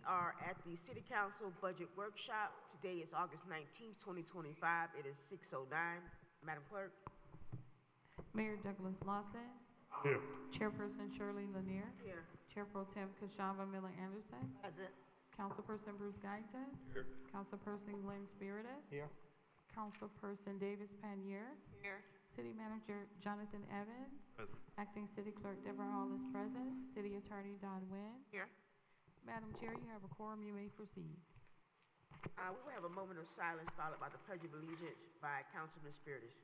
are at the City Council Budget Workshop. Today is August 19th, 2025. It is 6:09. Madam Clerk? Mayor Douglas Lawson. Here. Chairperson Shirley Lanier. Here. Chair Pro Tem Kashava Miller Anderson. Present. Councilperson Bruce Guyton. Here. Councilperson Glenn Spiritus. Here. Councilperson Davis Panier. Here. City Manager Jonathan Evans. Present. Acting City Clerk Deborah Hall is present. City Attorney Don Wynn. Here. Madam Chair, you have a quorum. You may proceed. We will have a moment of silence followed by the Pledge of Allegiance by Councilman Spiritus.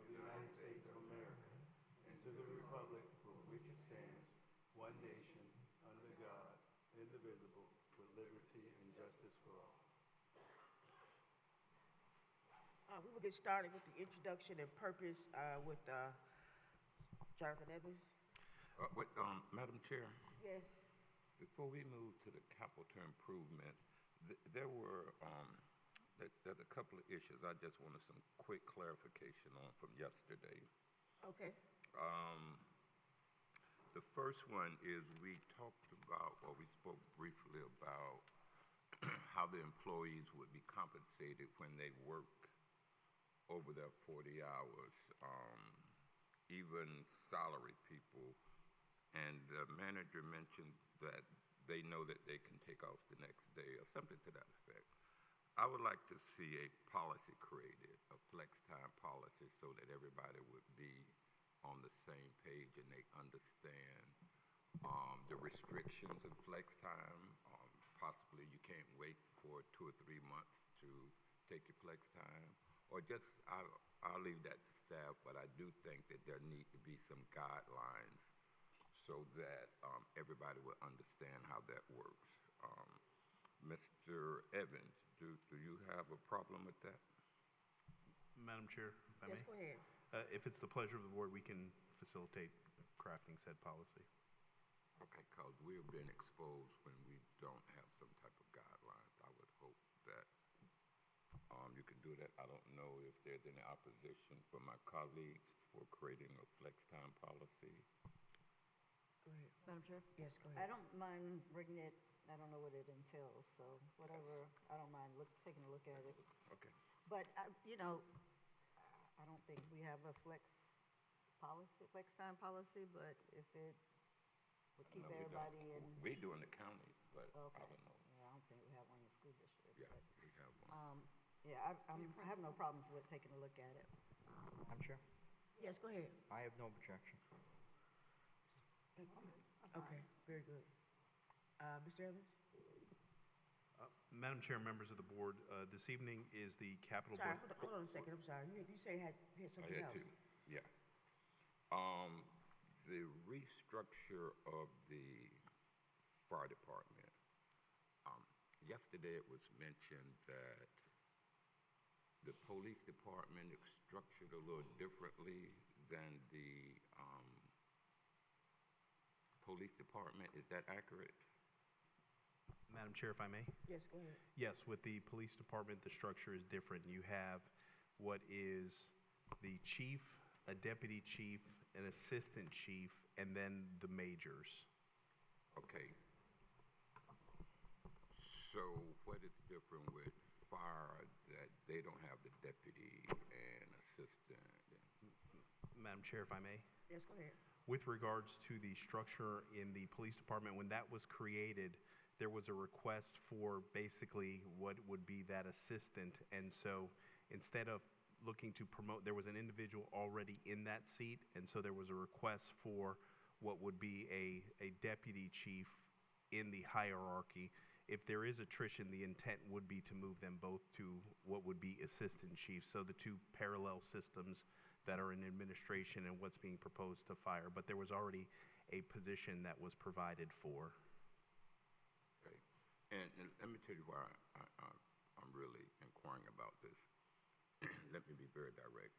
United States of America, and to the republic for which it stands, one nation, under God, indivisible, with liberty and justice for all. We will get started with the introduction and purpose with Jonathan Evans. Madam Chair, Yes. before we move to the capital improvement, there were there's a couple of issues I just wanted some quick clarification on from yesterday. Okay. The first one is we talked about, or we spoke briefly about how the employees would be compensated when they work over their 40 hours, even salaried people. And the manager mentioned that they know that they can take off the next day or something to that effect. I would like to see a policy created, a flex time policy, so that everybody would be on the same page and they understand the restrictions of flex time. Possibly you can't wait for 2 or 3 months to take your flex time, or just I'll leave that to staff. But I do think that there need to be some guidelines so that everybody will understand how that works. Mr. Evans, do you have a problem with that? Madam Chair, if I Yes, may. go ahead. If it's the pleasure of the board, we can facilitate crafting said policy. Okay, because we're being exposed when we don't have some type of guidelines. I would hope that you can do that. I don't know if there's any opposition from my colleagues for creating a flex time policy. Go ahead. Madam Chair? Yes, go I ahead. don't mind bringing it, I don't know what it entails, so whatever, I don't mind taking a look at it. Okay. But, I don't think we have a flex time policy, but if it would keep No, we don't. everybody in. We do in the county, but Okay. I don't know. Yeah, I don't think we have one in the school district. Yeah, but, we have one. I have no problems with taking a look at it. Madam Chair, Yes, go ahead. I have no objection. Okay, very good. Mr. Evans? Madam Chair, members of the board, this evening is the capital Sorry, budget. hold on a second. I'm sorry. You said you had I something had else. to, yeah. The restructure of the fire department. Yesterday it was mentioned that the police department is structured a little differently than the police department. Is that accurate? Madam Chair, if I may. Yes, go ahead. Yes, with the police department, the structure is different. You have what is the chief, a deputy chief, an assistant chief, and then the majors. Okay. So what is different with fire that they don't have the deputy and assistant? Madam Chair, if I may. Yes, go ahead. With regards to the structure in the police department, when that was created, there was a request for basically what would be that assistant. And so instead of looking to promote, there was an individual already in that seat. And so there was a request for what would be a deputy chief in the hierarchy. If there is attrition, the intent would be to move them both to what would be assistant chiefs. So the two parallel systems that are in administration and what's being proposed to fire. But there was already a position that was provided for. Okay. And let me tell you why I'm really inquiring about this. Let me be very direct.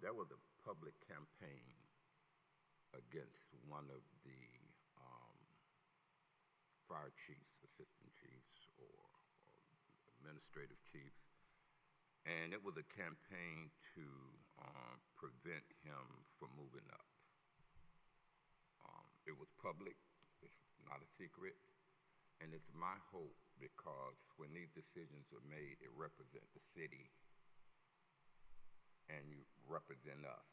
There was a public campaign against one of the fire chiefs, assistant chiefs, or administrative chiefs, and it was a campaign to prevent prevent him from moving up. It was public, it's not a secret, and it's my hope, because when these decisions are made, it represents the city and you represent us,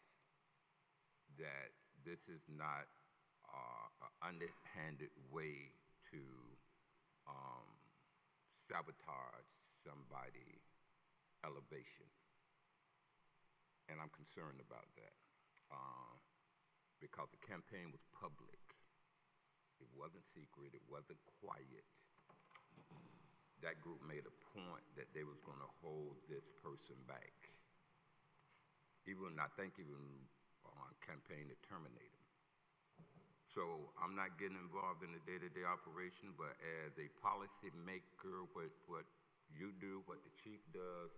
that this is not an underhanded way to sabotage somebody's elevation. And I'm concerned about that. Because the campaign was public. It wasn't secret, it wasn't quiet. That group made a point that they was gonna hold this person back. I think even campaign to terminate him. So I'm not getting involved in the day-to-day operation, but as a policy maker, what you do, what the chief does,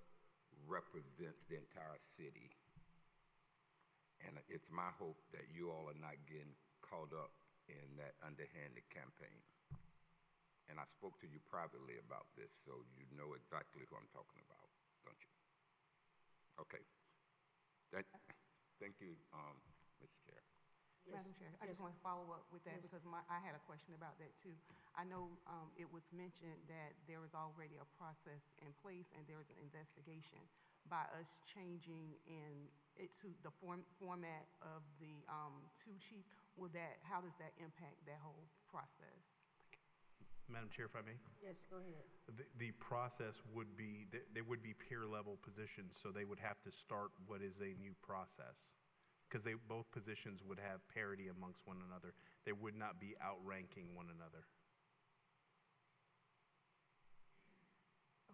represents the entire city. And it's my hope that you all are not getting caught up in that underhanded campaign. And I spoke to you privately about this, so you know exactly who I'm talking about, don't you? Okay. Thank you, Mr. Chair. Madam Chair, I just want to follow up with that because I had a question about that too. I know it was mentioned that there is already a process in place and there is an investigation. By us changing it to the format of the two chiefs, how does that impact that whole process? Madam Chair, if I may? Yes, go ahead. The process would be, there would be peer level positions, so they would have to start what is a new process. Because both positions would have parity amongst one another. They would not be outranking one another.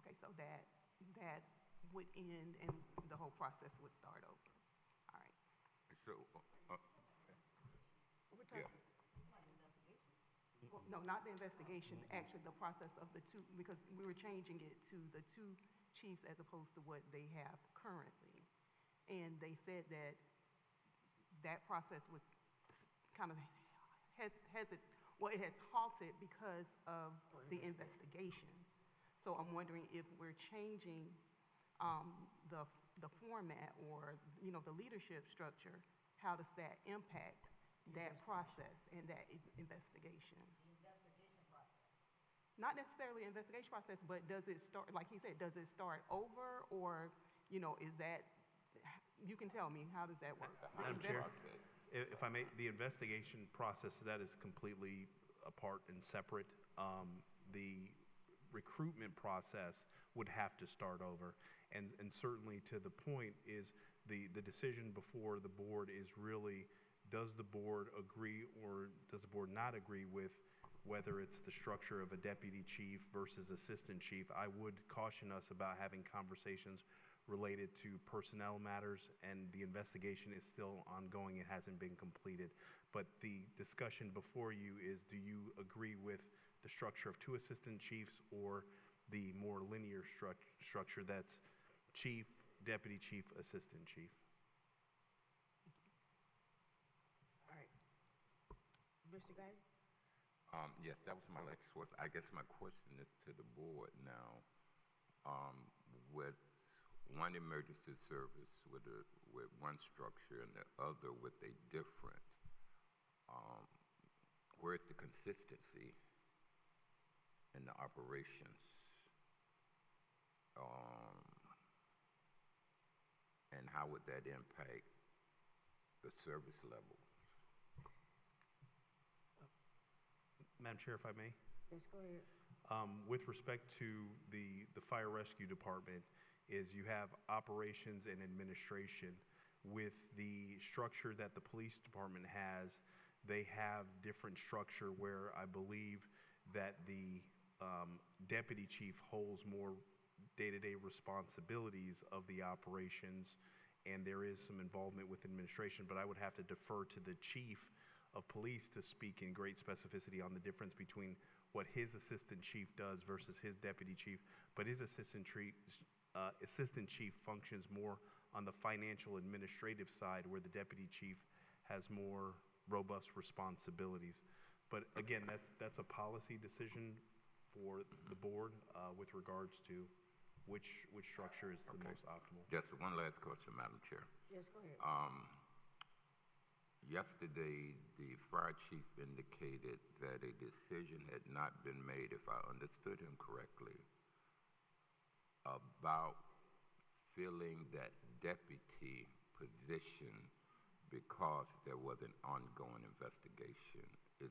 Okay, so that would end and the whole process would start over. All right. So, yeah. Well, no, not the investigation, actually the process of the two, because we were changing it to the two chiefs as opposed to what they have currently. And they said that that process was kind of it has halted because of the investigation. So I'm wondering if we're changing the format or, the leadership structure, how does that impact that process and that investigation? Not necessarily investigation process, but does it start, like he said, does it start over, or, is that, you can tell me, how does that work? Madam Chair, if I may, the investigation process, that is completely apart and separate. The recruitment process would have to start over. And certainly to the point is the decision before the board is really, does the board agree or does the board not agree with whether it's the structure of a deputy chief versus assistant chief. I would caution us about having conversations related to personnel matters, and the investigation is still ongoing. It hasn't been completed. But the discussion before you is, do you agree with the structure of two assistant chiefs or the more linear structure that's chief, deputy chief, assistant chief? All right. Mr. Guy? Yes, that was my next question. I guess my question is to the board now. With one emergency service with one structure and the other with a different, where's the consistency in the operations? And how would that impact the service level? Madam Chair, if I may? Yes, go ahead. With respect to the fire rescue department, is you have operations and administration. With the structure that the police department has, they have different structure where I believe that the deputy chief holds more day-to-day responsibilities of the operations, and there is some involvement with administration, but I would have to defer to the chief of police to speak in great specificity on the difference between what his assistant chief does versus his deputy chief. But his assistant chief functions more on the financial administrative side, where the deputy chief has more robust responsibilities. But again, that's a policy decision for the board with regards to which structure is the Okay. most optimal. Just one last question, Madam Chair. Yes, go ahead. Yesterday, the fire chief indicated that a decision had not been made, if I understood him correctly, about filling that deputy position because there was an ongoing investigation. Is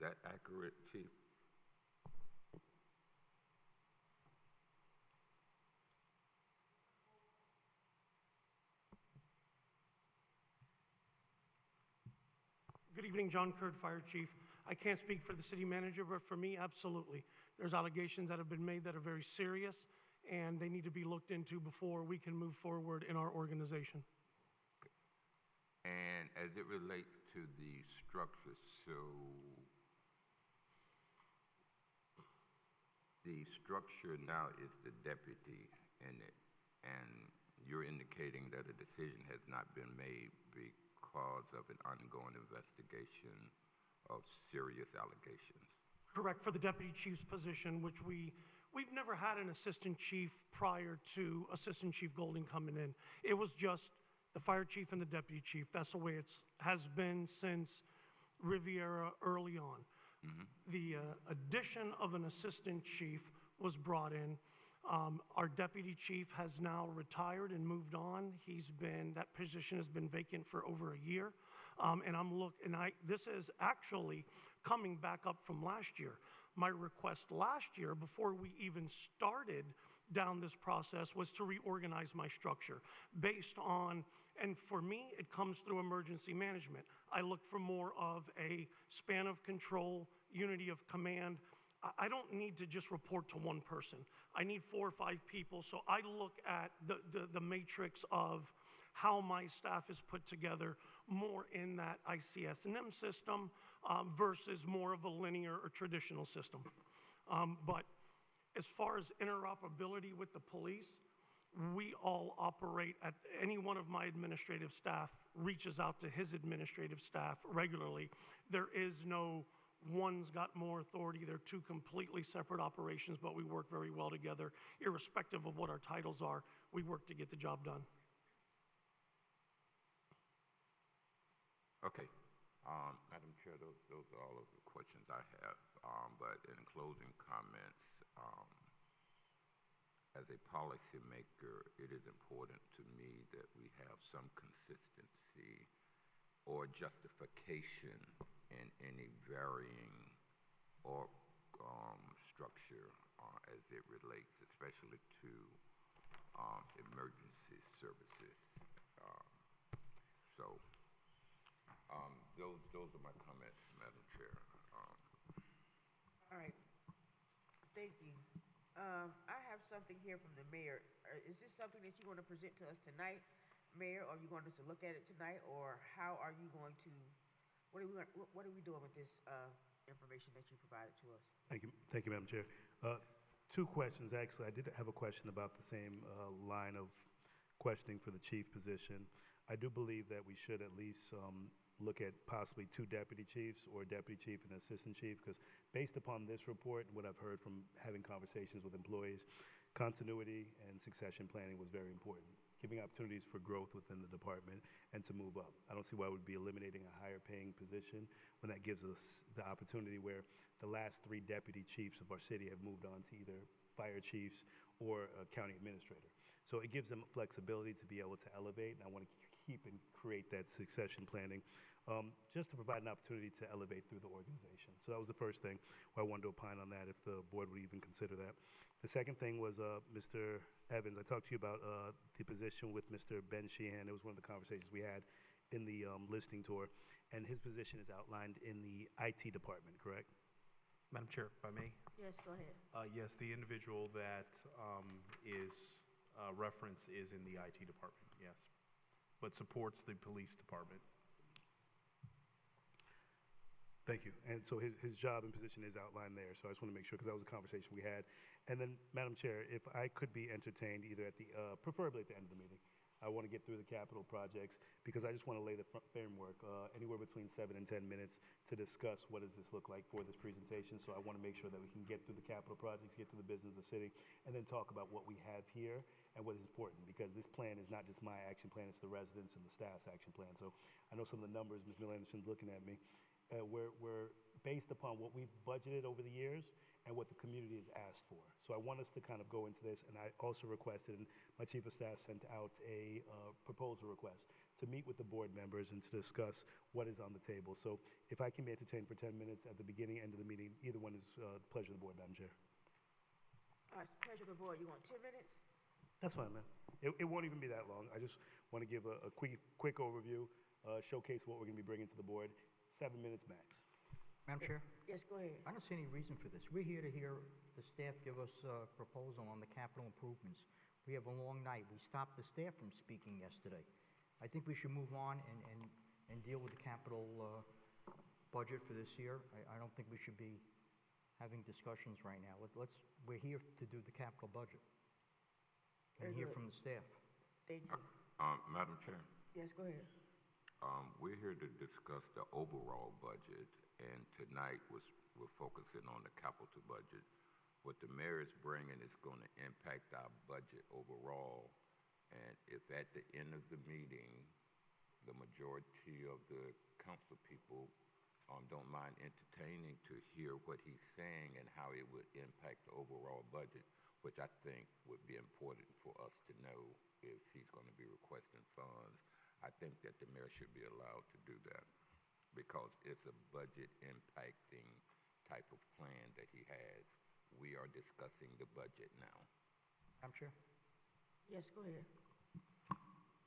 that accurate, Chief? Good evening, John Curd, Fire Chief. I can't speak for the city manager, but for me, absolutely. There's allegations that have been made that are very serious, and they need to be looked into before we can move forward in our organization. And as it relates to the structure, so the structure now is the deputy in it, and you're indicating that a decision has not been made because of an ongoing investigation of serious allegations. Correct, for the deputy chief's position, which we've never had an assistant chief prior to Assistant Chief Golding coming in. It was just the fire chief and the deputy chief. That's the way it has been since Riviera early on. The addition of an assistant chief was brought in. Our deputy chief has now retired and moved on. That position has been vacant for over a year. This is actually coming back up from last year. My request last year, before we even started down this process, was to reorganize my structure based on, and for me, it comes through emergency management. I look for more of a span of control, unity of command. I don't need to just report to one person. I need 4 or 5 people. So I look at the matrix of how my staff is put together more in that ICS&M system versus more of a linear or traditional system. But as far as interoperability with the police, we all operate at any one of my administrative staff reaches out to his administrative staff regularly. There is no one's got more authority. They're 2 completely separate operations, but we work very well together. Irrespective of what our titles are, we work to get the job done. Okay. Madam Chair, those are all of the questions I have. But in closing comments, as a policymaker, it is important to me that we have some consistency or justification in any varying or structure as it relates, especially to emergency services. Those are my comments, Madam Chair. All right. Thank you. I have something here from the mayor. Is this something that you want to present to us tonight, Mayor, or are you going to look at it tonight, or how are you going to, what are we doing with this information that you provided to us? Thank you, Madam Chair. 2 questions, actually. I did have a question about the same line of questioning for the chief position. I do believe that we should at least look at possibly 2 deputy chiefs, or a deputy chief and an assistant chief, because based upon this report and what I've heard from having conversations with employees, continuity and succession planning was very important. Giving opportunities for growth within the department and to move up. I don't see why we'd be eliminating a higher paying position when that gives us the opportunity where the last 3 deputy chiefs of our city have moved on to either fire chiefs or a county administrator. So it gives them flexibility to be able to elevate, and I want to keep and create that succession planning just to provide an opportunity to elevate through the organization. So that was the first thing where I wanted to opine on that, if the board would even consider that. The second thing was Mr. Evans. I talked to you about the position with Mr. Ben Sheehan. It was one of the conversations we had in the listening tour, and his position is outlined in the IT department, correct? Madam Chair, if I may? Yes, go ahead. Yes, the individual that is referenced is in the IT department, yes, but supports the police department. Thank you. And so his job and position is outlined there. So I just want to make sure, because that was a conversation we had. And then, Madam Chair, if I could be entertained either at the, preferably at the end of the meeting, I want to get through the capital projects because I just want to lay the framework, anywhere between 7 and 10 minutes to discuss what does this look like for this presentation. So I want to make sure that we can get through the capital projects, get through the business of the city, and then talk about what we have here and what is important, because this plan is not just my action plan, it's the residents and the staff's action plan. So I know some of the numbers, Ms. Miller Anderson's looking at me. We're based upon what we've budgeted over the years and what the community has asked for. So I want us to kind of go into this, and I also requested, and my chief of staff sent out a proposal request to meet with the board members and to discuss what is on the table. So if I can be entertained for 10 minutes at the beginning, end of the meeting, either one is pleasure of the board, Madam Chair. All right, pleasure of the board. You want 10 minutes? That's fine, man. It won't even be that long. I just want to give a quick overview, showcase what we're going to be bringing to the board. 7 minutes max. Madam Chair, Yes, go ahead. I don't see any reason for this. We're here to hear the staff give us a proposal on the capital improvements. We have a long night. We stopped the staff from speaking yesterday. I think we should move on and deal with the capital budget for this year. I don't think we should be having discussions right now. We're here to do the capital budget and Very hear good. from the staff. Thank you. Madam Chair, Yes, go ahead. we're here to discuss the overall budget, and tonight we're focusing on the capital budget. What the mayor is bringing is going to impact our budget overall, and if at the end of the meeting, the majority of the council people don't mind entertaining to hear what he's saying and how it would impact the overall budget, which I think would be important for us to know if he's going to be requesting funds. I think that the mayor should be allowed to do that because it's a budget impacting type of plan that he has. We are discussing the budget now. Madam Chair? Yes, go ahead.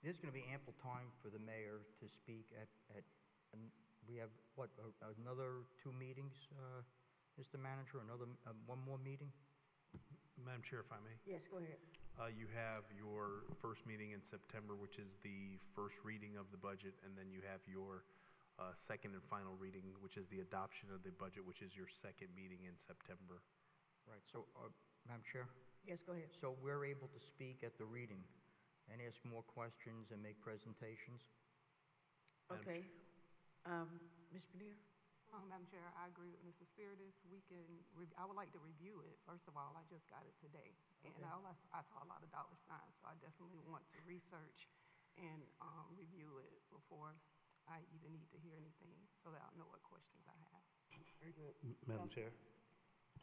There's going to be ample time for the mayor to speak and we have, another 2 meetings, Mr. Manager, one more meeting? Madam Chair, if I may. Yes, go ahead. You have your first meeting in September, which is the first reading of the budget, and then you have your second and final reading, which is the adoption of the budget, which is your second meeting in September. Right, so, Madam Chair? Yes, go ahead. So we're able to speak at the reading and ask more questions and make presentations? Madam Okay. Ms. Paneer? Madam Chair, I agree with Mr. Spiritus. I would like to review it. First of all, I just got it today. And I saw a lot of dollar signs, so I definitely want to research and review it before I even need to hear anything so that I'll know what questions I have. Very good. Madam Chair?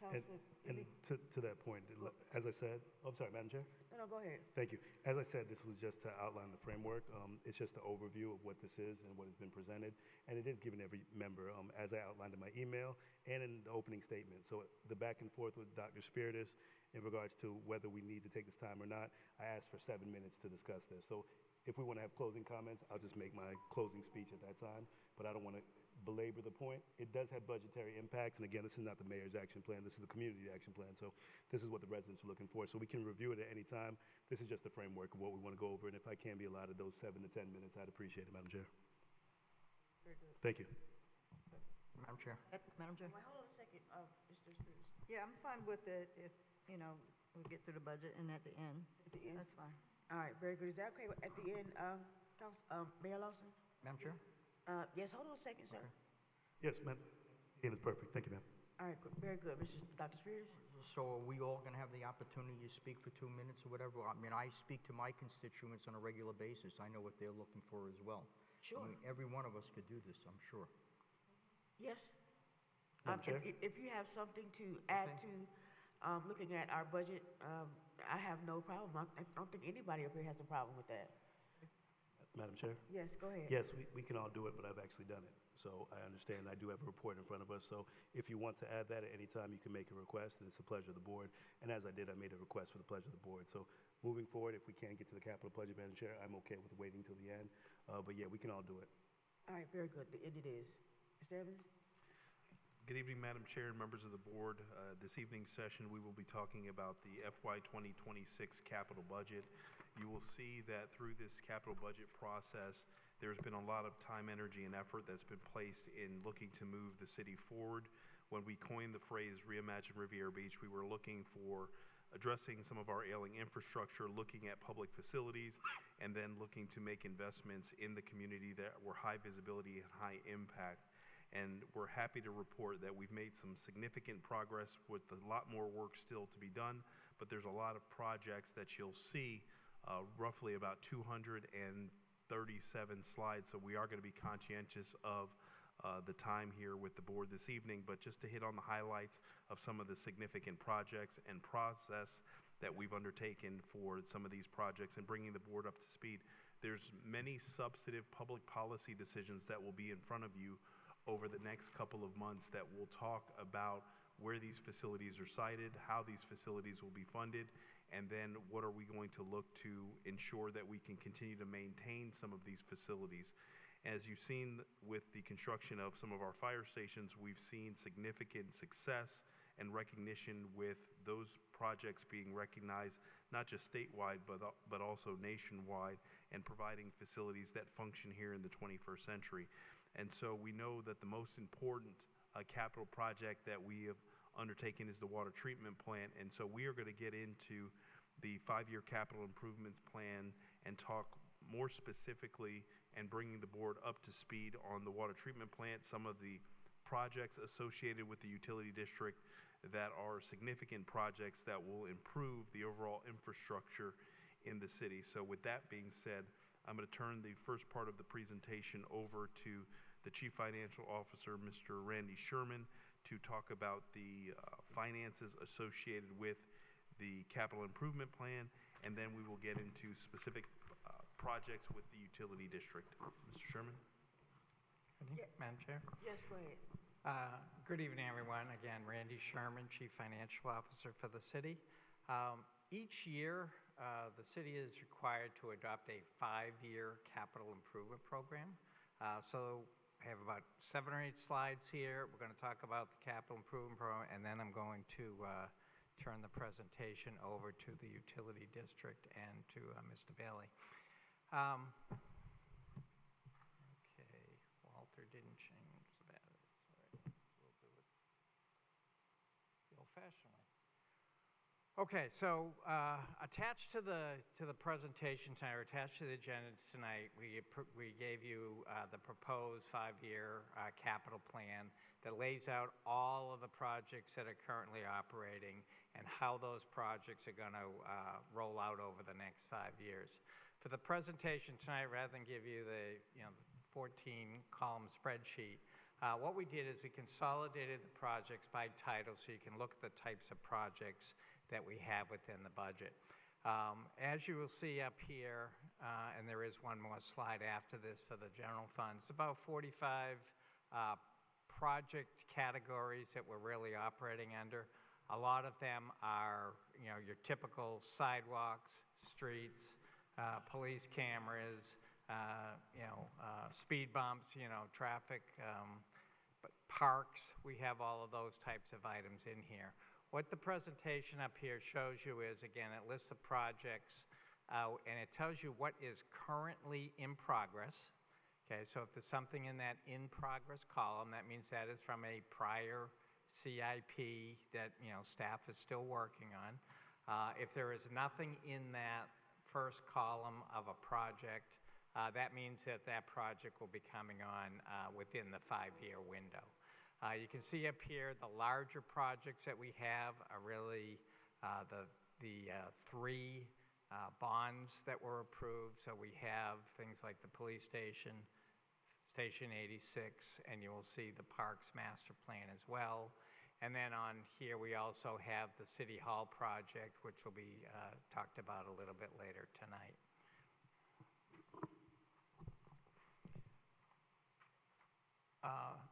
And Councilman, to that point, as I said, I'm sorry, Madam Chair? no, go ahead. Thank you. As I said, this was just to outline the framework. It's just an overview of what this is and what has been presented, and it is given every member, as I outlined in my email and in the opening statement. So the back and forth with Dr. Spiritus in regards to whether we need to take this time or not, I asked for 7 minutes to discuss this. So if we want to have closing comments, I'll just make my closing speech at that time, but I don't want to belabor the point. It does have budgetary impacts, and again, this is not the mayor's action plan, this is the community action plan, so this is what the residents are looking for. So we can review it at any time. This is just the framework of what we want to go over, and if I can be allowed those 7 to 10 minutes, I'd appreciate it, Madam Chair. Very good. Thank you. Madam Chair? Madam Chair? Wait, hold on a second, Mr. Spruce. Yeah, I'm fine with it if, we get through the budget and at the end. At the end? That's fine. All right, very good. Is that okay at the end, Mayor Lawson? Madam Chair? Yes, hold on a second, sir. Okay. Yes, ma'am. The end is perfect. Thank you, ma'am. All right, very good. Dr. Spears? So are we all going to have the opportunity to speak for 2 minutes or whatever? I mean, I speak to my constituents on a regular basis. I know what they're looking for as well. Sure. I mean, every one of us could do this, I'm sure. Yes? Madam Chair? If you have something to add to looking at our budget, I have no problem. I don't think anybody up here has a problem with that. Madam Chair? Yes, go ahead. Yes, we can all do it, but I've actually done it. So I understand. I do have a report in front of us. So if you want to add that at any time, you can make a request, and it's a pleasure of the board. And as I did, I made a request for the pleasure of the board. So moving forward, if we can't get to the capital budget, Madam Chair, I'm okay with waiting till the end. But yeah, we can all do it. All right, very good. The end it is. Mr. Evans? Good evening, Madam Chair and members of the board. This evening's session, we will be talking about the FY 2026 capital budget. You will see that through this capital budget process, there's been a lot of time, energy, and effort that's been placed in looking to move the city forward. When we coined the phrase Reimagine Riviera Beach, we were looking for addressing some of our ailing infrastructure, looking at public facilities, and then looking to make investments in the community that were high visibility and high impact. And we're happy to report that we've made some significant progress with a lot more work still to be done, but there's a lot of projects that you'll see, roughly about 237 slides, so we are going to be conscientious of the time here with the board this evening, but just to hit on the highlights of some of the significant projects and process that we've undertaken for some of these projects and bringing the board up to speed. There's many substantive public policy decisions that will be in front of you over the next couple of months that will talk about where these facilities are sited, how these facilities will be funded, and then what are we going to look to ensure that we can continue to maintain some of these facilities. As you've seen with the construction of some of our fire stations, we've seen significant success and recognition with those projects being recognized not just statewide but also nationwide, and providing facilities that function here in the 21st century. And so we know that the most important capital project that we have undertaken is the water treatment plant, and so we are going to get into the 5-year capital improvements plan and talk more specifically and bringing the board up to speed on the water treatment plant, some of the projects associated with the utility district that are significant projects that will improve the overall infrastructure in the city. So with that being said, I'm going to turn the first part of the presentation over to the Chief Financial Officer, Mr. Randy Sherman, to talk about the finances associated with the capital improvement plan, and then we will get into specific projects with the utility district. Mr. Sherman? Yeah. Madam Chair? Yes, go ahead. Good evening, everyone. Again, Randy Sherman, Chief Financial Officer for the city. Each year, the city is required to adopt a 5-year capital improvement program. So I have about 7 or 8 slides here. We're going to talk about the capital improvement program, and then I'm going to turn the presentation over to the utility district and to Mr. Bailey. Okay, Walter didn't change that. Sorry, we'll do it the old-fashioned way. Okay, so attached to the presentation tonight, or attached to the agenda tonight, we gave you the proposed 5-year capital plan that lays out all of the projects that are currently operating and how those projects are going to roll out over the next 5 years. For the presentation tonight, rather than give you the 14-column spreadsheet, what we did is we consolidated the projects by title so you can look at the types of projects that we have within the budget. As you will see up here, and there is one more slide after this for the general funds, about 45 project categories that we're really operating under. A lot of them are, your typical sidewalks, streets, police cameras, speed bumps, traffic, but parks. We have all of those types of items in here. What the presentation up here shows you is, again, it lists the projects out, and it tells you what is currently in progress. Okay, so if there's something in that in progress column, that means that is from a prior CIP that staff is still working on. If there is nothing in that first column of a project, that means that that project will be coming on within the 5-year window. You can see up here the larger projects that we have are really the 3 bonds that were approved. So we have things like the police station, Station 86, and you will see the Parks Master Plan as well. And then on here we also have the City Hall project, which will be talked about a little bit later tonight.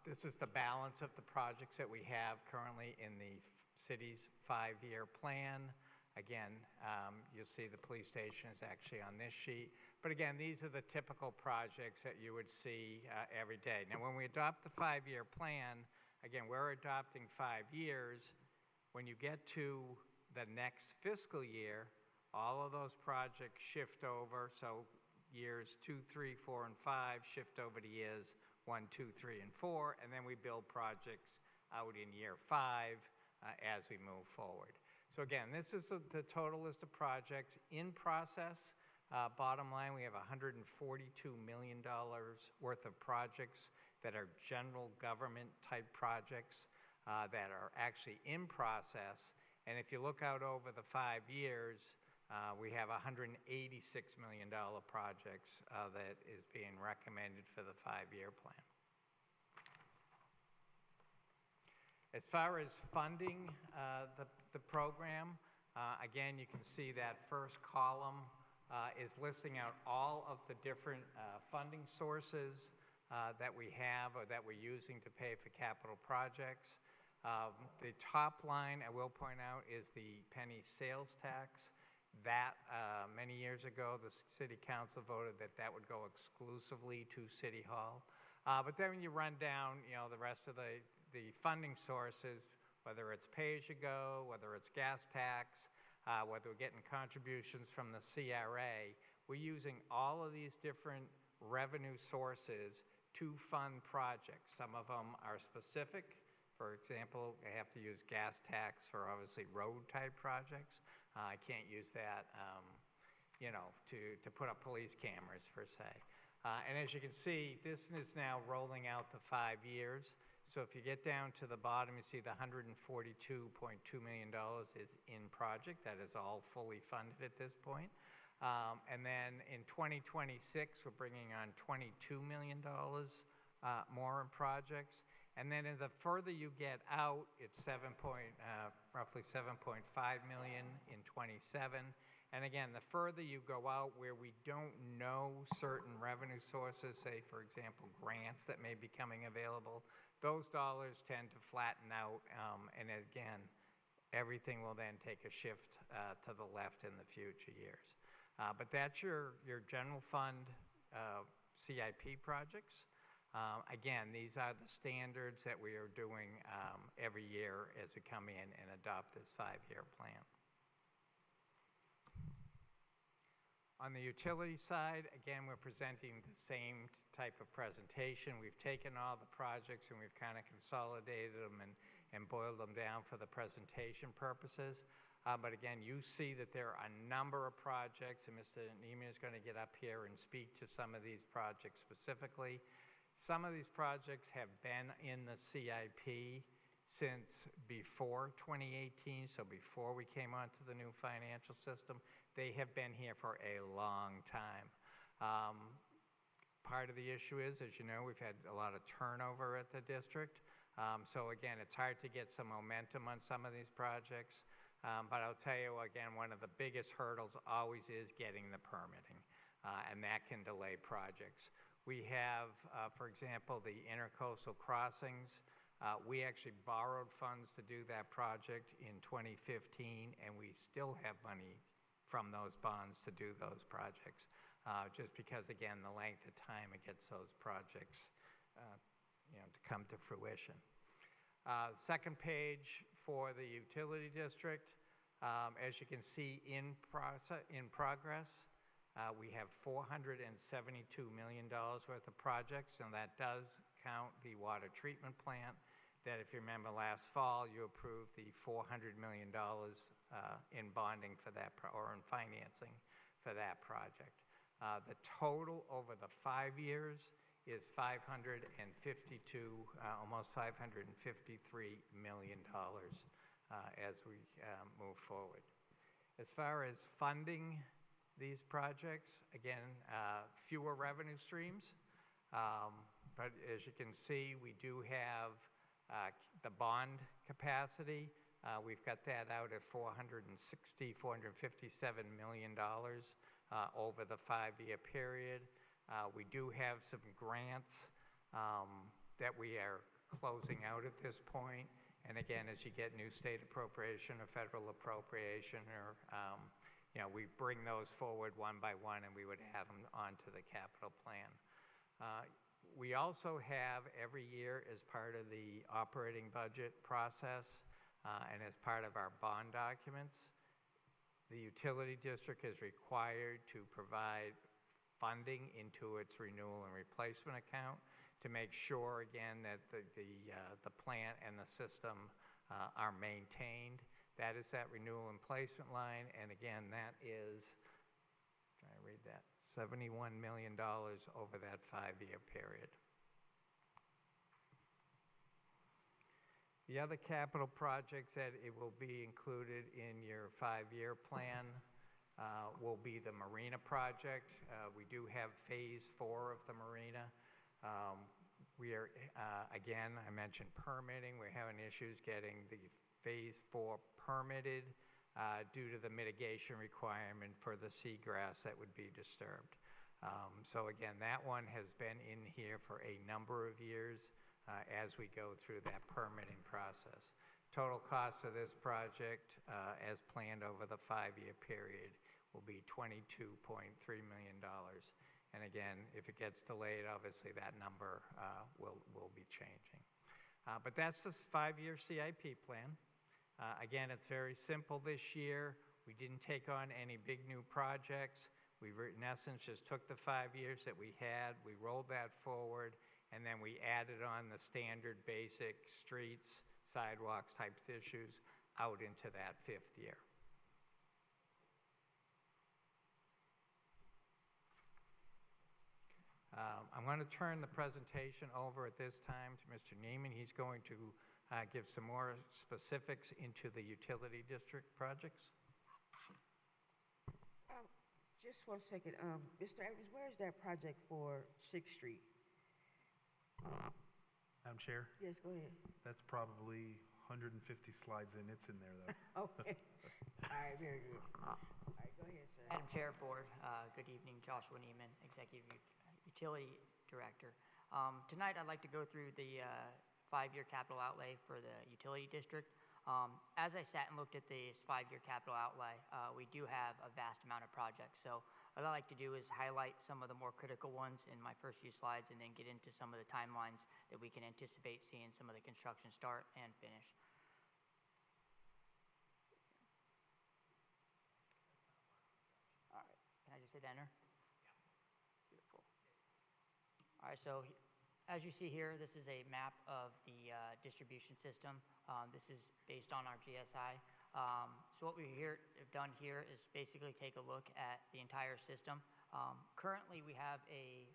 This is the balance of the projects that we have currently in the city's 5-year plan. Again, you'll see the police station is actually on this sheet. But again, these are the typical projects that you would see every day. Now, when we adopt the 5-year plan, again, we're adopting 5 years. When you get to the next fiscal year, all of those projects shift over. So years 2, 3, 4, and 5 shift over to years 1, 2, 3, and 4, and then we build projects out in year 5 as we move forward. So again, this is the total list of projects in process. Bottom line, we have $142 million worth of projects that are general government type projects that are actually in process. And if you look out over the 5 years, we have $186 million projects that is being recommended for the 5-year plan. As far as funding the program, again, you can see that first column is listing out all of the different funding sources that we have or that we're using to pay for capital projects. The top line, I will point out, is the penny sales tax. That, many years ago, the city council voted that that would go exclusively to City Hall. But then when you run down, the rest of the funding sources, whether it's pay-as-you-go, whether it's gas tax, whether we're getting contributions from the CRA, we're using all of these different revenue sources to fund projects. Some of them are specific. For example, I have to use gas tax for obviously road-type projects. I can't use that, to put up police cameras per se. And as you can see, this is now rolling out the 5 years. So if you get down to the bottom, you see the $142.2 million is in project. That is all fully funded at this point. And then in 2026, we're bringing on $22 million more in projects. And then the further you get out, it's roughly 7.5 million in 27. And again, the further you go out where we don't know certain revenue sources, say for example grants that may be coming available, those dollars tend to flatten out. And again, everything will then take a shift to the left in the future years. But that's your general fund CIP projects. Again, these are the standards that we are doing every year as we come in and adopt this 5-year plan. On the utility side, again, we're presenting the same type of presentation. We've taken all the projects and we've kind of consolidated them and boiled them down for the presentation purposes. But again, you see that there are a number of projects, and Mr. Neiman is going to get up here and speak to some of these projects specifically. Some of these projects have been in the CIP since before 2018, so before we came onto the new financial system. They have been here for a long time. Part of the issue is, as you know, we've had a lot of turnover at the district. So again, it's hard to get some momentum on some of these projects. But I'll tell you, again, one of the biggest hurdles always is getting the permitting, and that can delay projects. We have, for example, the intercoastal crossings. We actually borrowed funds to do that project in 2015, and we still have money from those bonds to do those projects, just because, again, the length of time it gets those projects to come to fruition. Second page for the utility district, as you can see in progress, we have $472 million worth of projects, and that does count the water treatment plant that, if you remember last fall, you approved the $400 million in bonding for that, or in financing for that project. The total over the 5 years is almost $553 million as we move forward. As far as funding these projects, again, fewer revenue streams, but as you can see, we do have the bond capacity. We've got that out at $457 million over the 5-year period. We do have some grants that we are closing out at this point. And again, as you get new state appropriation or federal appropriation, or we bring those forward one by one, and we would add them onto the capital plan. We also have every year, as part of the operating budget process and as part of our bond documents, the utility district is required to provide funding into its renewal and replacement account to make sure, again, that the plant and the system are maintained. That is that renewal and placement line, and again, that is, trying to read that, $71 million over that 5-year period. The other capital projects that it will be included in your 5-year plan will be the marina project. We do have phase 4 of the marina. We are, again, I mentioned permitting. We're having issues getting the phase 4 permitted due to the mitigation requirement for the seagrass that would be disturbed. So again, that one has been in here for a number of years as we go through that permitting process. Total cost of this project, as planned over the 5-year period, will be $22.3 million. And again, if it gets delayed, obviously that number will be changing. But that's the 5-year CIP plan. Again, it's very simple this year. We didn't take on any big new projects. We, in essence, just took the 5 years that we had, we rolled that forward, and then we added on the standard basic streets, sidewalks types issues out into that 5th year. I'm going to turn the presentation over at this time to Mr. Neiman. He's going to give some more specifics into the utility district projects. Just 1 second. Mr. Evans, where is that project for 6th Street? Madam Chair, Yes, go ahead. that's probably 150 slides in. It's in there, though. Okay. All right, very good. All right, go ahead, sir. Madam Chair, Board, good evening. Joshua Neiman, Executive Utility Director. Tonight, I'd like to go through the 5-year capital outlay for the utility district. As I sat and looked at this 5-year capital outlay, we do have a vast amount of projects. So what I like to do is highlight some of the more critical ones in my first few slides and then get into some of the timelines that we can anticipate seeing some of the construction start and finish. All right, can I just hit enter? Beautiful. All right, so as you see here, this is a map of the distribution system. This is based on our GSI. So what we have done here is basically take a look at the entire system. Currently, we have a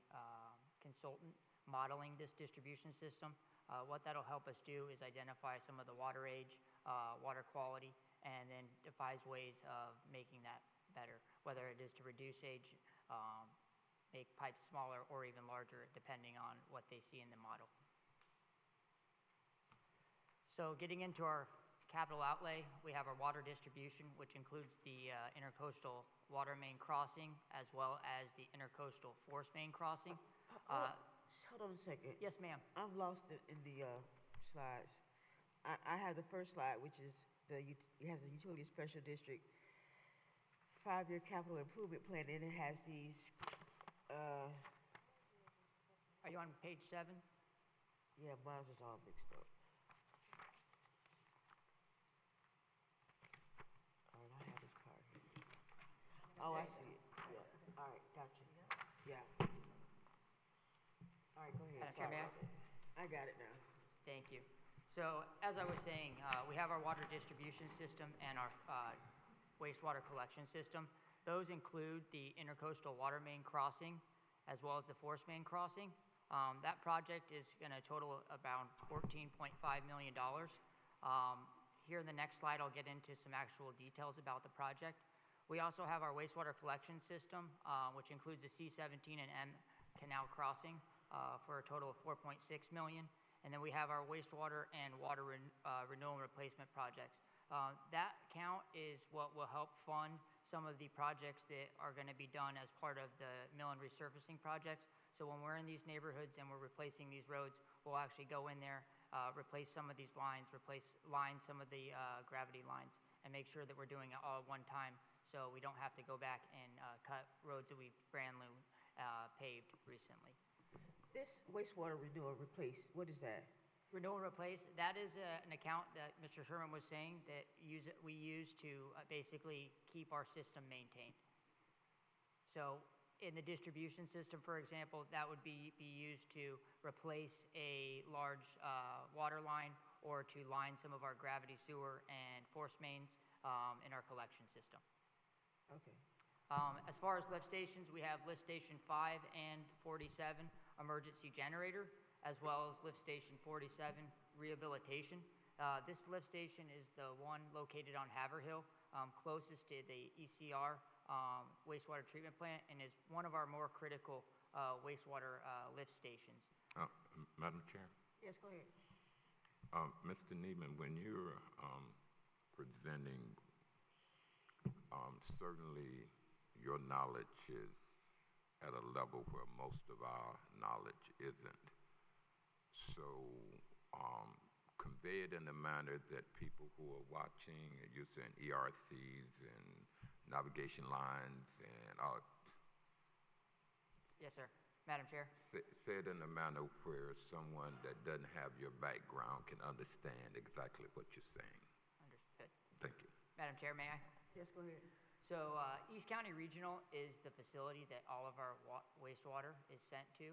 consultant modeling this distribution system. What that'll help us do is identify some of the water age, water quality, and then devise ways of making that better, whether it is to reduce age, make pipes smaller or even larger, depending on what they see in the model. So getting into our capital outlay, we have our water distribution, which includes the intercoastal water main crossing, as well as the intercoastal force main crossing. Hold on a second. Yes, ma'am. I'm lost in the slides. I have the first slide, which is it has the utility special district 5-year capital improvement plan, and it has these. Are you on page 7? Yeah, mine's is all mixed up. All right, I have this part here. Oh, I see it. Yeah. All right, gotcha. Yeah. All right, go ahead. Madam Chair, may I? I got it now. Thank you. So as I was saying, we have our water distribution system and our wastewater collection system. Those include the intercoastal water main crossing as well as the force main crossing. That project is going to total about $14.5 million. Here in the next slide, I'll get into some actual details about the project. We also have our wastewater collection system, which includes the C-17 and M canal crossing for a total of $4.6 million. And then we have our wastewater and water renewal and replacement projects. That count is what will help fund some of the projects that are going to be done as part of the mill and resurfacing projects. So when we're in these neighborhoods and we're replacing these roads, we'll actually go in there, replace some of these lines, line some of the gravity lines, and make sure that we're doing it all at one time so we don't have to go back and cut roads that we've brand new paved recently. This wastewater renewal replace, what is that? Renewal and replace, that is an account that Mr. Sherman was saying that we use to basically keep our system maintained. So in the distribution system, for example, that would be used to replace a large water line or to line some of our gravity sewer and force mains in our collection system. Okay. As far as lift stations, we have lift station 5 and 47 emergency generator, as well as lift station 47 rehabilitation. This lift station is the one located on Haverhill, closest to the ECR wastewater treatment plant, and is one of our more critical wastewater lift stations. Madam Chair? Yes, go ahead. Mr. Neiman, when you're presenting, certainly your knowledge is at a level where most of our knowledge isn't. So convey it in a manner that people who are watching, you're saying ERCs and navigation lines and Yes, sir. Madam Chair? say it in a manner where someone that doesn't have your background can understand exactly what you're saying. Understood. Thank you. Madam Chair, may I? Yes, go ahead. So East County Regional is the facility that all of our wastewater is sent to.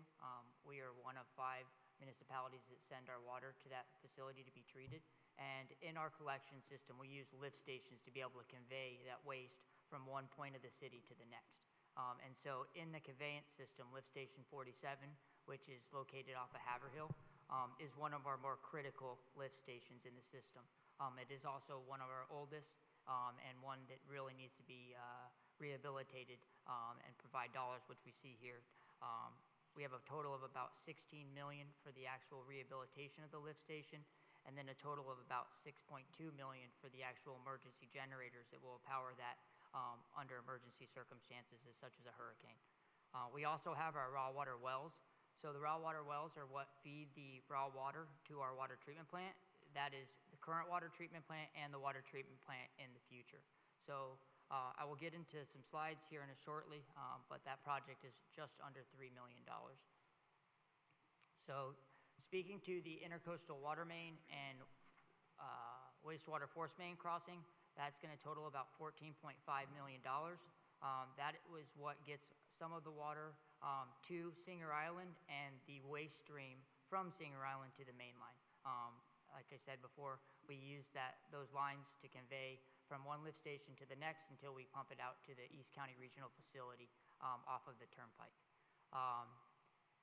We are one of 5 municipalities that send our water to that facility to be treated. And in our collection system, we use lift stations to be able to convey that waste from one point of the city to the next. And so in the conveyance system, lift station 47, which is located off of Haverhill, is one of our more critical lift stations in the system. It is also one of our oldest and one that really needs to be rehabilitated and provide dollars, which we see here. We have a total of about $16 million for the actual rehabilitation of the lift station, and then a total of about $6.2 million for the actual emergency generators that will power that under emergency circumstances such as a hurricane. We also have our raw water wells. So the raw water wells are what feed the raw water to our water treatment plant. That is the current water treatment plant and the water treatment plant in the future. So I will get into some slides here in a shortly, but that project is just under $3 million. So speaking to the intercoastal water main and wastewater force main crossing, that's going to total about $14.5 million. That was what gets some of the water to Singer Island and the waste stream from Singer Island to the main line. Like I said before, we use those lines to convey from one lift station to the next until we pump it out to the East County Regional Facility off of the turnpike.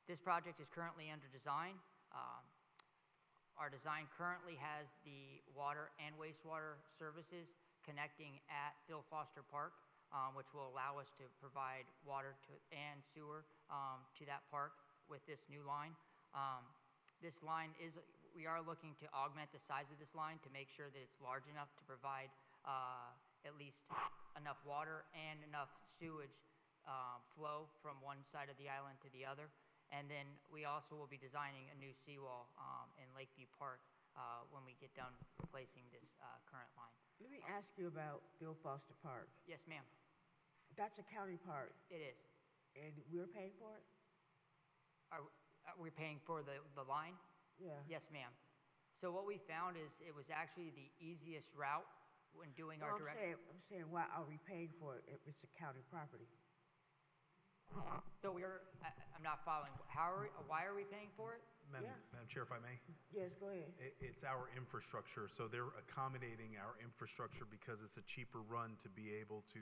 This project is currently under design. Our design currently has the water and wastewater services connecting at Phil Foster Park, which will allow us to provide water and sewer to that park with this new line. This line we are looking to augment the size of this line to make sure that it's large enough to provide at least enough water and enough sewage flow from one side of the island to the other. And then we also will be designing a new seawall in Lakeview Park when we get done replacing this current line. Let me ask you about Bill Foster Park. Yes, ma'am. That's a county park, It is. and we're paying for it? Are we paying for the line? Yeah. Yes, ma'am. So what we found is it was actually the easiest route when doing No, our direct. I'm saying, why are we paying for it if it's a county property? So I'm not following. Why are we paying for it? Madam Chair, if I may? Yes, go ahead. It's our infrastructure, so they're accommodating our infrastructure because it's a cheaper run to be able to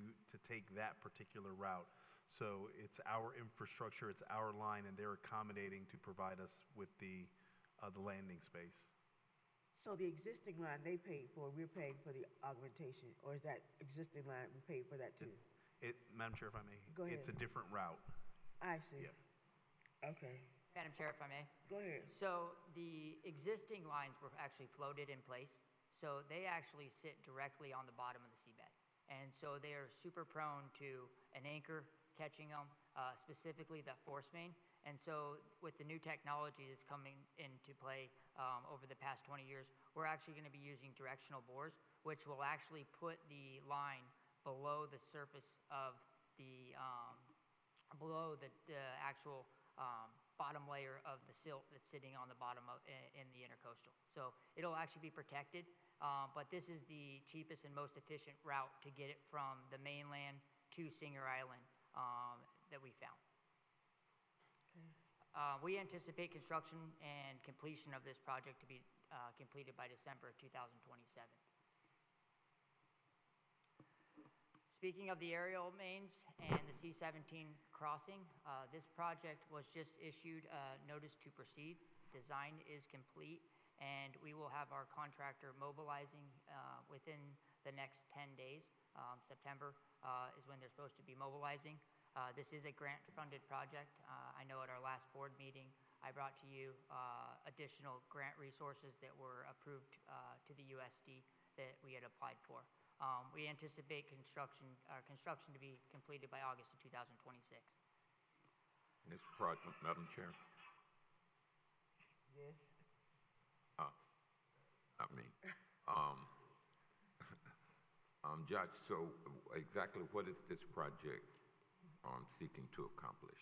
take that particular route. So it's our infrastructure, it's our line, and they're accommodating to provide us with the landing space. So the existing line they paid for, we're paying for the augmentation, or is that existing line, we paid for that too? Madam Chair, if I may? Go ahead. It's a different route. I see. Yeah. Okay, Madam Chair, if I may. go ahead. So the existing lines were actually floated in place. So they actually sit directly on the bottom of the seabed. And so they are super prone to an anchor catching them, specifically that force main. And so with the new technology that's coming into play over the past 20 years, we're actually going to be using directional bores, which will actually put the line below the surface of below the actual bottom layer of the silt that's sitting on the bottom in the intercoastal. So it'll actually be protected, but this is the cheapest and most efficient route to get it from the mainland to Singer Island that we found. Okay. We anticipate construction and completion of this project to be completed by December of 2027. Speaking of the aerial mains and the C-17 crossing, this project was just issued a notice to proceed. Design is complete, and we will have our contractor mobilizing within the next 10 days. September is when they're supposed to be mobilizing. This is a grant-funded project. I know at our last board meeting, I brought to you additional grant resources that were approved to the USD that we had applied for. We anticipate construction to be completed by August of 2026. This project, Madam Chair? Yes. Not me. Judge, so exactly what is this project seeking to accomplish?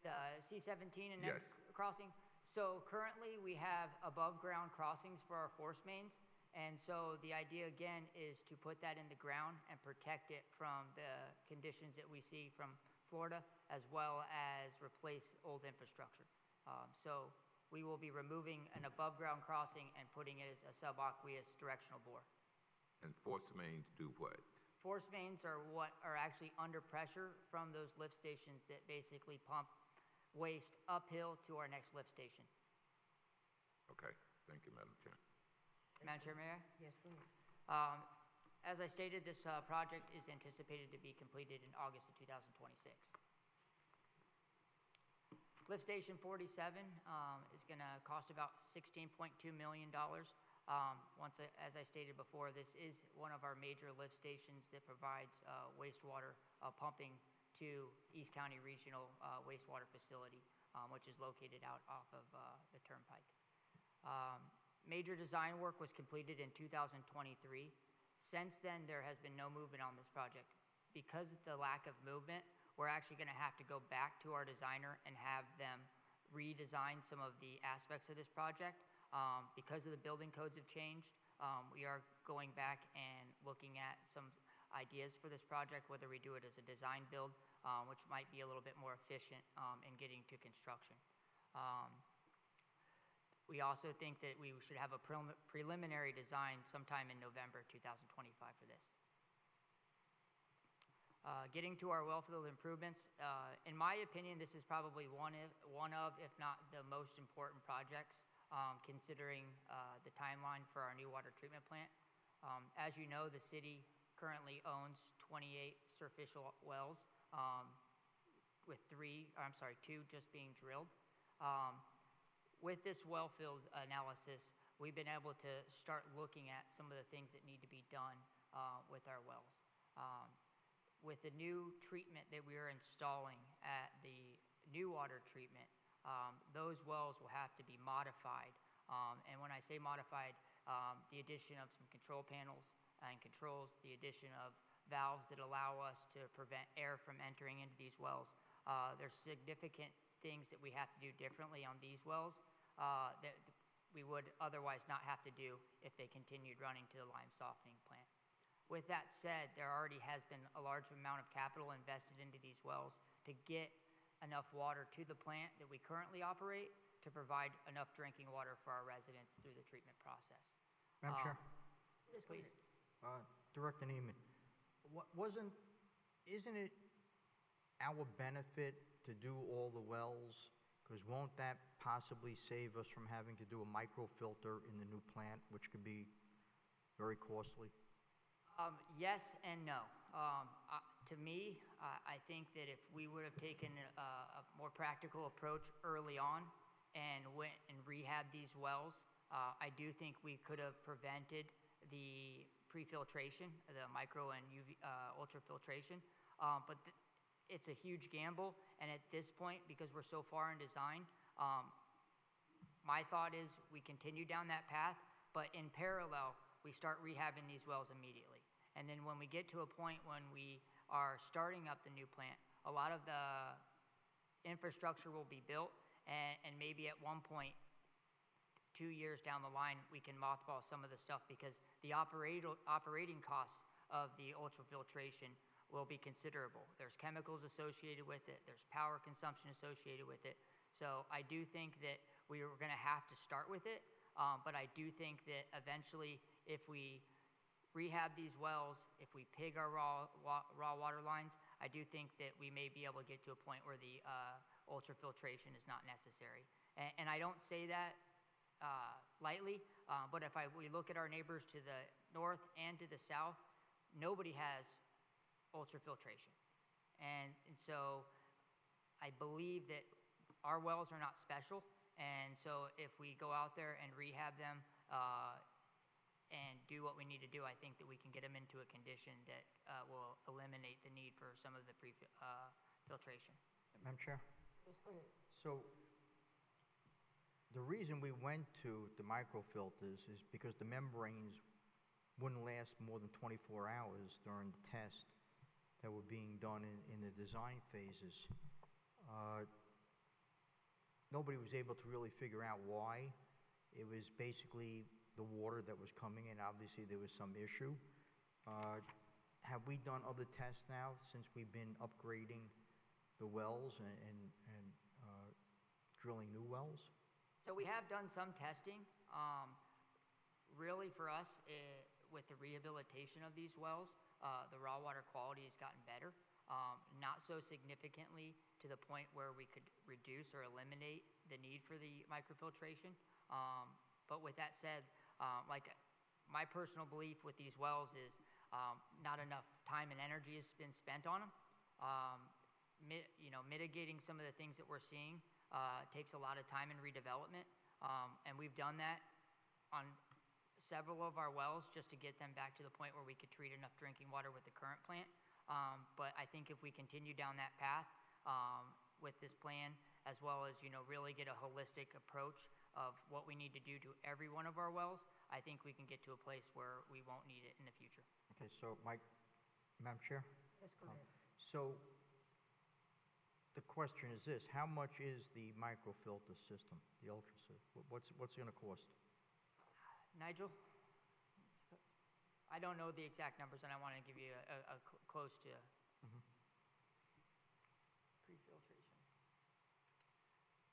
The C-17 and Yes. crossing. So currently we have above-ground crossings for our force mains. And so the idea again is to put that in the ground and protect it from the conditions that we see from Florida, as well as replace old infrastructure. So we will be removing an above-ground crossing and putting it as a subaqueous directional bore. And force mains do what? Force mains are what are actually under pressure from those lift stations that basically pump waste uphill to our next lift station. Okay, thank you, Madam Chair. Madam Chair, may I? Yes, please. As I stated, this project is anticipated to be completed in August of 2026. Lift Station 47 is going to cost about $16.2 million. As I stated before, this is one of our major lift stations that provides wastewater pumping to East County Regional Wastewater Facility, which is located out off of the Turnpike. Major design work was completed in 2023. Since then, there has been no movement on this project. Because of the lack of movement, we're actually going to have to go back to our designer and have them redesign some of the aspects of this project. Because of the building codes have changed, we are going back and looking at some ideas for this project, whether we do it as a design build, which might be a little bit more efficient in getting to construction. We also think that we should have a preliminary design sometime in November 2025 for this. Getting to our well field improvements, in my opinion, this is probably one of, if not the most important projects, considering the timeline for our new water treatment plant. As you know, the city currently owns 28 surficial wells, with two just being drilled. With this well field analysis, we've been able to start looking at some of the things that need to be done with our wells. With the new treatment that we are installing at the new water treatment, those wells will have to be modified. And when I say modified, the addition of some control panels and controls, the addition of valves that allow us to prevent air from entering into these wells. There's significant things that we have to do differently on these wells that we would otherwise not have to do if they continued running to the lime softening plant. With that said, there already has been a large amount of capital invested into these wells to get enough water to the plant that we currently operate to provide enough drinking water for our residents through the treatment process. Madam Chair? Yes, please. Director Neiman, isn't it our benefit to do all the wells? Because won't that possibly save us from having to do a microfilter in the new plant, which could be very costly? Yes and no. To me, I think that if we would have taken a more practical approach early on and went and rehabbed these wells, I do think we could have prevented the pre-filtration, the micro and UV, ultrafiltration. But it's a huge gamble, and at this point, because we're so far in design, my thought is we continue down that path, but in parallel, we start rehabbing these wells immediately. And then when we get to a point when we are starting up the new plant, a lot of the infrastructure will be built, and maybe at one point, 2 years down the line, we can mothball some of the stuff because the operating costs of the ultrafiltration will be considerable. There's chemicals associated with it, there's power consumption associated with it. So I do think that we are going to have to start with it, but I do think that eventually if we rehab these wells, if we pig our raw water lines, I do think that we may be able to get to a point where the ultrafiltration is not necessary. And I don't say that lightly, but if we look at our neighbors to the north and to the south, nobody has ultrafiltration. And so I believe that our wells are not special, and so if we go out there and rehab them and do what we need to do, I think that we can get them into a condition that will eliminate the need for some of the filtration. Madam Chair? Yes, go ahead. So, the reason we went to the microfilters is because the membranes wouldn't last more than 24 hours during the test that were being done in the design phases. Nobody was able to really figure out why. It was basically the water that was coming in. Obviously, there was some issue. Have we done other tests now since we've been upgrading the wells and drilling new wells? So we have done some testing. Really for us, with the rehabilitation of these wells, the raw water quality has gotten better. Not so significantly to the point where we could reduce or eliminate the need for the microfiltration. But with that said, like my personal belief with these wells is not enough time and energy has been spent on them. Mitigating some of the things that we're seeing takes a lot of time and redevelopment. And we've done that on several of our wells just to get them back to the point where we could treat enough drinking water with the current plant. But I think if we continue down that path with this plan, as well as really get a holistic approach of what we need to do to every one of our wells, I think we can get to a place where we won't need it in the future. Okay, so Madam Chair? Yes, go ahead. So the question is this: how much is the microfilter system, the ultra system? What's it going to cost? Nigel? I don't know the exact numbers, and I want to give you a close to pre-filtration.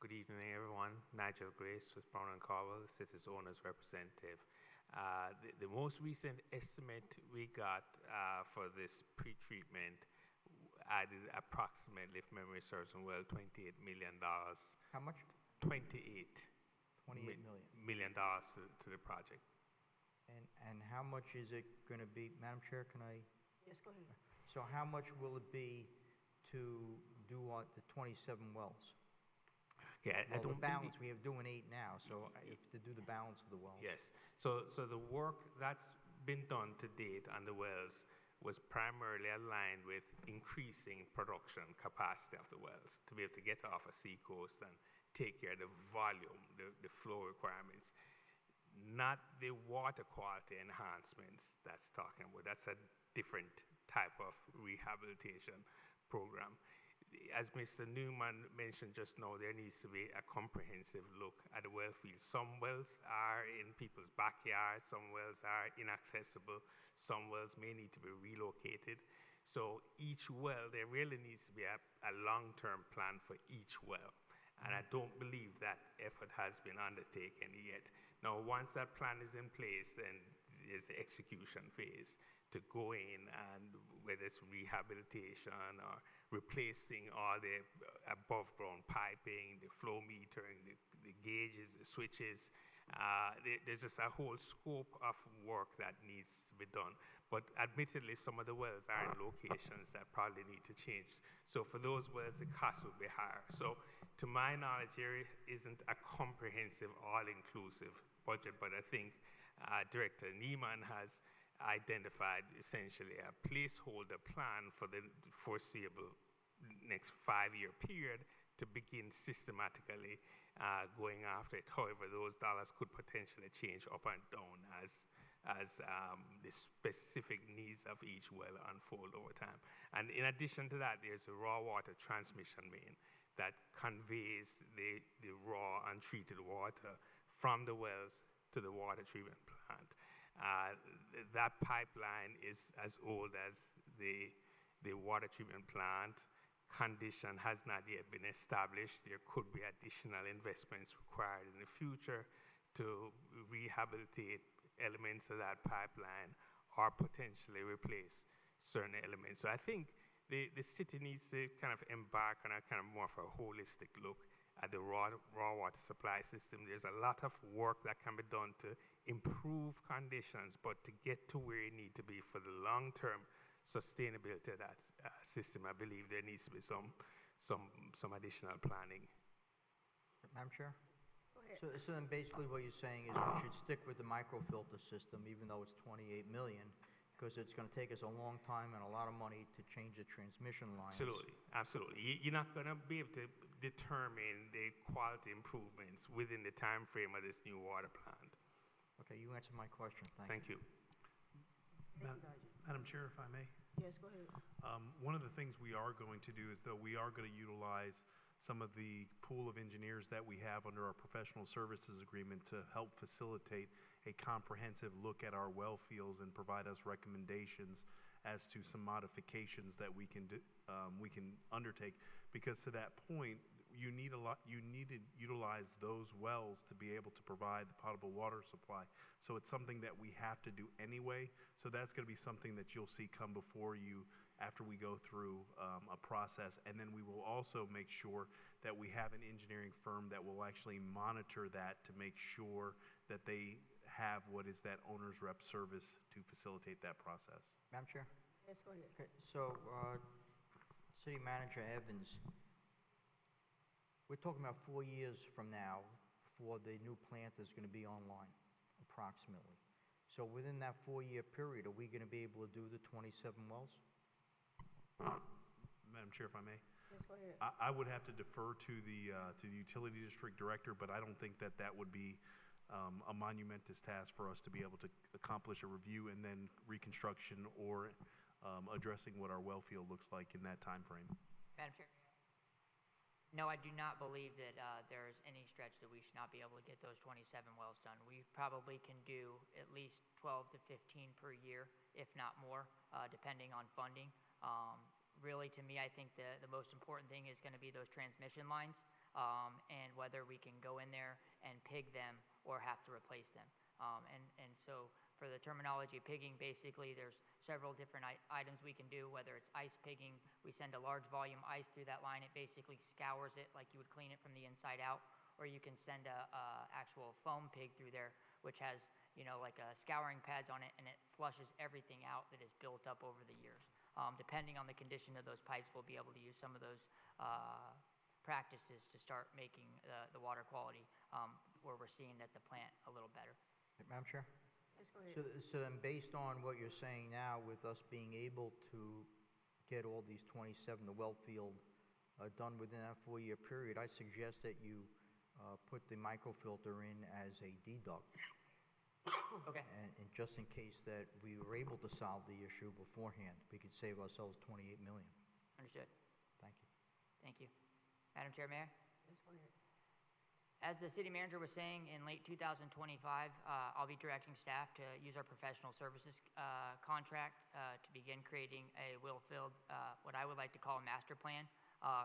Good evening, everyone. Nigel Grace with Brown and Caldwell, the city's owner's representative. The most recent estimate we got for this pre-treatment added approximately, if memory serves me well, $28 million. How much? 28 million to the project. And how much is it going to be? Madam Chair, can I? Yes, go ahead. So how much will it be to do the 27 wells? Yeah, I Well, don't the balance, we have doing 8 now, so if to do the balance of the wells. Yes. So the work that's been done to date on the wells was primarily aligned with increasing production capacity of the wells to be able to get off a seacoast and take care of the volume, the flow requirements. Not the water quality enhancements that's talking about. That's a different type of rehabilitation program. As Mr. Newman mentioned just now, there needs to be a comprehensive look at the well field. Some wells are in people's backyards, some wells are inaccessible, some wells may need to be relocated. So each well, there really needs to be a long-term plan for each well. And I don't believe that effort has been undertaken yet. Now, once that plan is in place, then there's the execution phase to go in, and whether it's rehabilitation or replacing all the above-ground piping, the flow metering, the gauges, the switches. There's just a whole scope of work that needs to be done. But admittedly, some of the wells are in locations that probably need to change. So for those wells, the cost will be higher. So to my knowledge, there isn't a comprehensive, all-inclusive budget, but I think Director Neiman has identified essentially a placeholder plan for the foreseeable next 5-year period to begin systematically going after it. However, those dollars could potentially change up and down as the specific needs of each well unfold over time. And in addition to that, there's a raw water transmission main that conveys the raw untreated water from the wells to the water treatment plant. That pipeline is as old as the the water treatment plant condition has not yet been established. There could be additional investments required in the future to rehabilitate elements of that pipeline or potentially replace certain elements. So I think the city needs to kind of embark on a kind of more of a holistic look at the raw water supply system. There's a lot of work that can be done to improve conditions, but to get to where you need to be for the long-term sustainability of that system, I believe there needs to be some additional planning. Madam Chair? Go ahead. So then basically what you're saying is we should stick with the microfilter system, even though it's 28 million, because it's going to take us a long time and a lot of money to change the transmission lines. Absolutely, absolutely. You're not going to be able to determine the quality improvements within the time frame of this new water plant. Okay, you answered my question. Thank you. Madam Chair, if I may. Yes, go ahead. One of the things we are going to do is, though, we are going to utilize some of the pool of engineers that we have under our professional services agreement to help facilitate a comprehensive look at our well fields and provide us recommendations as to some modifications that we can undertake. Because to that point, you need to utilize those wells to be able to provide the potable water supply. So it's something that we have to do anyway. So that's going to be something that you'll see come before you after we go through a process. And then we will also make sure that we have an engineering firm that will actually monitor that to make sure that they have what is that owner's rep service to facilitate that process. Madam Chair? Yes, go ahead. Okay, so, City Manager Evans, we're talking about 4 years from now before the new plant is going to be online, approximately. So within that 4-year period, are we going to be able to do the 27 wells? Madam Chair, if I may. Yes, go ahead. I would have to defer to the utility district director, but I don't think that would be a monumentous task for us to be able to accomplish a review and then reconstruction or addressing what our well field looks like in that time frame. Madam Chair? No, I do not believe that there's any stretch that we should not be able to get those 27 wells done. We probably can do at least 12 to 15 per year, if not more, depending on funding. Really, to me, I think the most important thing is going to be those transmission lines and whether we can go in there and pig them or have to replace them. And so for the terminology of pigging, basically there's several different items we can do, whether it's ice pigging. We send a large volume ice through that line. It basically scours it like you would clean it from the inside out. Or you can send a actual foam pig through there, which has, like scouring pads on it, and it flushes everything out that is built up over the years. Depending on the condition of those pipes, we'll be able to use some of those practices to start making the water quality where we're seeing at the plant a little better. Madam Chair? Yes, go ahead. So then based on what you're saying now, with us being able to get all these 27, the well field, done within that 4-year period, I suggest that you put the microfilter in as a deduct. Okay. And just in case that we were able to solve the issue beforehand, we could save ourselves 28 million. Understood. Thank you. Thank you. Madam Chair, Mayor? Yes, go ahead. As the city manager was saying, in late 2025, I'll be directing staff to use our professional services contract to begin creating a well field, what I would like to call a master plan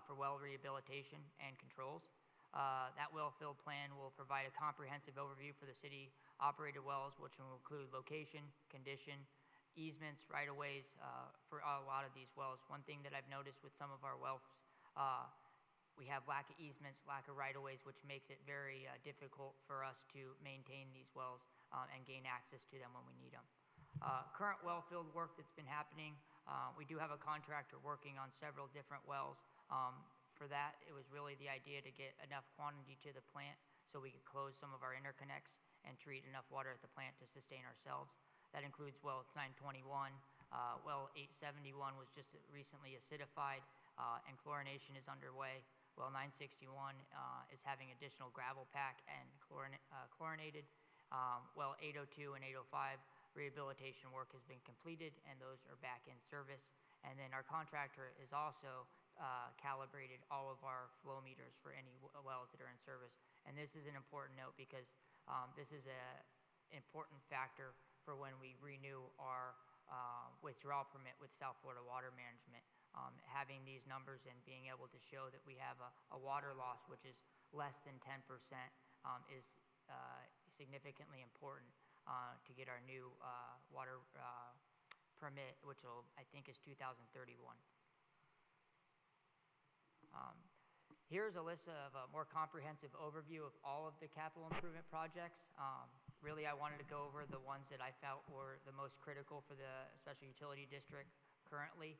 for well rehabilitation and controls. That well field plan will provide a comprehensive overview for the city operated wells, which will include location, condition, easements, right-of-ways for a lot of these wells. One thing that I've noticed with some of our wells, we have lack of easements, lack of right-of-ways, which makes it very difficult for us to maintain these wells and gain access to them when we need them. Current well field work that's been happening, we do have a contractor working on several different wells. For that, it was really the idea to get enough quantity to the plant so we could close some of our interconnects and treat enough water at the plant to sustain ourselves. That includes well 921. Well 871 was just recently acidified and chlorination is underway. Well 961 is having additional gravel pack and chlorinated. Well 802 and 805 rehabilitation work has been completed and those are back in service. And then our contractor is also calibrated all of our flow meters for any wells that are in service. And this is an important note because this is an important factor for when we renew our withdrawal permit with South Florida Water Management. Having these numbers and being able to show that we have a water loss which is less than 10% is significantly important to get our new water permit, which I think is 2031. Here's a list of a more comprehensive overview of all of the capital improvement projects. Really, I wanted to go over the ones that I felt were the most critical for the special utility district currently,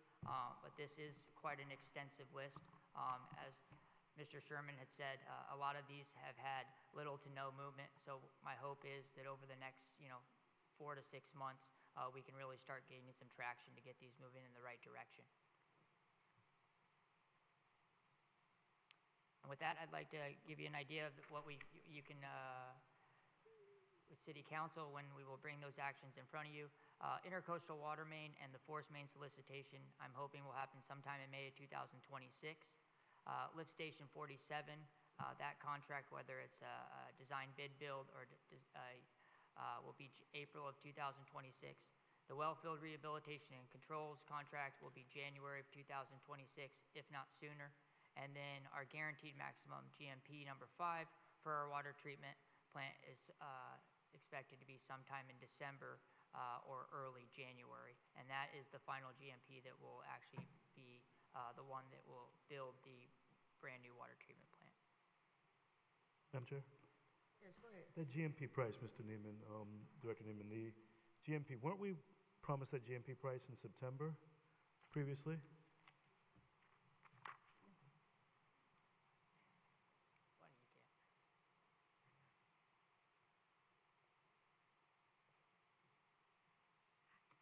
but this is quite an extensive list. As Mr. Sherman had said, a lot of these have had little to no movement, so my hope is that over the next 4 to 6 months, we can really start gaining some traction to get these moving in the right direction. And with that, I'd like to give you an idea of what you can, with City Council, when we will bring those actions in front of you. Intercoastal water main and the force main solicitation, I'm hoping will happen sometime in May of 2026. Lift Station 47, that contract, whether it's a design bid build or will be April of 2026. The wellfield rehabilitation and controls contract will be January of 2026, if not sooner. And then our guaranteed maximum GMP number 5 for our water treatment plant is expected to be sometime in December or early January. And that is the final GMP that will actually be the one that will build the brand new water treatment plant. Madam Chair? Yes, go ahead. The GMP price, Mr. Neiman, Director Neiman, the GMP, weren't we promised that GMP price in September previously?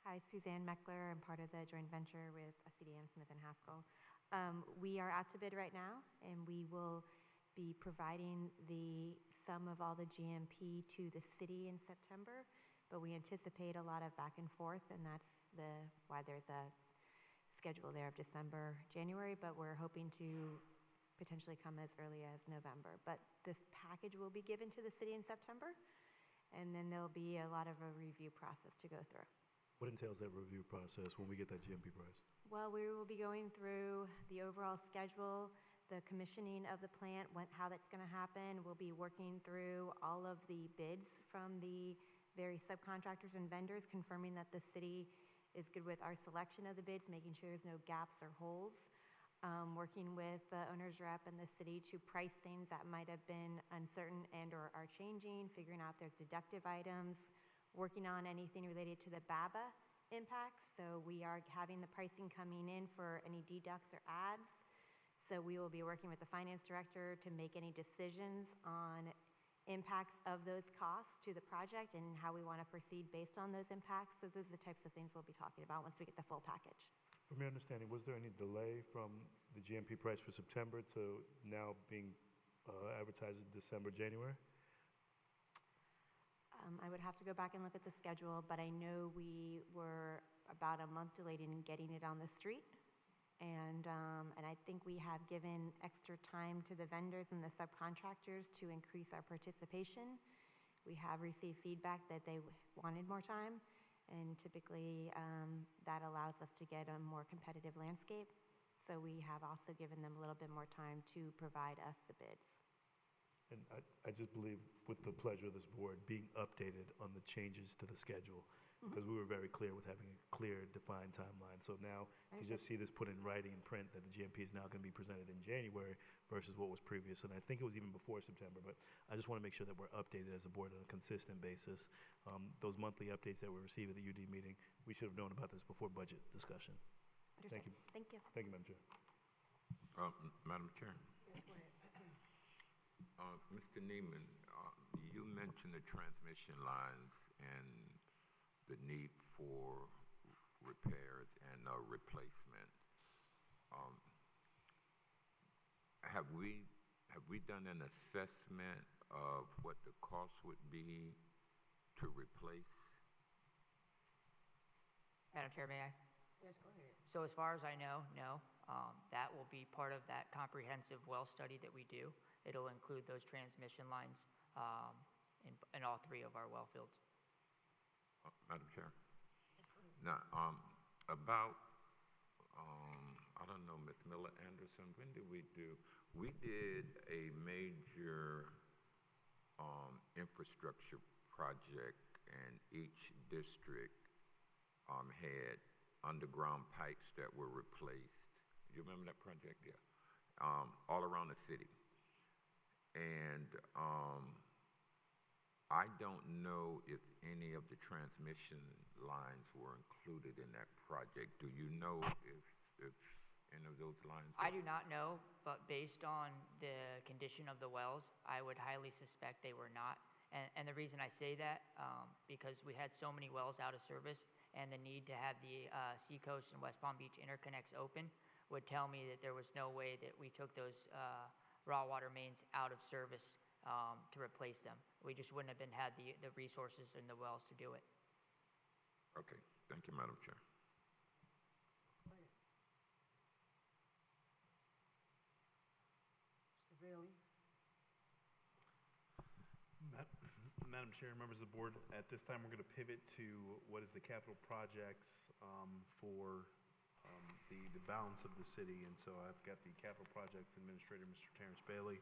Hi, Suzanne Meckler. I'm part of the joint venture with CDM Smith and Haskell. We are out to bid right now, and we will be providing the sum of all the GMP to the city in September, but we anticipate a lot of back and forth, and that's why there's a schedule there of December, January, but we're hoping to potentially come as early as November. But this package will be given to the city in September, and then there'll be a lot of a review process to go through. What entails that review process when we get that GMP price? Well, we will be going through the overall schedule, the commissioning of the plant, how that's going to happen. We'll be working through all of the bids from the various subcontractors and vendors, confirming that the city is good with our selection of the bids, making sure there's no gaps or holes. Working with the owner's rep and the city to price things that might have been uncertain and or are changing, figuring out their deductive items, working on anything related to the BABA impacts. So we are having the pricing coming in for any deducts or adds. So we will be working with the finance director to make any decisions on impacts of those costs to the project and how we want to proceed based on those impacts. So those are the types of things we'll be talking about once we get the full package. From your understanding, was there any delay from the GMP price for September to now being advertised in December, January? I would have to go back and look at the schedule, but I know we were about a month delayed in getting it on the street. And I think we have given extra time to the vendors and the subcontractors to increase our participation. We have received feedback that they wanted more time, and typically that allows us to get a more competitive landscape. So we have also given them a little bit more time to provide us the bids. And I just believe, with the pleasure of this board, being updated on the changes to the schedule, because we were very clear with having a clear, defined timeline. So now to just see this put in writing and print that the GMP is now going to be presented in January versus what was previous, and I think it was even before September, but I just want to make sure that we're updated as a board on a consistent basis. Those monthly updates that we receive at the UD meeting, we should have known about this before budget discussion. Thank you. Thank you. Thank you, Madam Chair. Madam Chair. Yes, go ahead. Mr. Neiman, you mentioned the transmission lines and the need for repairs and replacement. Have we done an assessment of what the cost would be to replace? Madam Chair, may I? Yes, go ahead. So as far as I know, no. That will be part of that comprehensive well study that we do. It'll include those transmission lines in all 3 of our well fields. Madam Chair, Now, about, I don't know, Ms. Miller Anderson, when did we do? We did a major infrastructure project, and each district had underground pipes that were replaced. You remember that project? Yeah. All around the city. And I don't know if any of the transmission lines were included in that project. Do you know if any of those lines were? I do not know, but based on the condition of the wells, I would highly suspect they were not. And the reason I say that, because we had so many wells out of service, and the need to have the Seacoast and West Palm Beach interconnects open would tell me that there was no way that we took those raw water mains out of service to replace them. We just wouldn't have had the resources in the wells to do it. Okay, thank you, Madam Chair. Mr. Bailey? Madam Chair, members of the board, at this time we're going to pivot to what is the capital projects for the balance of the city. And so I've got the capital projects administrator, Mr. Terrence Bailey,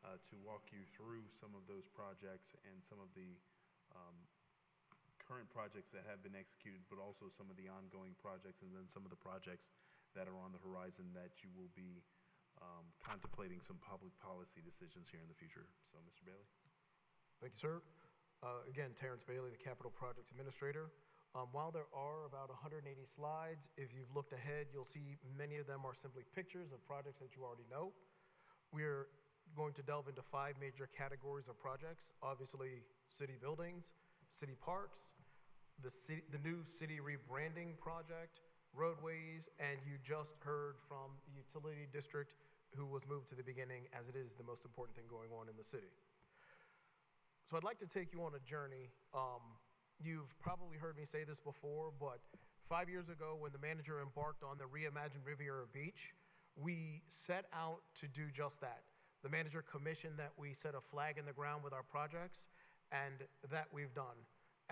to walk you through some of those projects and some of the current projects that have been executed, but also some of the ongoing projects, and then some of the projects that are on the horizon that you will be contemplating some public policy decisions here in the future. So, Mr. Bailey. Thank you, sir. Again, Terrence Bailey, the Capital Projects Administrator. While there are about 180 slides, if you've looked ahead, you'll see many of them are simply pictures of projects that you already know. We're going to delve into 5 major categories of projects. Obviously, city buildings, city parks, the new city rebranding project, roadways, and you just heard from the utility district who was moved to the beginning, as it is the most important thing going on in the city. So I'd like to take you on a journey. You've probably heard me say this before, but 5 years ago when the manager embarked on the Reimagined Riviera Beach, we set out to do just that. The manager commissioned that we set a flag in the ground with our projects, and that we've done.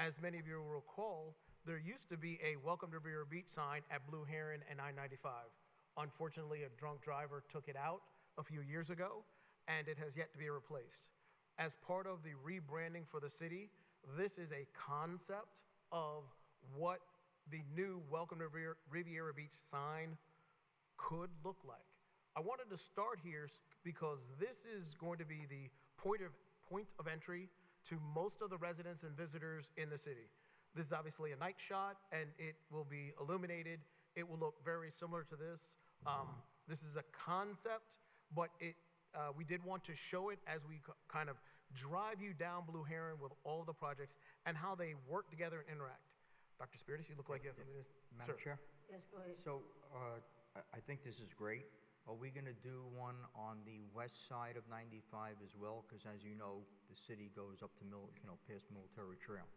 As many of you will recall, there used to be a Welcome to Riviera Beach sign at Blue Heron and I-95. Unfortunately, a drunk driver took it out a few years ago, and it has yet to be replaced. As part of the rebranding for the city, this is a concept of what the new Welcome to Riviera Beach sign could look like. I wanted to start here because this is going to be the point of entry to most of the residents and visitors in the city. This is obviously a night shot, and it will be illuminated. It will look very similar to this. This is a concept, but we did want to show it as we kind of drive you down Blue Heron with all the projects and how they work together and interact. Dr. Spiritus, you look like you have something to say. Madam Chair? Yes, go ahead. So, I think this is great. Are we going to do one on the west side of 95 as well? Because as you know, the city goes up to, past Military Trail.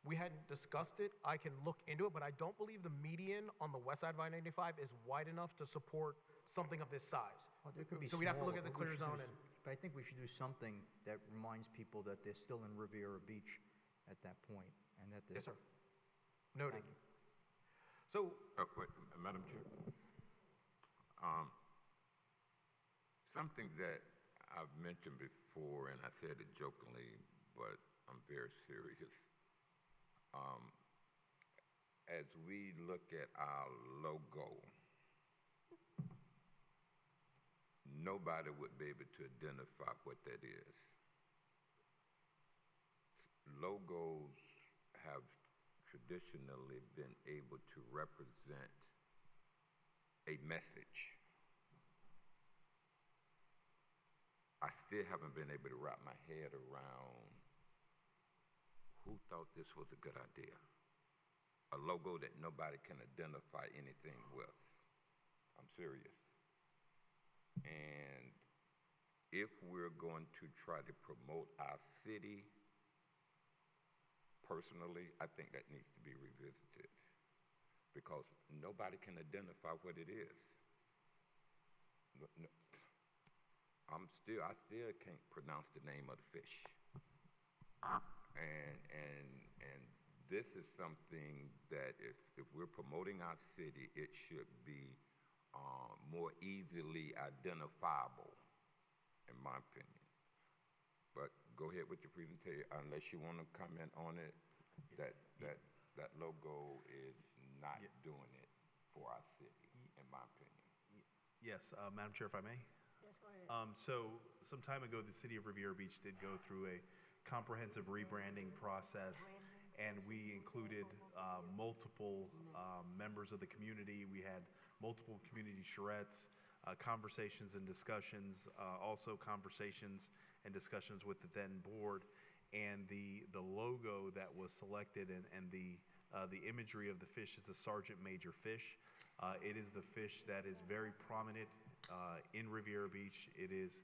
We hadn't discussed it. I can look into it, but I don't believe the median on the west side of I-95 is wide enough to support something of this size. Well, there could be So we'd have to look smaller, at the but we clear should zone do and, But I think we should do something that reminds people that they're still in Riviera Beach at that point, and that they're... yes, sir. Noted. Thank you. So, Wait, Madam Chair. Something that I've mentioned before, and I said it jokingly, but I'm very serious. As we look at our logo, nobody would be able to identify what that is. Logos have traditionally been able to represent a message. I still haven't been able to wrap my head around who thought this was a good idea. A logo that nobody can identify anything with. I'm serious. And if we're going to try to promote our city, personally, I think that needs to be revisited because nobody can identify what it is. No, I still can't pronounce the name of the fish. And this is something that if we're promoting our city, it should be more easily identifiable, in my opinion. But go ahead with your presentation, unless you want to comment on it. That logo is not doing it for our city, in my opinion. Yes, Madam Chair, if I may? Yes, go ahead. So some time ago, the city of Riviera Beach did go through a comprehensive rebranding process, and we included multiple members of the community. We had multiple community charrettes, conversations and discussions, also conversations and discussions with the then board. And the logo that was selected and the imagery of the fish is the Sergeant Major fish. It is the fish that is very prominent in Riviera Beach. It is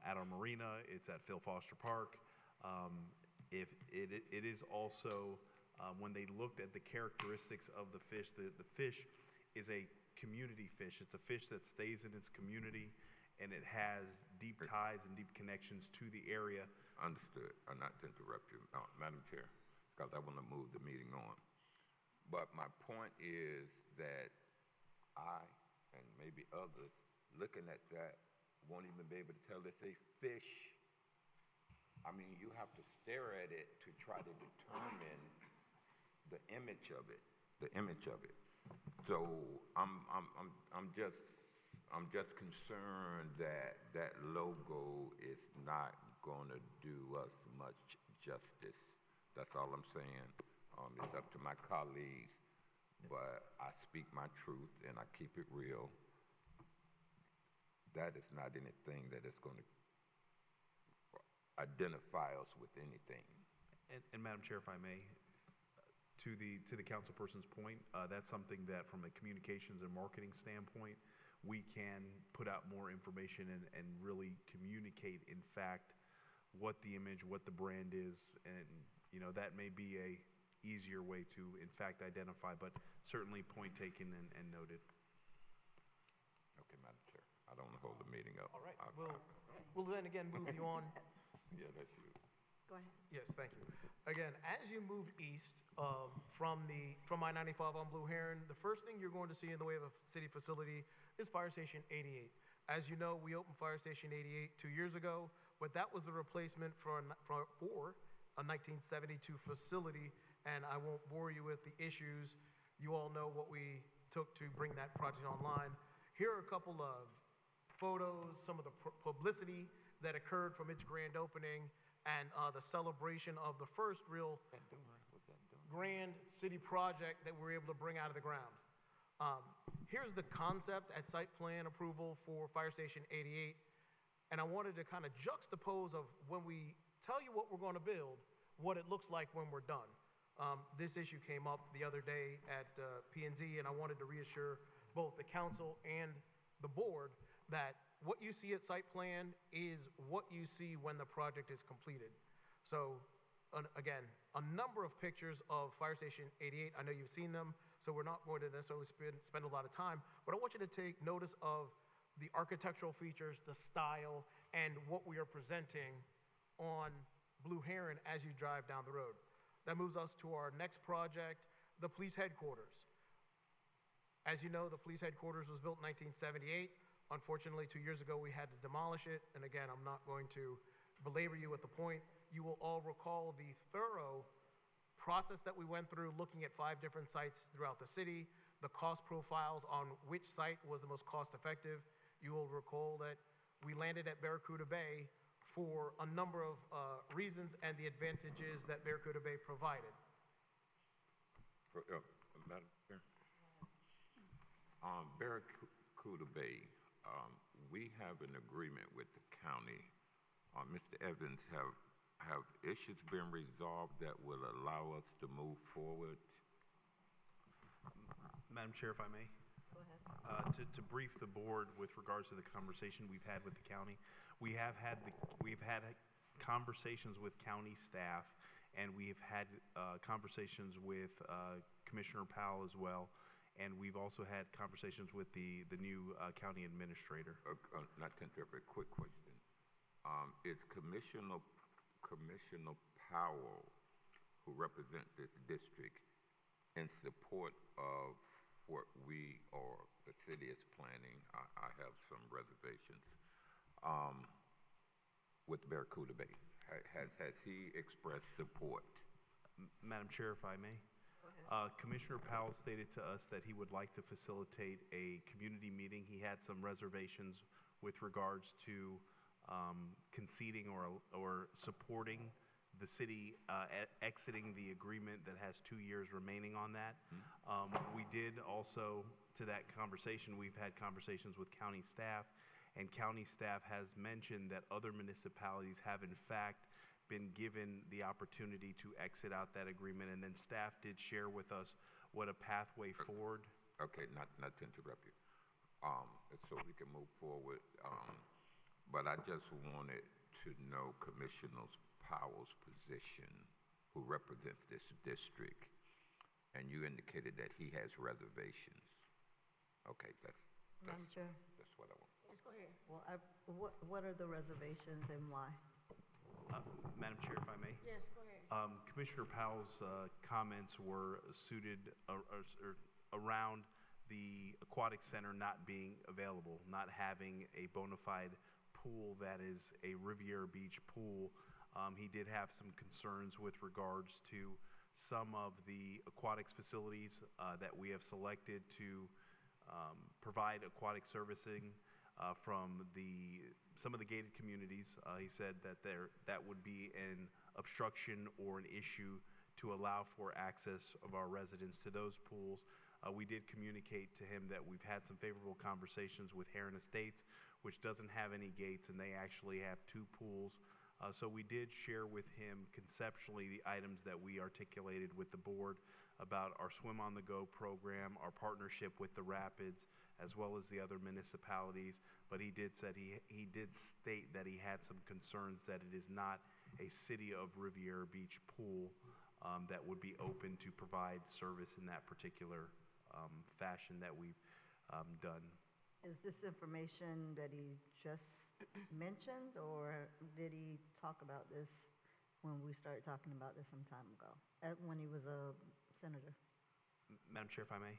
at our marina. It's at Phil Foster Park. It is also, when they looked at the characteristics of the fish is a community fish. It's a fish that stays in its community, and it has deep ties and deep connections to the area. Understood. Not to interrupt you, Madam Chair, because I want to move the meeting on. But my point is that I, and maybe others, looking at that, won't even be able to tell it's a fish. I mean, you have to stare at it to try to determine the image of it. The image of it. So I'm just concerned that that logo is not going to do us much justice. That's all I'm saying. It's up to my colleagues, but I speak my truth and I keep it real. That is not anything that is going to identify us with anything. And Madam Chair, if I may, to the councilperson's point, that's something that from a communications and marketing standpoint, we can put out more information and really communicate, in fact, what the image, what the brand is, and that may be a easier way to, in fact, identify, but certainly point taken and noted. Okay, Madam Chair, I don't want to hold the meeting up. All right, we'll then again move you on. Yeah, that's you. Go ahead. Yes, thank you. Again, as you move east from I-95 on Blue Heron, the first thing you're going to see in the way of a city facility is Fire Station 88. As you know, we opened Fire Station 88 2 years ago, but that was the replacement for a 1972 facility, and I won't bore you with the issues. You all know what we took to bring that project online. Here are a couple of photos, some of the publicity that occurred from its grand opening and the celebration of the first real grand city project that we were able to bring out of the ground. Here's the concept at site plan approval for Fire Station 88. And I wanted to kind of juxtapose of when we tell you what we're going to build, what it looks like when we're done. This issue came up the other day at P&Z, and I wanted to reassure both the council and the board that what you see at site plan is what you see when the project is completed. So again, a number of pictures of Fire Station 88. I know you've seen them, so we're not going to necessarily spend a lot of time, but I want you to take notice of the architectural features, the style, and what we are presenting on Blue Heron as you drive down the road. That moves us to our next project, the police headquarters. As you know, the police headquarters was built in 1978. Unfortunately, 2 years ago, we had to demolish it. And again, I'm not going to belabor you with the point. You will all recall the thorough process that we went through looking at 5 different sites throughout the city, the cost profiles on which site was the most cost effective. You will recall that we landed at Barracuda Bay for a number of reasons and the advantages that Barracuda Bay provided. Madam Chair, Barracuda Bay, we have an agreement with the county. Mr. Evans, have issues been resolved that will allow us to move forward? Madam Chair, if I may? Go ahead. To brief the board with regards to the conversation we've had with the county, we've had conversations with county staff, and we've had conversations with Commissioner Powell as well, and we've also had conversations with the new county administrator. Not to interrupt, a quick question. Is Commissioner Powell who represent this district in support of what we or the city is planning. I have some reservations with Barracuda Bay. Has he expressed support? Madam Chair, if I may. Commissioner Powell stated to us that he would like to facilitate a community meeting. He had some reservations with regards to conceding or supporting the city exiting the agreement that has 2 years remaining on that. We did also, to that conversation, we've had conversations with county staff, and county staff has mentioned that other municipalities have in fact been given the opportunity to exit out that agreement, and then staff did share with us what a pathway forward. Okay, not to interrupt you, so we can move forward. But I just wanted to know Commissioner Powell's position, who represents this district, and you indicated that he has reservations. Okay, Madam Chair? That's what I want. Yes, go ahead. Well, what are the reservations and why? Madam Chair, if I may. Yes, go ahead. Commissioner Powell's comments were suited around the aquatic center not being available, not having a bona fide pool that is a Riviera Beach pool. He did have some concerns with regards to some of the aquatics facilities that we have selected to provide aquatic servicing from some of the gated communities. He said that that would be an obstruction or an issue to allow for access of our residents to those pools. We did communicate to him that we've had some favorable conversations with Heron Estates, which doesn't have any gates, and they actually have 2 pools. So we did share with him conceptually the items that we articulated with the board about our Swim on the Go program, our partnership with the Rapids, as well as the other municipalities. But he did state that he had some concerns that it is not a City of Riviera Beach pool that would be open to provide service in that particular fashion that we've done. Is this information that he just mentioned, or did he talk about this when we started talking about this some time ago, when he was a senator? Madam Chair, if I may.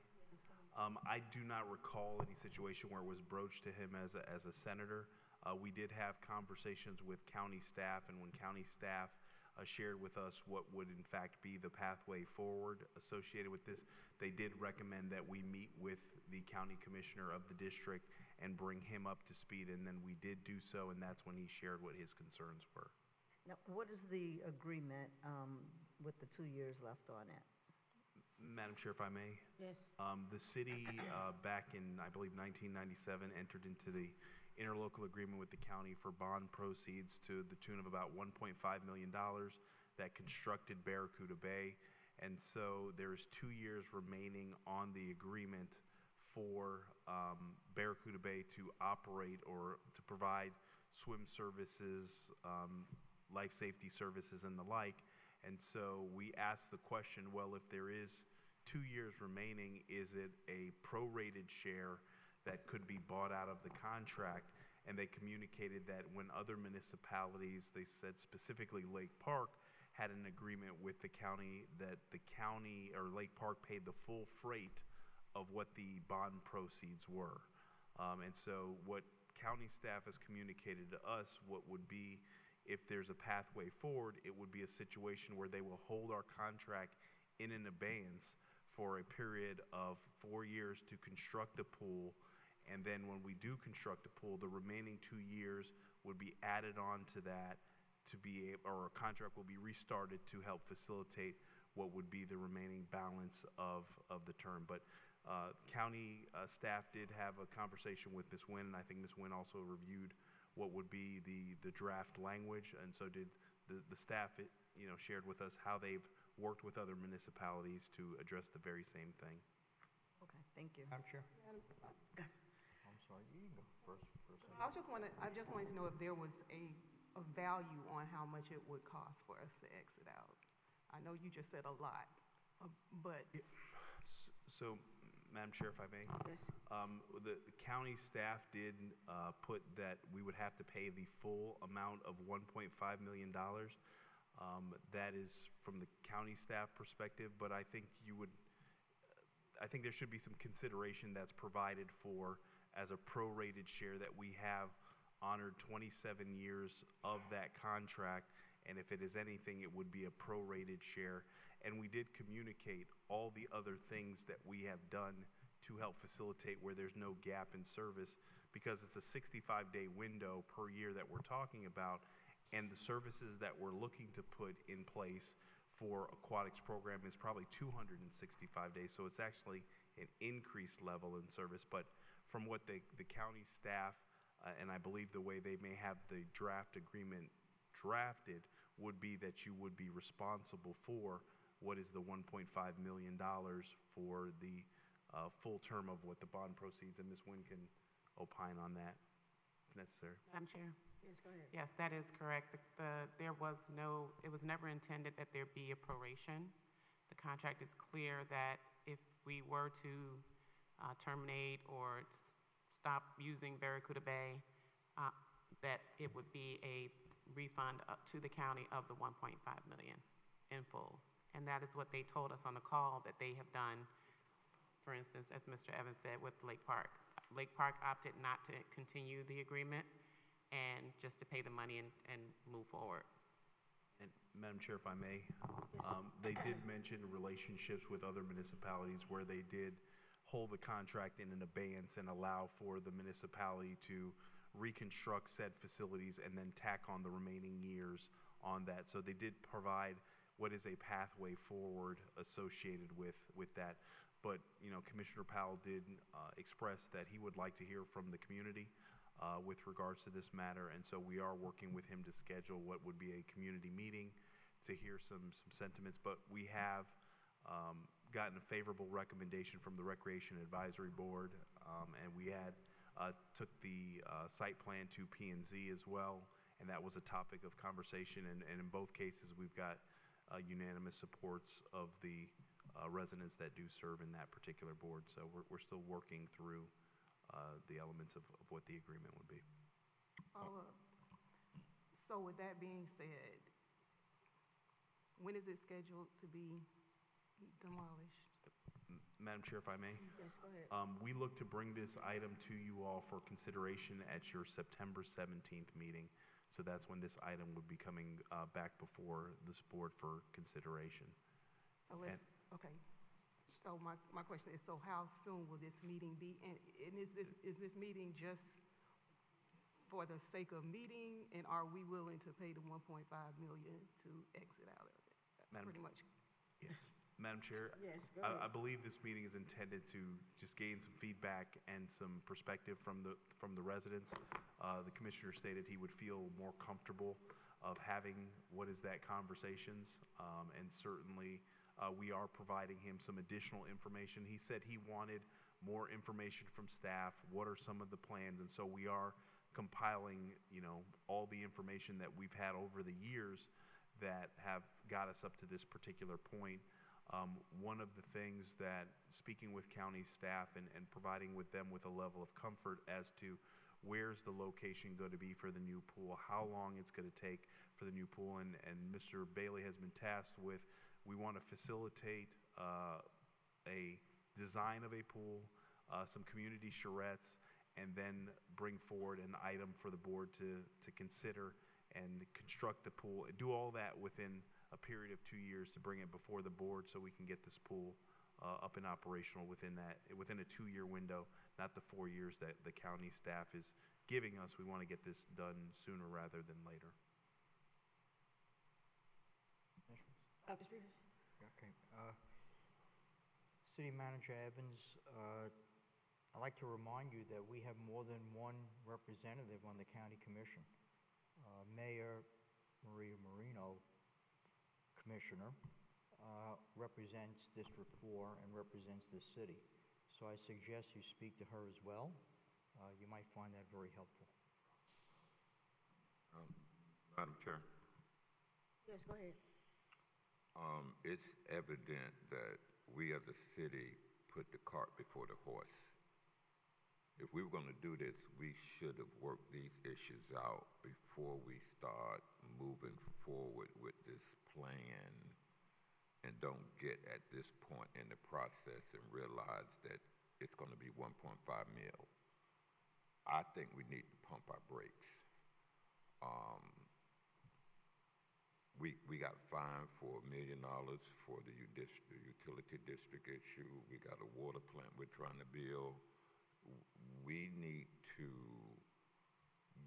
I do not recall any situation where it was broached to him as a senator. We did have conversations with county staff, and when county staff shared with us what would in fact be the pathway forward associated with this, they did recommend that we meet with the county commissioner of the district and bring him up to speed, and then we did do so, and that's when he shared what his concerns were. Now, what is the agreement with the 2 years left on it? Madam Chair, if I may. Yes. The city, back in, I believe, 1997, entered into the interlocal agreement with the county for bond proceeds to the tune of about $1.5 million that constructed Barracuda Bay. And so there's 2 years remaining on the agreement for Barracuda Bay to operate or to provide swim services, life safety services, and the like. And so we asked the question, well, if there is 2 years remaining, is it a prorated share that could be bought out of the contract? And they communicated that when other municipalities, they said specifically Lake Park, had an agreement with the county that the county or Lake Park paid the full freight of what the bond proceeds were. And so what county staff has communicated to us, what would be, if there's a pathway forward, it would be a situation where they will hold our contract in an abeyance for a period of 4 years to construct a pool. And then when we do construct a pool, the remaining 2 years would be added on to that or a contract will be restarted to help facilitate what would be the remaining balance of the term. But county staff did have a conversation with Ms. Nguyen, and I think Ms. Nguyen also reviewed what would be the draft language, and so did the staff, shared with us how they've worked with other municipalities to address the very same thing. Okay, thank you. Madam Chair? I'm sorry, you can go first. I just wanted to know if there was a value on how much it would cost for us to exit out. I know you just said a lot, but. So, Madam Chair, if I may. Yes. The county staff did put that we would have to pay the full amount of $1.5 million. That is from the county staff perspective, but I think I think there should be some consideration that's provided for as a prorated share that we have honored 27 years of that contract, and if it is anything, it would be a prorated share. And we did communicate all the other things that we have done to help facilitate where there's no gap in service, because it's a 65-day window per year that we're talking about, and the services that we're looking to put in place for aquatics program is probably 265 days, so it's actually an increased level in service. But from what the county staff, and I believe the way they may have the draft agreement drafted, would be that you would be responsible for what is the $1.5 million for the full term of what the bond proceeds, and Ms. Nguyen can opine on that if necessary. Madam Chair? Yes, go ahead. Yes, that is correct. There was no, it was never intended that there be a proration. The contract is clear that if we were to terminate or stop using Barracuda Bay, that it would be a refund up to the county of the $1.5 million in full. And that is what they told us on the call that they have done, for instance, as Mr. Evans said, with Lake Park. Lake Park opted not to continue the agreement and just to pay the money and move forward. And Madam Chair, if I may, they did mention relationships with other municipalities where they did hold the contract in an abeyance and allow for the municipality to reconstruct said facilities and then tack on the remaining years on that. So they did provide what is a pathway forward associated with that. But, you know, Commissioner Powell did express that he would like to hear from the community with regards to this matter, and so we are working with him to schedule what would be a community meeting to hear some sentiments. But we have gotten a favorable recommendation from the Recreation Advisory Board, and we had took the site plan to P&Z as well, and that was a topic of conversation, and in both cases we've got unanimous supports of the residents that do serve in that particular board. So we're still working through the elements of what the agreement would be. So with that being said, when is it scheduled to be demolished? Madam Chair, if I may? Yes, go ahead. We look to bring this item to you all for consideration at your September 17th meeting. So that's when this item would be coming back before this board for consideration. So okay. So my question is, so how soon will this meeting be? And is this meeting just for the sake of meeting, and are we willing to pay the $1.5 million to exit out of it? That's pretty much. Yes. Madam Chair, Yes, go ahead. I believe this meeting is intended to just gain some feedback and some perspective from the residents. The commissioner stated he would feel more comfortable of having conversations, and certainly we are providing him some additional information. He said he wanted more information from staff. What are some of the plans? And so we are compiling, you know, all the information that we've had over the years that have got us up to this particular point. One of the things that, speaking with county staff and providing with them with a level of comfort as to where's the location going to be for the new pool, how long it's going to take for the new pool, and Mr. Bailey has been tasked with, we want to facilitate a design of a pool, some community charrettes, and then bring forward an item for the board to consider and construct the pool, do all that within a period of 2 years to bring it before the board so we can get this pool up and operational within a 2-year window, not the 4 years that the county staff is giving us. We want to get this done sooner rather than later. Ms. Peters? Okay. City Manager Evans, I'd like to remind you that we have more than one representative on the County Commission. Mayor Maria Marino, Commissioner, represents District 4 and represents the city. So I suggest you speak to her as well. You might find that very helpful. Madam Chair. Yes, go ahead. It's evident that we as a city put the cart before the horse. if we were gonna do this, we should have worked these issues out before we start moving forward with this plan, and don't get at this point in the process and realize that it's gonna be 1.5 mil. I think we need to pump our brakes. We got fined for $1 million for the utility district issue. We got a water plant we're trying to build. We need to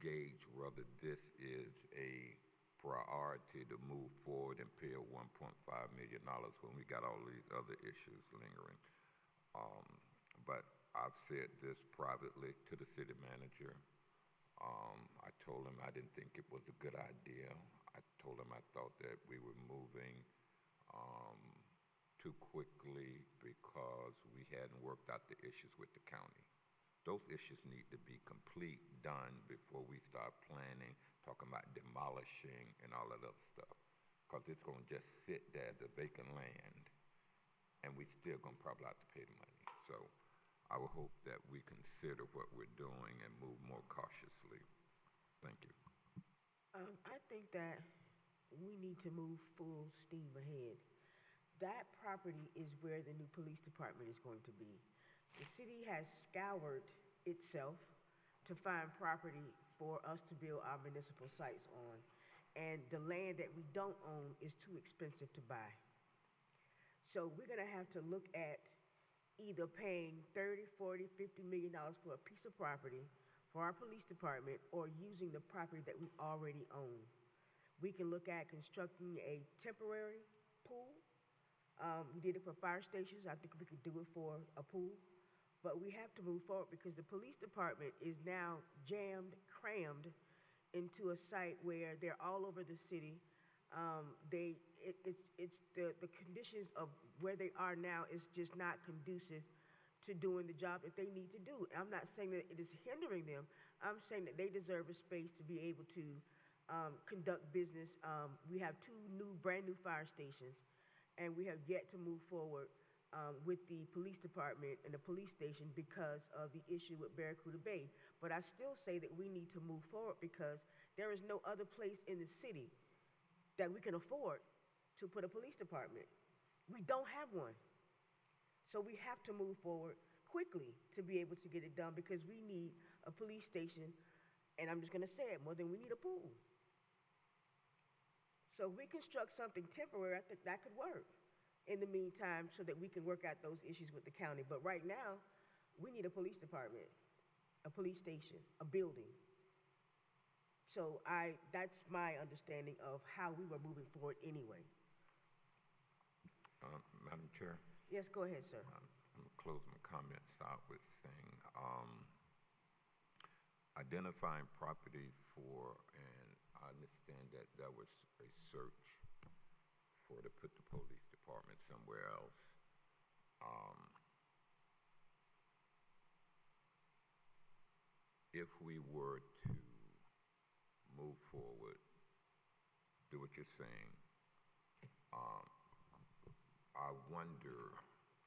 gauge whether this is a priority to move forward and pay a $1.5 million when we got all these other issues lingering. But I've said this privately to the city manager. I told him I didn't think it was a good idea. I told him I thought that we were moving too quickly because we hadn't worked out the issues with the county. Those issues need to be complete, done before we start planning, talking about demolishing and all that other stuff. Because it's going to just sit there as a vacant land, and we still going to probably have to pay the money. So I would hope that we consider what we're doing and move more cautiously. Thank you. I think that we need to move full steam ahead. That property is where the new police department is going to be. The city has scoured itself to find property for us to build our municipal sites on. And the land that we don't own is too expensive to buy. So we're gonna have to look at either paying $30, $40, $50 million for a piece of property for our police department, or using the property that we already own. We can look at constructing a temporary pool. We did it for fire stations. I think we could do it for a pool. But we have to move forward because the police department is now jammed, crammed into a site where they're all over the city. The conditions of where they are now is just not conducive to doing the job that they need to do. I'm not saying that it is hindering them. I'm saying that they deserve a space to be able to conduct business. We have two brand new fire stations, and we have yet to move forward with the police department and the police station because of the issue with Barracuda Bay. But I still say that we need to move forward because there is no other place in the city that we can afford to put a police department. We don't have one. So we have to move forward quickly to be able to get it done because we need a police station, and I'm just going to say it, more than we need a pool. So if we construct something temporary, I think that could work in the meantime so that we can work out those issues with the county. But right now, we need a police department, a police station, a building. So that's my understanding of how we were moving forward anyway. Madam Chair? Yes, go ahead, sir. I'm going to close my comments out with saying identifying property for, and I understand that there was a search to put the police department somewhere else. If we were to move forward, do what you're saying, I wonder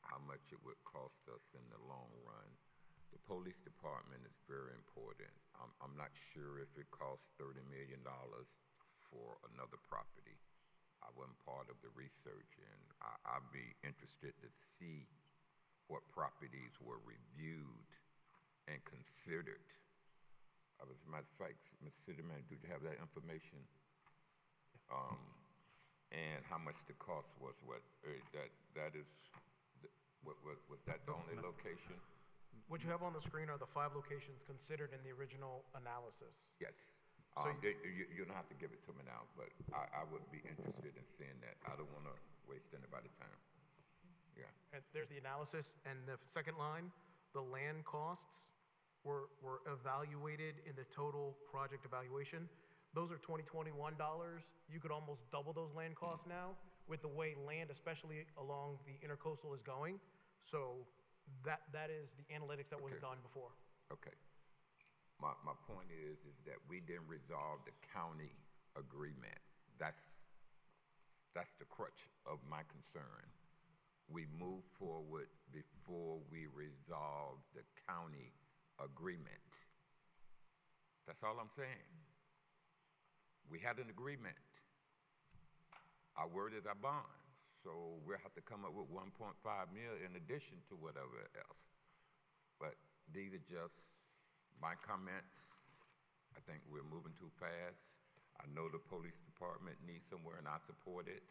how much it would cost us in the long run. The police department is very important. I'm not sure if it costs $30 million for another property. I wasn't part of the research, and I'd be interested to see what properties were reviewed and considered. As a matter of fact, Mr. City Manager, do you have that information? And how much the cost was? Was that the only location? What you have on the screen are the 5 locations considered in the original analysis. Yes. So you don't have to give it to me now, but I would be interested in seeing that. I don't want to waste anybody's time. Yeah. And there's the analysis, and the second line, the land costs were evaluated in the total project evaluation. Those are 2021 dollars. You could almost double those land costs now with the way land, especially along the intercoastal, is going. So that is the analytics that was done before. Okay. My point is that we didn't resolve the county agreement. That's the crutch of my concern. We moved forward before we resolved the county agreement. That's all I'm saying. We had an agreement. Our word is our bond. So we'll have to come up with 1.5 mil in addition to whatever else. But these are just my comments. I think we're moving too fast. I know the police department needs somewhere, and I support it.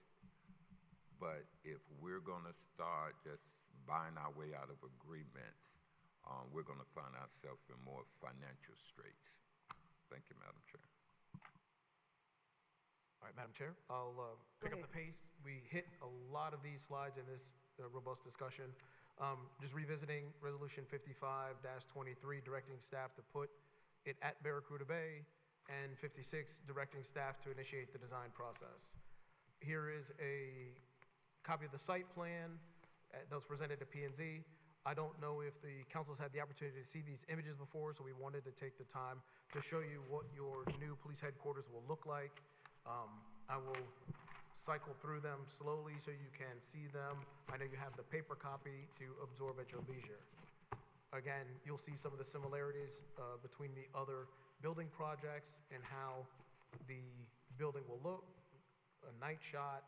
But if we're going to start just buying our way out of agreements, we're going to find ourselves in more financial straits. Thank you, Madam Chair. All right, Madam Chair, I'll pick up the pace. We hit a lot of these slides in this robust discussion. Just revisiting Resolution 55-23, directing staff to put it at Barracuda Bay, and 56, directing staff to initiate the design process. Here is a copy of the site plan that was presented to P&Z. I don't know if the council's had the opportunity to see these images before, so we wanted to take the time to show you what your new police headquarters will look like. I will cycle through them slowly so you can see them. I know you have the paper copy to absorb at your leisure. Again, you'll see some of the similarities between the other building projects and how the building will look. A night shot,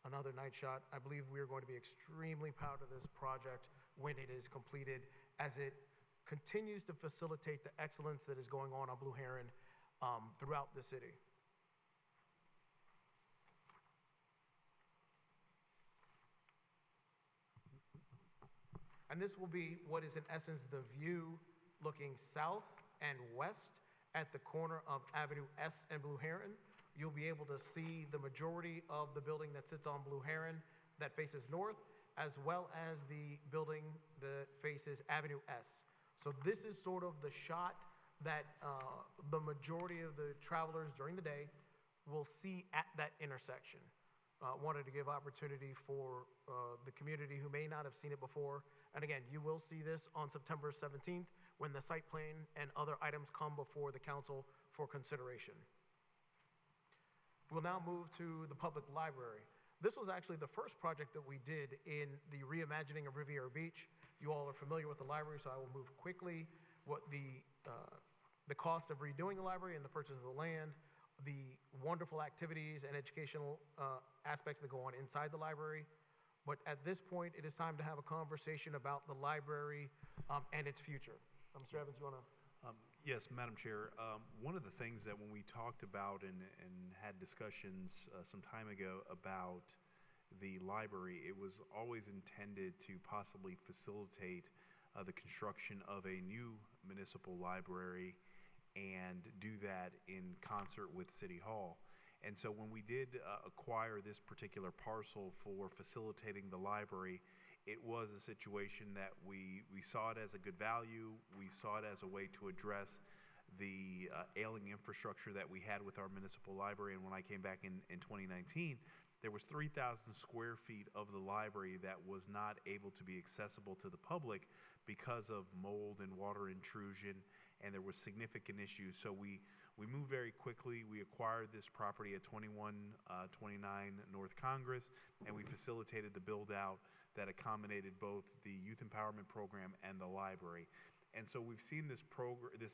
another night shot. I believe we are going to be extremely proud of this project when it is completed, as it continues to facilitate the excellence that is going on Blue Heron throughout the city. And this will be what is in essence the view looking south and west at the corner of Avenue S and Blue Heron. You'll be able to see the majority of the building that sits on Blue Heron that faces north, as well as the building that faces Avenue S. So this is sort of the shot that the majority of the travelers during the day will see at that intersection. Wanted to give opportunity for the community who may not have seen it before. And again, you will see this on September 17th when the site plan and other items come before the council for consideration. We'll now move to the public library. This was actually the first project that we did in the reimagining of Riviera Beach. You all are familiar with the library, so I will move quickly. What the cost of redoing the library and the purchase of the land, the wonderful activities and educational aspects that go on inside the library. But at this point, it is time to have a conversation about the library and its future. Mr. Evans, you want to? Yes, Madam Chair. One of the things that when we talked about and had discussions some time ago about the library, it was always intended to possibly facilitate the construction of a new municipal library and do that in concert with City Hall. And so when we did acquire this particular parcel for facilitating the library, it was a situation that we saw it as a good value. We saw it as a way to address the ailing infrastructure that we had with our municipal library. And when I came back in 2019, there was 3,000 square feet of the library that was not able to be accessible to the public because of mold and water intrusion, and there were significant issues. So we moved very quickly. We acquired this property at 2129 North Congress, and we facilitated the build-out that accommodated both the youth empowerment program and the library. And so we've seen this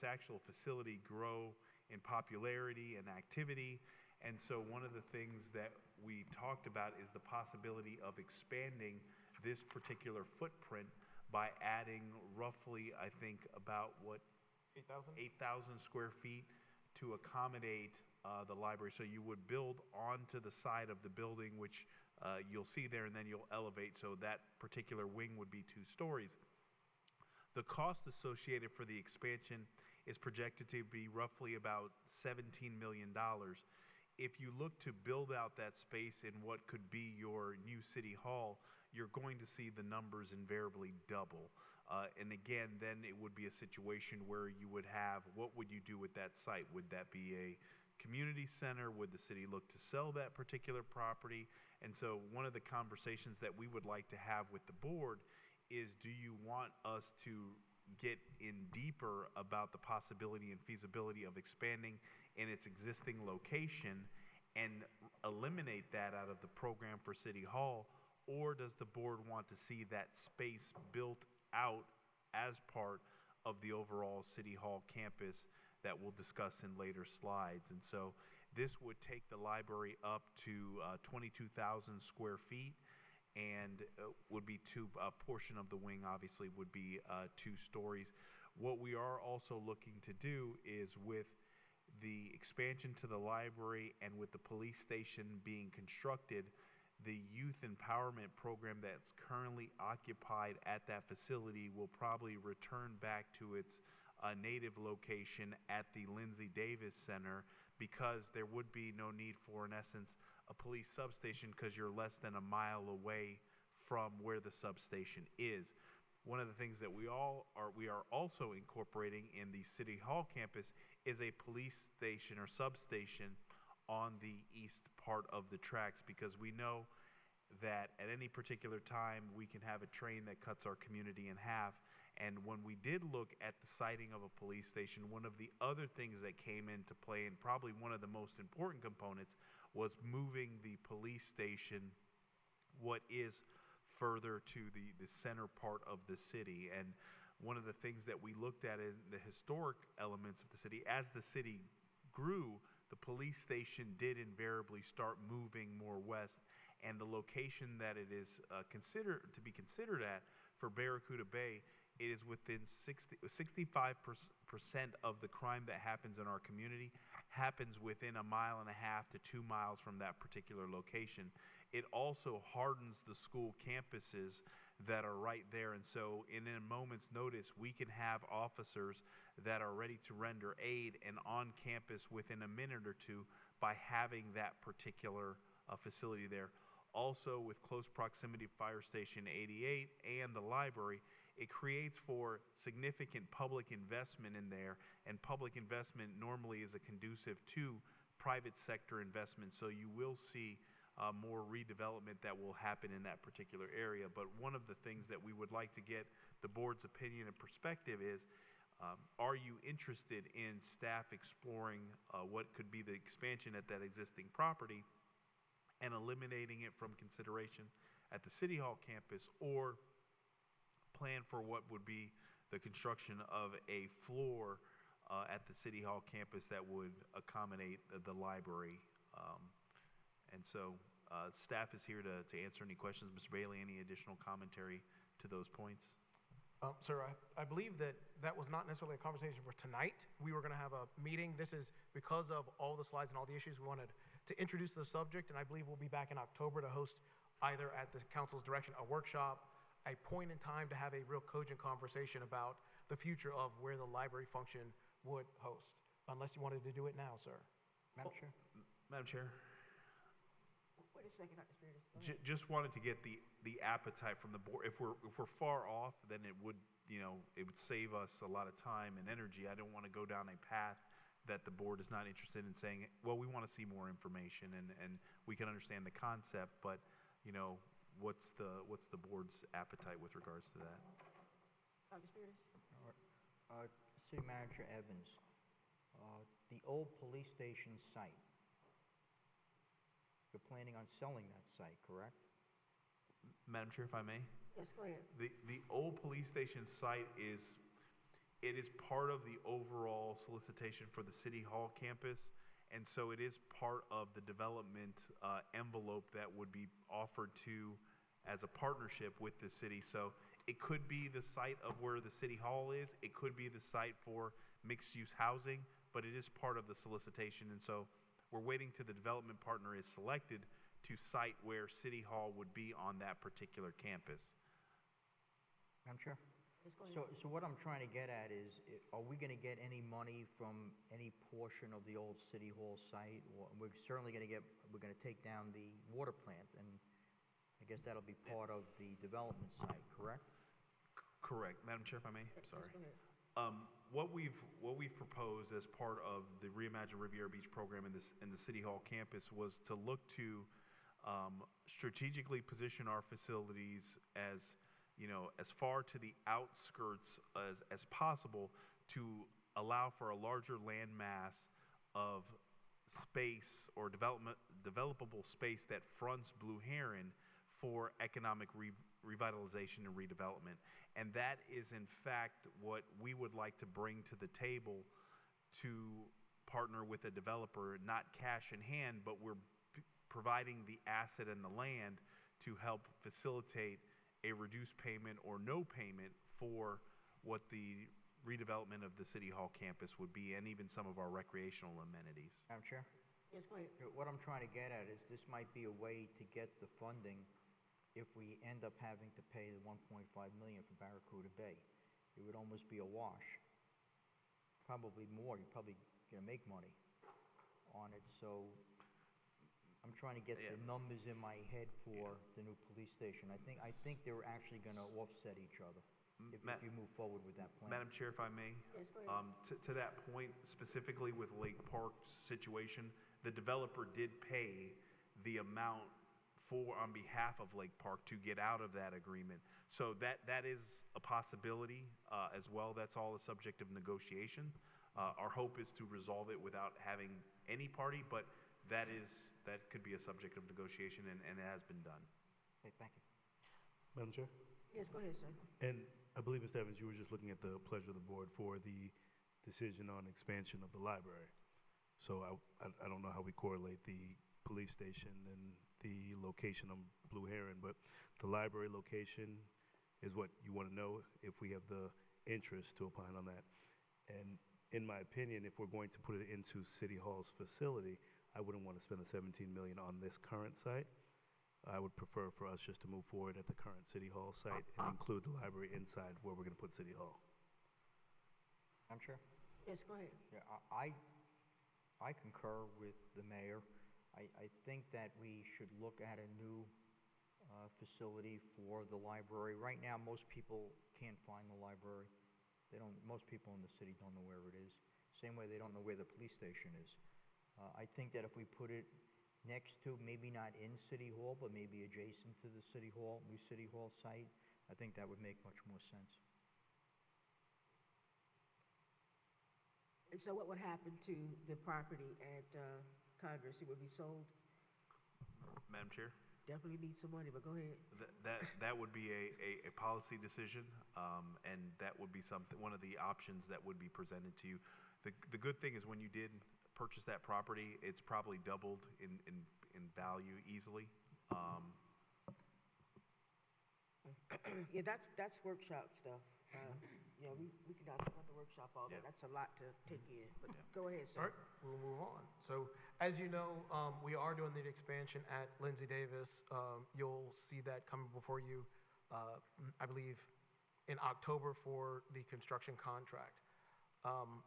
actual facility grow in popularity and activity. And so one of the things that we talked about is the possibility of expanding this particular footprint by adding roughly, I think, about 8,000 square feet to accommodate the library. So you would build onto the side of the building, which you'll see there, and then you'll elevate. So that particular wing would be 2 stories. The cost associated for the expansion is projected to be roughly about $17 million. If you look to build out that space in what could be your new city hall, you're going to see the numbers invariably double. And again, then it would be a situation where you would have, what would you do with that site? Would that be a community center? Would the city look to sell that particular property? And so one of the conversations that we would like to have with the board is, do you want us to get in deeper about the possibility and feasibility of expanding in its existing location and eliminate that out of the program for City Hall? Or does the board want to see that space built out as part of the overall City Hall campus that we'll discuss in later slides. And so this would take the library up to 22,000 square feet, and would be a portion of the wing obviously would be 2 stories. What we are also looking to do is, with the expansion to the library and with the police station being constructed, the youth empowerment program that's currently occupied at that facility will probably return back to its native location at the Lindsay Davis Center, because there would be no need for, in essence, a police substation, because you're less than a mile away from where the substation is. One of the things that we are also incorporating in the City Hall campus is a police station or substation on the east part of the tracks, because we know that at any particular time we can have a train that cuts our community in half. And when we did look at the siting of a police station, one of the other things that came into play, and probably one of the most important components, was moving the police station what is further to the center part of the city. And one of the things that we looked at in the historic elements of the city, as the city grew, the police station did invariably start moving more west, and the location that it is considered at for Barracuda Bay, it is within 65% of the crime that happens in our community happens within 1.5 to 2 miles from that particular location. It also hardens the school campuses that are right there, and so in a moment's notice we can have officers that are ready to render aid and on campus within a minute or two by having that particular facility there. Also, with close proximity to Fire Station 88 and the library, it creates for significant public investment in there, and public investment normally is a conducive to private sector investment, so you will see more redevelopment that will happen in that particular area. But one of the things that we would like to get the board's opinion and perspective is, are you interested in staff exploring what could be the expansion at that existing property and eliminating it from consideration at the City Hall campus, or plan for what would be the construction of a floor at the City Hall campus that would accommodate the library. And so staff is here to answer any questions. Mr. Bailey, any additional commentary to those points? Sir, I believe that was not necessarily a conversation for tonight. We were going to have a meeting. This is because of all the slides and all the issues. We wanted to introduce the subject, and I believe we'll be back in October to host, either at the council's direction, a workshop, a point in time to have a real cogent conversation about the future of where the library function would host, unless you wanted to do it now, sir. Madam Chair? Madam Chair? Wait a second, Dr. Spears. Just wanted to get the appetite from the board. If we're far off, then it would save us a lot of time and energy. I don't want to go down a path that the board is not interested in saying, well, we want to see more information, and we can understand the concept, but what's the board's appetite with regards to that? Dr. Spears? City Manager Evans, the old police station site, you're planning on selling that site, correct? Madam Chair, if I may? Yes, go ahead. The old police station site is part of the overall solicitation for the City Hall campus, and so it is part of the development envelope that would be offered to as a partnership with the city. So it could be the site of where the City Hall is, it could be the site for mixed-use housing, but it is part of the solicitation, and so we're waiting till the development partner is selected to cite where City Hall would be on that particular campus. Madam Chair? Yes, go ahead. So what I'm trying to get at is, are we going to get any money from any portion of the old City Hall site? Or we're certainly going to take down the water plant, and I guess that'll be part of the development site, correct? Correct. Madam Chair, if I may? Yes, Sorry. go ahead. What we've proposed as part of the Reimagine Riviera Beach program in the City Hall campus was to look to strategically position our facilities as far to the outskirts as possible, to allow for a larger land mass of space or developable space that fronts Blue Heron for economic revitalization and redevelopment. And that is, in fact, what we would like to bring to the table to partner with a developer, not cash in hand, but we're providing the asset and the land to help facilitate a reduced payment or no payment for what the redevelopment of the City Hall campus would be, and even some of our recreational amenities. Madam Chair? Yes, go ahead. What I'm trying to get at is this might be a way to get the funding if we end up having to pay the 1.5 million for Barracuda Bay. It would almost be a wash. Probably more. You're probably going to make money on it. So I'm trying to get the numbers in my head for the new police station. I think they're actually going to offset each other if you move forward with that plan. Madam Chair, if I may, Yes, go ahead. to that point, specifically with Lake Park's situation, the developer did pay the amount on behalf of Lake Park to get out of that agreement. So that is a possibility as well. That's all a subject of negotiation. Our hope is to resolve it without having any party, but that could be a subject of negotiation, and it has been done. Okay, thank you. Madam Chair? Yes, go ahead, sir. And I believe, Mr. Evans, you were just looking at the pleasure of the board for the decision on expansion of the library. So I don't know how we correlate the police station and the location on Blue Heron, but the library location is what you want to know if we have the interest to opine on that. And in my opinion, if we're going to put it into City Hall's facility, I wouldn't want to spend the 17 million on this current site. I would prefer for us just to move forward at the current City Hall site and include the library inside where we're going to put City Hall. Madam Chair? Yes, go ahead. Yeah, I concur with the mayor. I think that we should look at a new facility for the library. Right now, most people can't find the library. Most people in the city don't know where it is. Same way they don't know where the police station is. I think that if we put it next to, maybe not in City Hall, but maybe adjacent to the City Hall, new City Hall site, I think that would make much more sense. And so what would happen to the property at Congress? It would be sold? Madam Chair? Definitely need some money, but go ahead. That would be a policy decision, and that would be one of the options that would be presented to you. The good thing is when you did purchase that property, it's probably doubled in value easily. Yeah, that's workshop stuff. You know, we can talk about the workshop all day. That's a lot to take in, but go ahead, sir. All right, we'll move on. So, as you know, we are doing the expansion at Lindsay Davis. You'll see that coming before you, I believe, in October for the construction contract.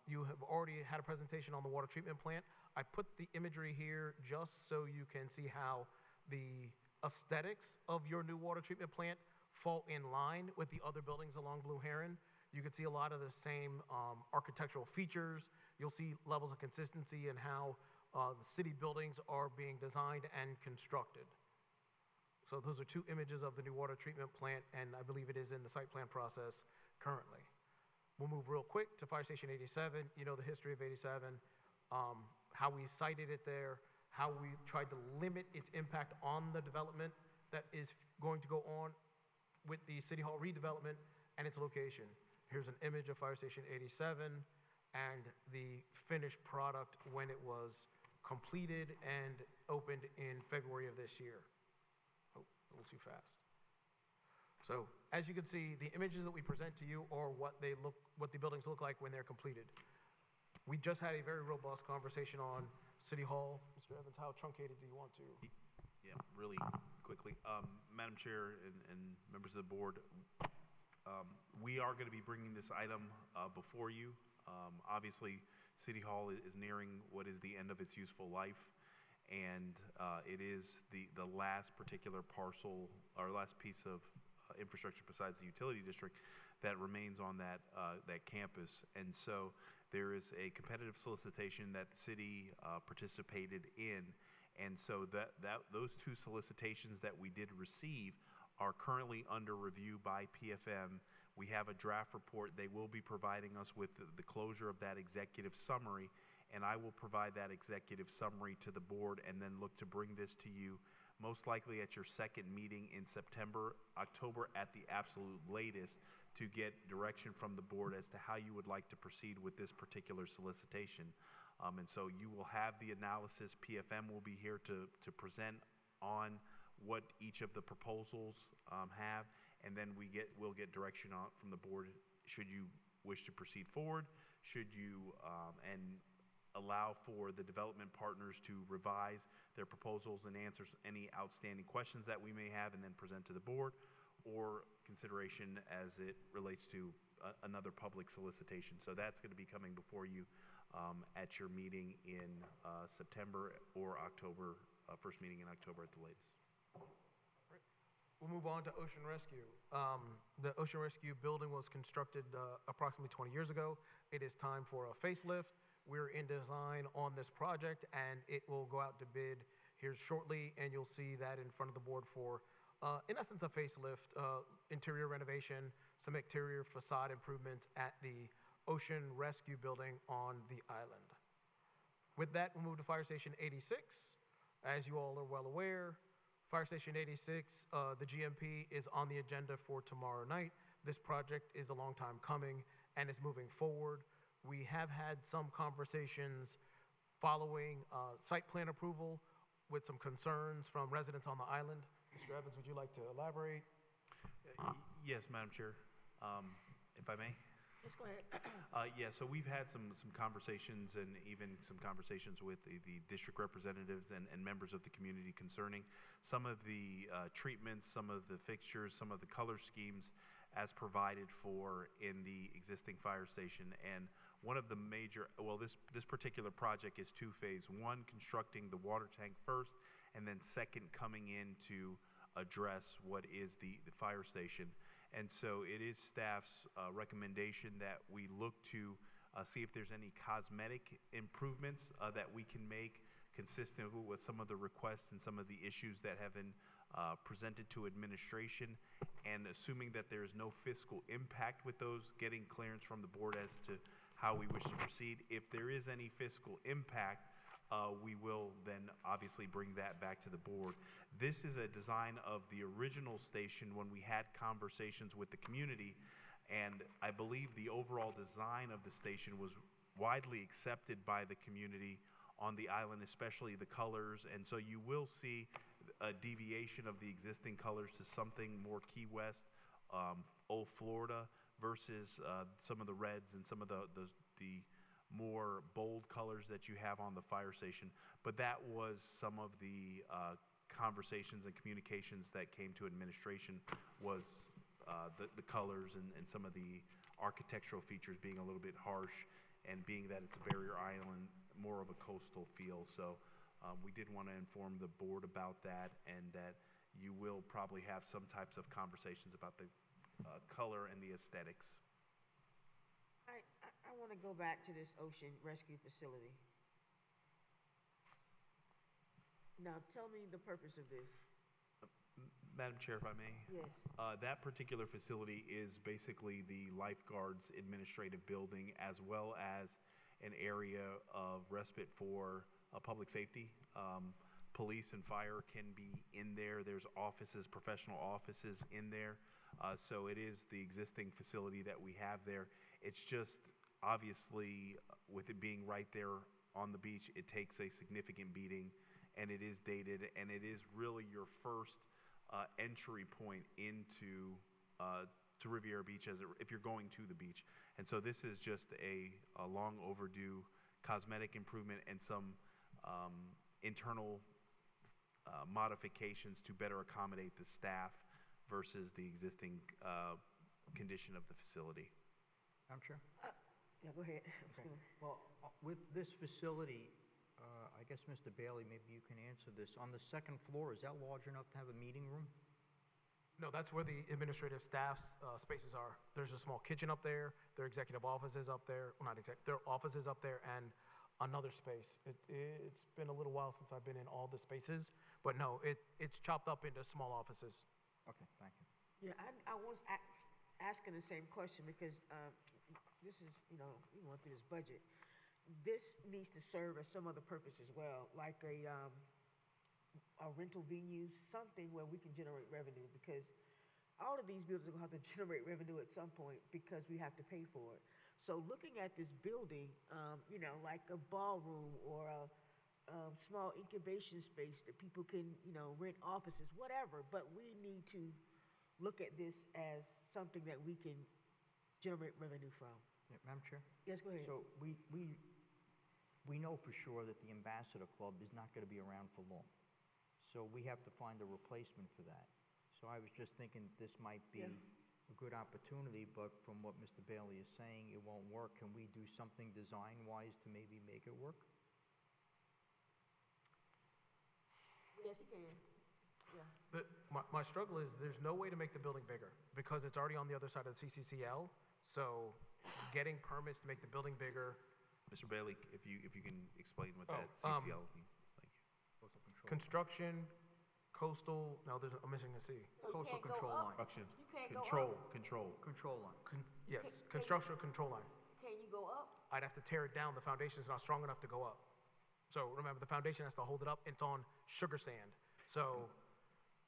You have already had a presentation on the water treatment plant. I put the imagery here just so you can see how the aesthetics of your new water treatment plant fall in line with the other buildings along Blue Heron. You can see a lot of the same architectural features. You'll see levels of consistency in how the city buildings are being designed and constructed. So those are two images of the new water treatment plant, and I believe it is in the site plan process currently. We'll move real quick to Fire Station 87. You know the history of 87, how we sited it there, how we tried to limit its impact on the development that is going to go on with the City Hall redevelopment and its location. Here's an image of Fire Station 87 and the finished product when it was completed and opened in February of this year. Oh, a little too fast. So, as you can see, the images that we present to you are what the buildings look like when they're completed. We just had a very robust conversation on City Hall. Mr. Evans, how truncated do you want to? Yeah, really quickly. Madam Chair and members of the board, we are going to be bringing this item before you. Obviously, City Hall is nearing what is the end of its useful life, and it is the last particular parcel or last piece of infrastructure besides the utility district that remains on that campus. And so there is a competitive solicitation that the city participated in. And so those two solicitations that we did receive are currently under review by PFM. We have a draft report. They will be providing us with the closure of that executive summary, and I will provide that executive summary to the board and then look to bring this to you most likely at your second meeting in September, October at the absolute latest, to get direction from the board as to how you would like to proceed with this particular solicitation. And so you will have the analysis. PFM will be here to present on what each of the proposals have, and then we'll get direction from the board should you wish to proceed forward, should you and allow for the development partners to revise their proposals and answer any outstanding questions that we may have and then present to the board, or consideration as it relates to another public solicitation. So that's going to be coming before you at your meeting in September or October, first meeting in October at the latest. We'll move on to Ocean Rescue. The Ocean Rescue building was constructed approximately 20 years ago. It is time for a facelift. We're in design on this project, and it will go out to bid here shortly, and you'll see that in front of the board for, in essence, a facelift, interior renovation, some exterior facade improvements at the Ocean Rescue building on the island. With that, we'll move to Fire Station 86. As you all are well aware, Fire Station 86, the GMP is on the agenda for tomorrow night. This project is a long time coming and is moving forward. We have had some conversations following site plan approval with some concerns from residents on the island. Mr. Evans, would you like to elaborate? Yes, Madam Chair, if I may. Yes, go ahead. Yeah, so we've had some conversations and even some conversations with the district representatives and members of the community concerning some of the treatments, some of the fixtures, some of the color schemes as provided for in the existing fire station. And one of the major, well, this particular project is two-phase. One, constructing the water tank first, and then second, coming in to address what is the fire station. And so it is staff's recommendation that we look to see if there's any cosmetic improvements that we can make consistent with some of the requests and some of the issues that have been presented to administration. And assuming that there is no fiscal impact with those, getting clearance from the board as to how we wish to proceed. If there is any fiscal impact, we will then obviously bring that back to the board. This is a design of the original station when we had conversations with the community, and I believe the overall design of the station was widely accepted by the community on the island, especially the colors. And so you will see a deviation of the existing colors to something more Key West, Old Florida, versus some of the reds and some of the more bold colors that you have on the fire station. But that was some of the conversations and communications that came to administration, was the colors and some of the architectural features being a little bit harsh, and being that it's a barrier island, more of a coastal feel. So we did want to inform the board about that, and that you will probably have some types of conversations about the color and the aesthetics. I want to go back to this Ocean Rescue facility. Now, tell me the purpose of this. Madam Chair, if I may? Yes. That particular facility is basically the lifeguards administrative building, as well as an area of respite for public safety. Police and fire can be in there. There's offices, professional offices in there. So it is the existing facility that we have there. It's just, obviously, with it being right there on the beach, it takes a significant beating, and it is dated, and it is really your first entry point into to Riviera Beach if you're going to the beach. And so this is just a long overdue cosmetic improvement and some internal modifications to better accommodate the staff versus the existing condition of the facility. Madam Chair? Yeah, go ahead. Okay. Well, with this facility, I guess, Mr. Bailey, maybe you can answer this. On the second floor, is that large enough to have a meeting room? No, that's where the administrative staff's spaces are. There's a small kitchen up there, their executive offices up there, well, not exec, their offices up there, and another space. It's been a little while since I've been in all the spaces, but no, it's chopped up into small offices. Okay, thank you. Yeah, I was asking the same question because this is, we went through this budget. This needs to serve as some other purpose as well, like or rental venues, something where we can generate revenue, because all of these buildings are going to have to generate revenue at some point because we have to pay for it. So looking at this building, like a ballroom or a small incubation space that people can, rent offices, whatever, but we need to look at this as something that we can generate revenue from. Yeah, Madam Chair? Yes, go ahead. So we know for sure that the Ambassador Club is not going to be around for long. So we have to find a replacement for that. So I was just thinking this might be a good opportunity, but from what Mr. Bailey is saying, it won't work. Can we do something design-wise to maybe make it work? Yes, you can. Yeah. My struggle is there's no way to make the building bigger because it's already on the other side of the CCCL. So getting permits to make the building bigger. Mr. Bailey, if you can explain what that Oh, CCL means. Thank you. Coastal control. Construction, coastal, no, I'm missing a C. So you Coastal can't go control up? line. Construction, You can't go control, up? control. Control line. Yes, Can you- construction control line. Can you go up? I'd have to tear it down. The foundation's not strong enough to go up. So remember, the foundation has to hold it up. It's on sugar sand. So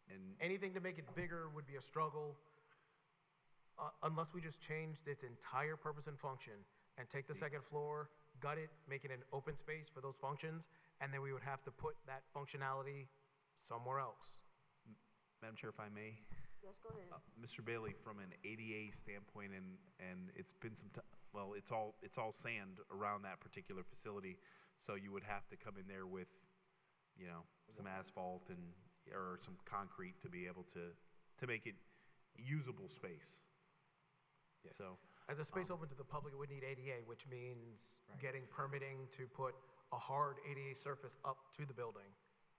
And anything to make it bigger would be a struggle, unless we just changed its entire purpose and function and take the second floor, gut it, make it an open space for those functions, and then we would have to put that functionality somewhere else. Madam Chair, if I may, Yes, go ahead. Mr. Bailey, from an ADA standpoint, and it's been well, it's all sand around that particular facility, so you would have to come in there with, some asphalt or some concrete to be able to make it usable space. Yeah. So, As a space open to the public, it would need ADA, which means getting permitting to put a hard ADA surface up to the building,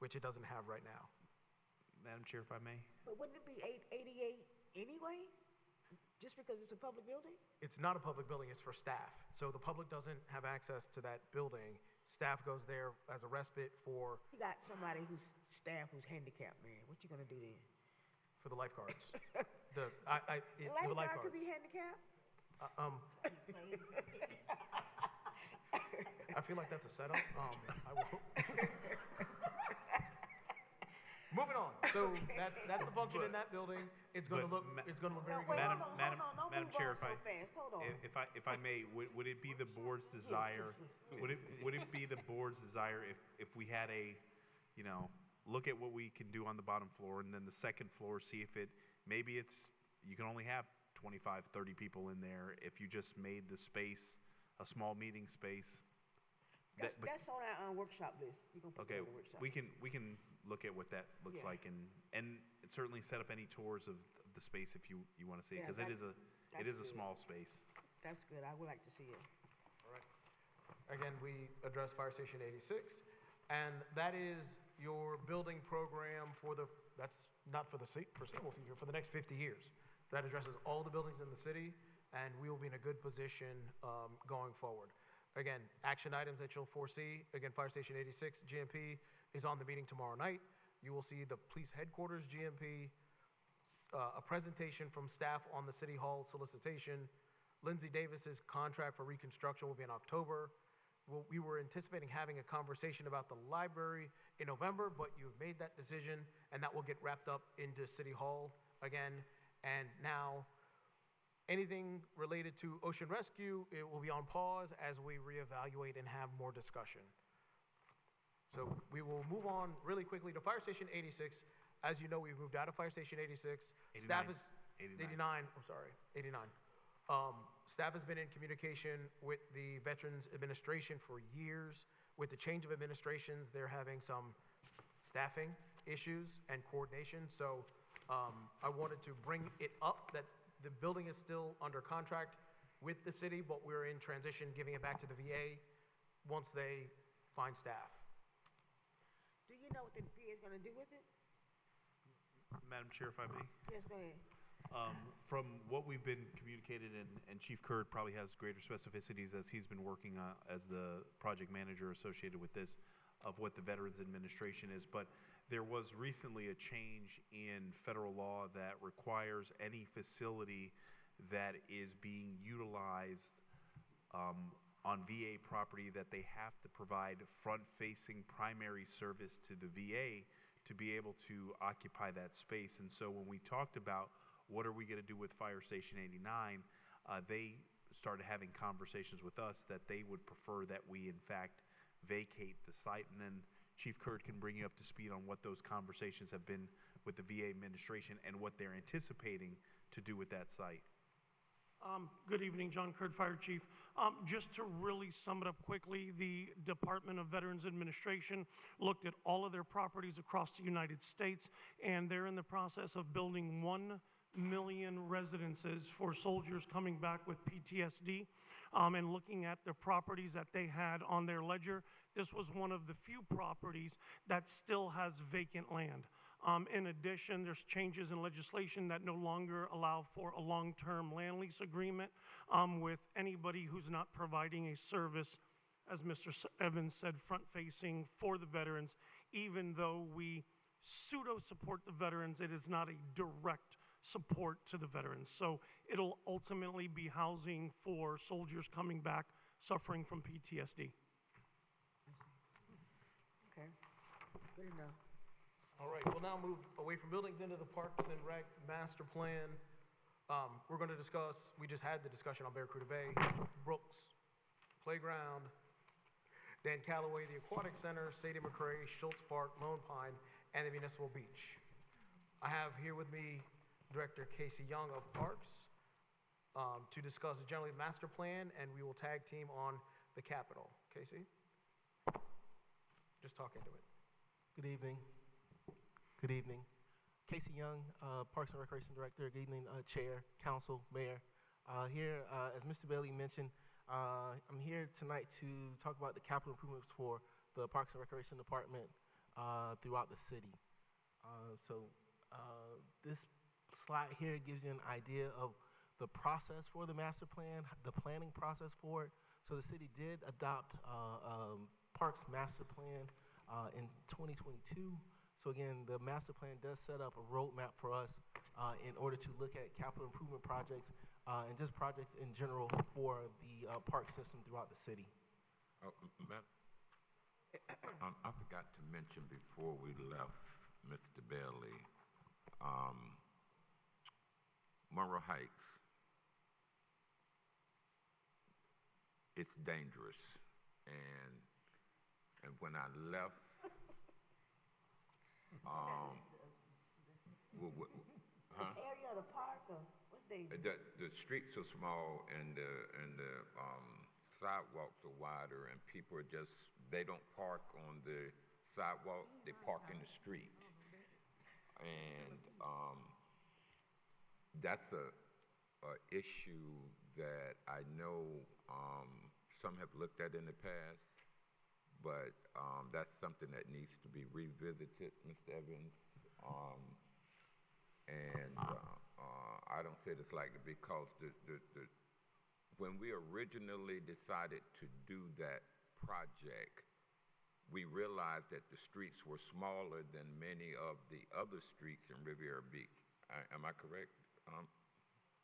which it doesn't have right now. Madam Chair, if I may. But wouldn't it be 88 anyway? Just because it's a public building? It's not a public building, it's for staff. So the public doesn't have access to that building. Staff goes there as a respite for You got somebody who's staff who's handicapped, man. What you gonna do then? the lifeguards. The The lifeguard lifeguards. could be handicapped? I feel like that's a setup. I will. Moving on. So that's the function in that building. It's gonna But look very Wait, good. Madam- hold on, Madam- hold on, don't Madam move Chair, on so fast. Hold on. if I may, would it be the board's desire? Would it be the board's desire if we had look at what we can do on the bottom floor, and then the second floor, see if maybe you can only have 25, 30 people in there. If you just made the space a small meeting space. That's on our workshop list. We're gonna put Okay, that on the workshop we list. can look at what that looks Yeah. like, and certainly set up any tours of the space if you want to see it, Yeah, because it is that's a good. small space. That's good. I would like to see it. All right. Again, we addressed Fire Station 86, and that is your building program that's not for the foreseeable future, for the next 50 years. That addresses all the buildings in the city, and we will be in a good position going forward. Again, action items that you'll foresee, again, Fire Station 86 GMP is on the meeting tomorrow night. You will see the police headquarters GMP, a presentation from staff on the City Hall solicitation. Lindsay Davis's contract for reconstruction will be in October. We were anticipating having a conversation about the library in November, but you've made that decision, and that will get wrapped up into City Hall again. And now, anything related to ocean rescue, it will be on pause as we reevaluate and have more discussion. So we will move on really quickly to Fire Station 86. As you know, we've moved out of Fire Station 86. Staff is 89. I'm sorry, 89. Staff has been in communication with the Veterans Administration for years. With the change of administrations, they're having some staffing issues and coordination. So I wanted to bring it up that the building is still under contract with the city, but we're in transition, giving it back to the VA once they find staff. Do you know what the VA is gonna do with it? Madam Chair, if I may. Yes, go ahead. From what we've been communicated, and Chief Curd probably has greater specificities as he's been working as the project manager associated with this, of what the Veterans Administration is, but there was recently a change in federal law that requires any facility that is being utilized on VA property that they have to provide front-facing primary service to the VA to be able to occupy that space. And so when we talked about what are we going to do with Fire Station 89, they started having conversations with us that they would prefer that we, in fact, vacate the site. And then Chief Curd can bring you up to speed on what those conversations have been with the VA administration and what they're anticipating to do with that site. Good evening, John Curd, Fire Chief. Just to really sum it up quickly, the Department of Veterans Administration looked at all of their properties across the United States, and they're in the process of building 1 million residences for soldiers coming back with PTSD. And looking at the properties that they had on their ledger, this was one of the few properties that still has vacant land. In addition, there's changes in legislation that no longer allow for a long-term land lease agreement with anybody who's not providing a service, as Mr. Evans said, front-facing for the veterans. Even though we pseudo-support the veterans, it is not a direct support to the veterans. So it'll ultimately be housing for soldiers coming back suffering from PTSD. Okay, good enough. All right, we'll now move away from buildings into the Parks and Rec Master Plan. We're going to discuss, we just had the discussion on Barracuda Bay, Brooks Playground, Dan Calloway, the Aquatic Center, Sadie McRae, Schultz Park, Lone Pine, and the Municipal Beach. I have here with me Director Casey Young of Parks to discuss the general master plan, and we will tag team on the Capitol. Casey? Just talk into it. Good evening. Good evening. Casey Young, Parks and Recreation Director. Good evening, Chair, Council, Mayor. Here, as Mr. Bailey mentioned, I'm here tonight to talk about the capital improvements for the Parks and Recreation Department throughout the city. This slide here gives you an idea of the process for the master plan, the planning process for it. So the city did adopt Parks Master Plan in 2022. So again, the master plan does set up a roadmap for us in order to look at capital improvement projects and just projects in general for the park system throughout the city. Oh, Matt, I forgot to mention before we left, Mr. Bailey, Monroe Heights, it's dangerous. And when I left, The area of the park, or what's the streets are small and the sidewalks are wider, and people are just, they don't park on the sidewalk, they park in the street. And that's a issue that I know some have looked at in the past, but that's something that needs to be revisited, Mr. Evans. I don't say this lightly because when we originally decided to do that project, we realized that the streets were smaller than many of the other streets in Riviera Beach. Am I correct?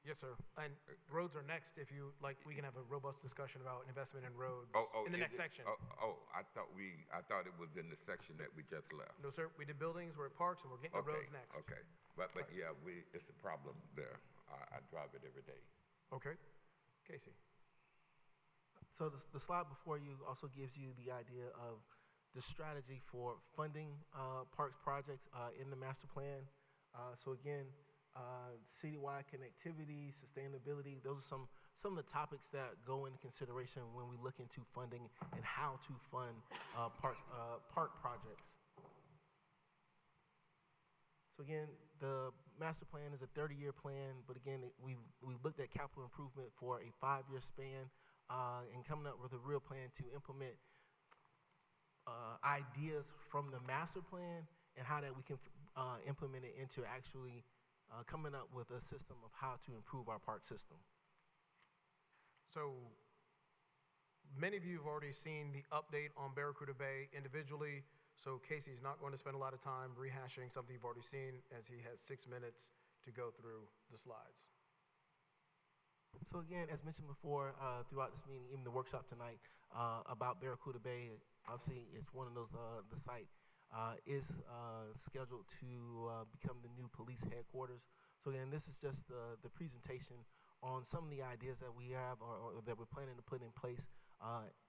Yes, sir. And roads are next. If you like, we can have a robust discussion about investment in roads in the next section. I thought it was in the section that we just left. No, sir. We did buildings. We're at parks, and we're getting to roads next. Okay. But yeah, it's a problem there. I drive it every day. Okay. Casey. So the slide before you also gives you the idea of the strategy for funding parks projects in the master plan. So again, citywide connectivity, sustainability, those are some of the topics that go into consideration when we look into funding and how to fund park projects. So again, the master plan is a 30-year plan, but again, we've looked at capital improvement for a 5-year span and coming up with a real plan to implement ideas from the master plan and how that we can implement it into actually coming up with a system of how to improve our park system. So many of you have already seen the update on Barracuda Bay individually, so Casey's not going to spend a lot of time rehashing something you've already seen, as he has 6 minutes to go through the slides. So again, as mentioned before, throughout this meeting, even the workshop tonight about Barracuda Bay, obviously it's one of those, the site is scheduled to become the new police headquarters. So again, this is just the presentation on some of the ideas that we have or that we're planning to put in place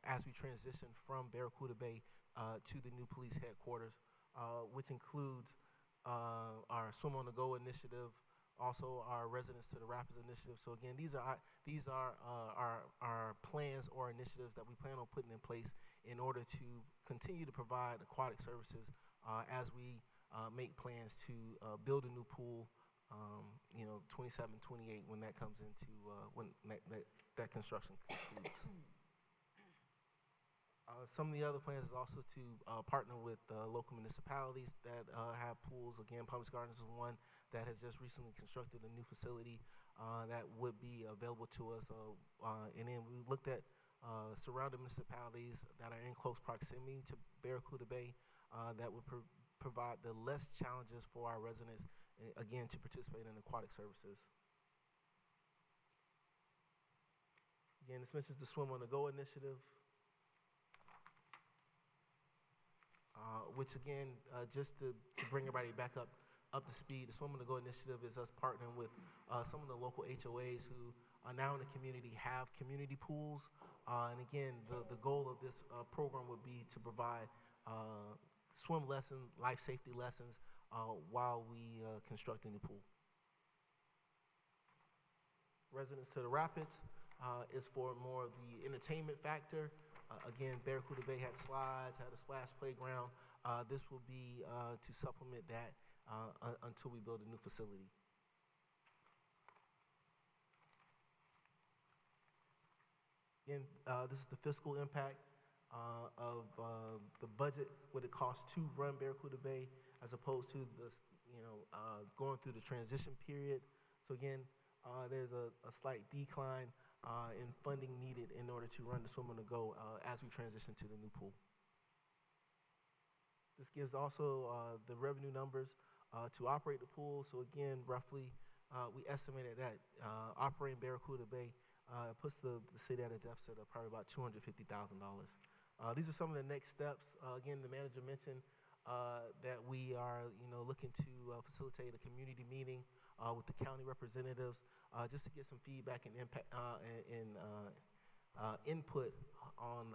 as we transition from Barracuda Bay to the new police headquarters, which includes our Swim on the Go initiative, also our Residents to the Rapids initiative. So again, these are our plans or initiatives that we plan on putting in place in order to continue to provide aquatic services as we make plans to build a new pool, 27, 28 when that comes into, when that construction concludes. Some of the other plans is also to partner with local municipalities that have pools. Again, Palms Gardens is one that has just recently constructed a new facility that would be available to us. And then we looked at surrounding municipalities that are in close proximity to Barracuda Bay that would provide the less challenges for our residents, again, to participate in aquatic services. Again, this mentions the Swim on the Go initiative. Which again, just to bring everybody back up to speed, the Swim on the Go initiative is us partnering with some of the local HOAs who now in the community have community pools. And again, the goal of this program would be to provide swim lessons, life safety lessons while we construct a new pool. Residents to the Rapids is for more of the entertainment factor. Again, Barracuda Bay had slides, had a splash playground. This will be to supplement that until we build a new facility. Again, this is the fiscal impact of the budget, what it costs to run Barracuda Bay, as opposed to the, going through the transition period. So again, there's a slight decline in funding needed in order to run the Swim on the Go as we transition to the new pool. This gives also the revenue numbers to operate the pool. So again, roughly, we estimated that operating Barracuda Bay puts the city at a deficit of probably about $250,000. These are some of the next steps. Again, the manager mentioned that we are, looking to facilitate a community meeting with the county representatives just to get some feedback and impact and input on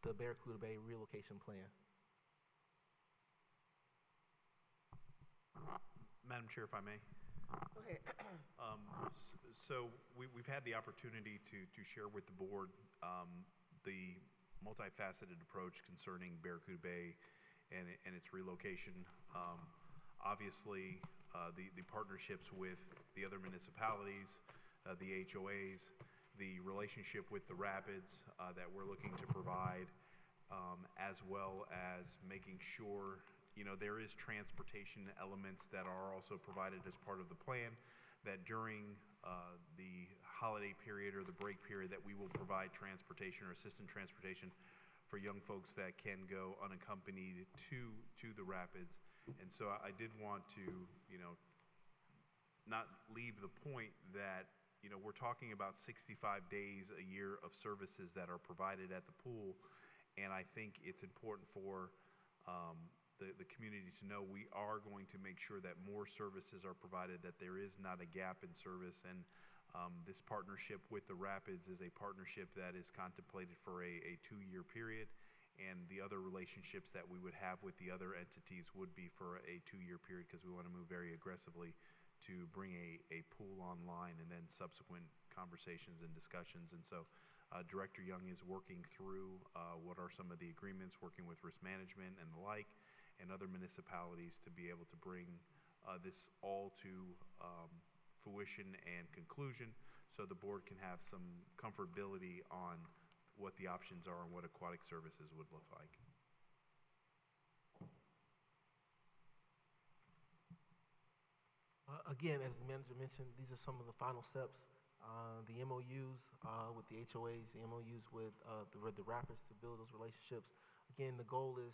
the Barracuda Bay relocation plan. Madam Chair, if I may. Go ahead. So we've had the opportunity to share with the board the multifaceted approach concerning Barracuda Bay and its relocation. Obviously, the partnerships with the other municipalities, the HOAs, the relationship with the Rapids that we're looking to provide, as well as making sure there is transportation elements that are also provided as part of the plan, that during the holiday period or the break period that we will provide transportation or assistant transportation for young folks that can go unaccompanied to the Rapids. And so I did want to, not leave the point that, we're talking about 65 days a year of services that are provided at the pool. And I think it's important for the community to know we are going to make sure that more services are provided, that there is not a gap in service. And this partnership with the Rapids is a partnership that is contemplated for a 2-year period. And the other relationships that we would have with the other entities would be for a 2-year period, because we want to move very aggressively to bring a pool online and then subsequent conversations and discussions. And so Director Young is working through what are some of the agreements, working with risk management and the like, and other municipalities to be able to bring this all to fruition and conclusion, so the board can have some comfortability on what the options are and what aquatic services would look like. Again, as the manager mentioned, these are some of the final steps. The MOUs with the HOAs, the MOUs with the Rapids to build those relationships. Again, the goal is,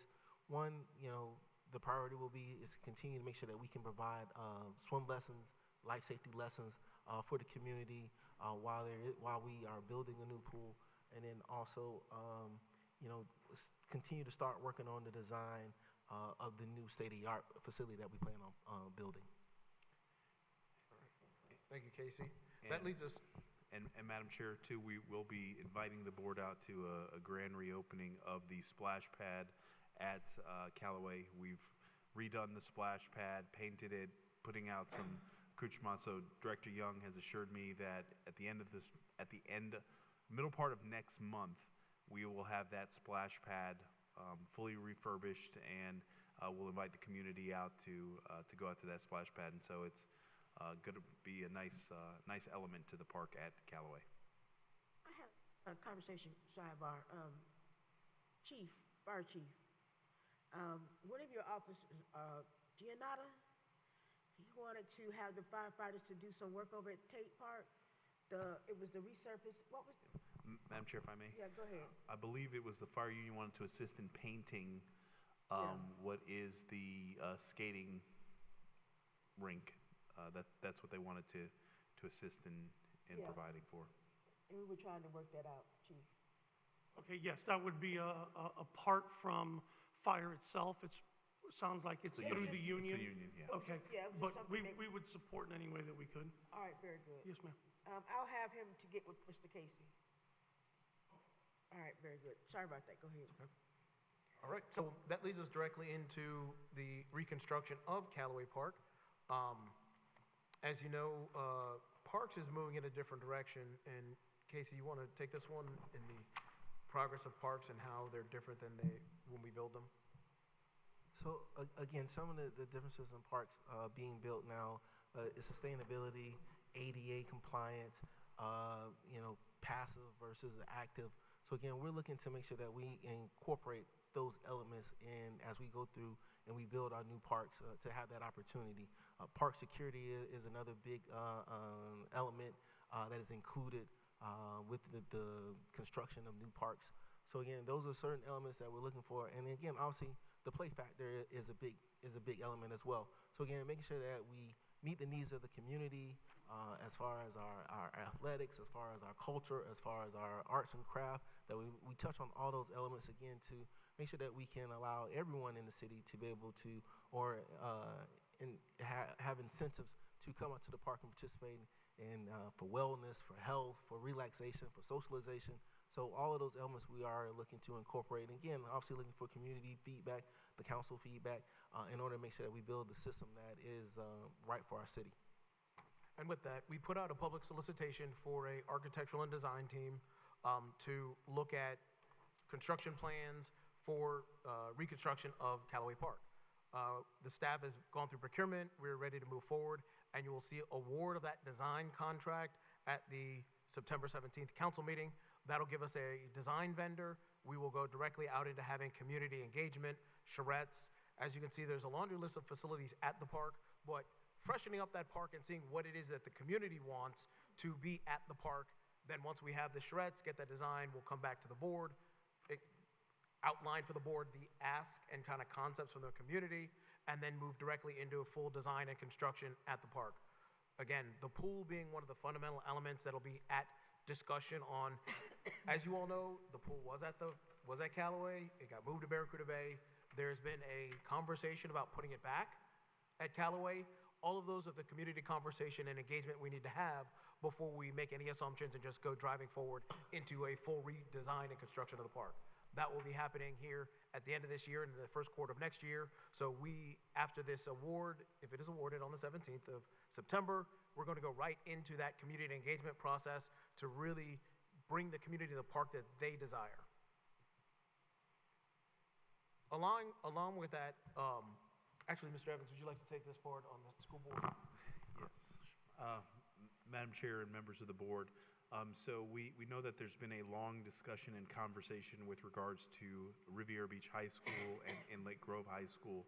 one, the priority will be is to continue to make sure that we can provide swim lessons, life safety lessons for the community while we are building a new pool. And then also, continue to start working on the design of the new state-of-the-art facility that we plan on building. Thank you, Casey. That leads us. And Madam Chair, too, we will be inviting the board out to a grand reopening of the splash pad at Callaway. We've redone the splash pad, painted it, putting out some accoutrements. So Director Young has assured me that at the middle part of next month, we will have that splash pad fully refurbished, and we'll invite the community out to go out to that splash pad. And so it's going to be a nice element to the park at Callaway. I have a conversation, sidebar. Chief, Fire Chief, one of your officers, Giannotta, he wanted to have the firefighters to do some work over at Tate Park. It was the resurface. What was it? Madam Chair, if I may? Yeah, go ahead. I believe it was the fire union wanted to assist in painting what is the skating rink. That's what they wanted to assist in providing for. And we were trying to work that out, Chief. Okay, yes, that would be apart from fire itself. It sounds like it's through the union. It's the union, yeah. Okay, but we would support in any way that we could. All right, very good. Yes, ma'am. I'll have him to get with Mr. Casey. All right, very good. Sorry about that. Go ahead. Okay. All right, so that leads us directly into the reconstruction of Callaway Park. As you know, Parks is moving in a different direction, and Casey, you want to take this one in the progress of Parks and how they're different than when we build them? So again, some of the differences in parks being built now is sustainability, ADA compliance, passive versus active. So again, we're looking to make sure that we incorporate those elements in as we go through and we build our new parks to have that opportunity. Park security is another big element that is included with the construction of new parks. So again, those are certain elements that we're looking for. And again, obviously, the play factor is a big element as well. So again, making sure that we meet the needs of the community as far as our athletics, as far as our culture, as far as our arts and craft, that we touch on all those elements again to make sure that we can allow everyone in the city to be able to, have incentives to come out to the park and participate in for wellness, for health, for relaxation, for socialization. So all of those elements we are looking to incorporate. And again, obviously looking for community feedback, the council feedback, in order to make sure that we build the system that is right for our city. And with that, we put out a public solicitation for a architectural and design team to look at construction plans for reconstruction of Callaway Park. The staff has gone through procurement. We're ready to move forward, and you will see award of that design contract at the September 17th council meeting. That'll give us a design vendor. We will go directly out into having community engagement, charrettes. As you can see, there's a laundry list of facilities at the park, but freshening up that park and seeing what it is that the community wants to be at the park. Then once we have the charrettes, get that design, we'll come back to the board, outline for the board the ask and kind of concepts from the community, and then move directly into a full design and construction at the park. Again, the pool being one of the fundamental elements that'll be at discussion on, as you all know, the pool was at Callaway. It got moved to Barracuda Bay. There's been a conversation about putting it back at Callaway. All of those are the community conversation and engagement we need to have before we make any assumptions and just go driving forward into a full redesign and construction of the park. That will be happening here at the end of this year and in the first quarter of next year. So we, after this award, if it is awarded on the 17th of September, we're going to go right into that community engagement process to really bring the community to the park that they desire. Along with that, actually, Mr. Evans, would you like to take this part on the school board? Yes. Madam Chair and members of the board, so we know that there's been a long discussion and conversation with regards to Riviera Beach High School and Lake Grove High School.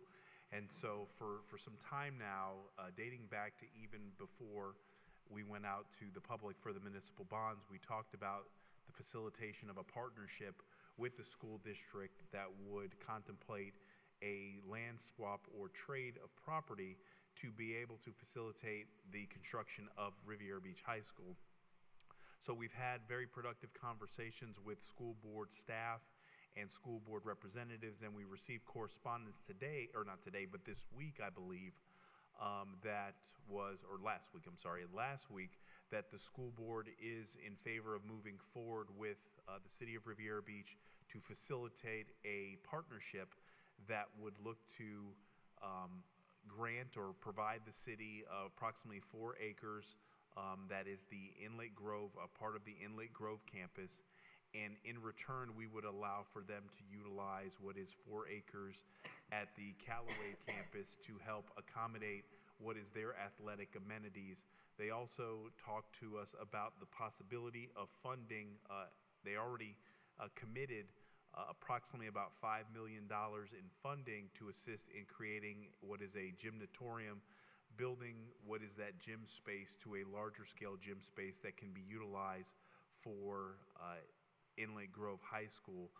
And so for some time now, dating back to even before we went out to the public for the municipal bonds, we talked about the facilitation of a partnership with the school district that would contemplate a land swap or trade of property to be able to facilitate the construction of Riviera Beach High School. So we've had very productive conversations with school board staff and school board representatives, and we received correspondence today, or not today, but this week, I believe, last week, that the school board is in favor of moving forward with the city of Riviera Beach to facilitate a partnership that would look to grant or provide the city approximately 4 acres. That is the Inlet Grove, a part of the Inlet Grove campus. And in return, we would allow for them to utilize what is 4 acres at the Callaway campus to help accommodate what is their athletic amenities. They also talked to us about the possibility of funding. They already committed approximately about $5 million in funding to assist in creating what is a gymnatorium, building what is that gym space to a larger scale gym space that can be utilized for Inlet Grove High School.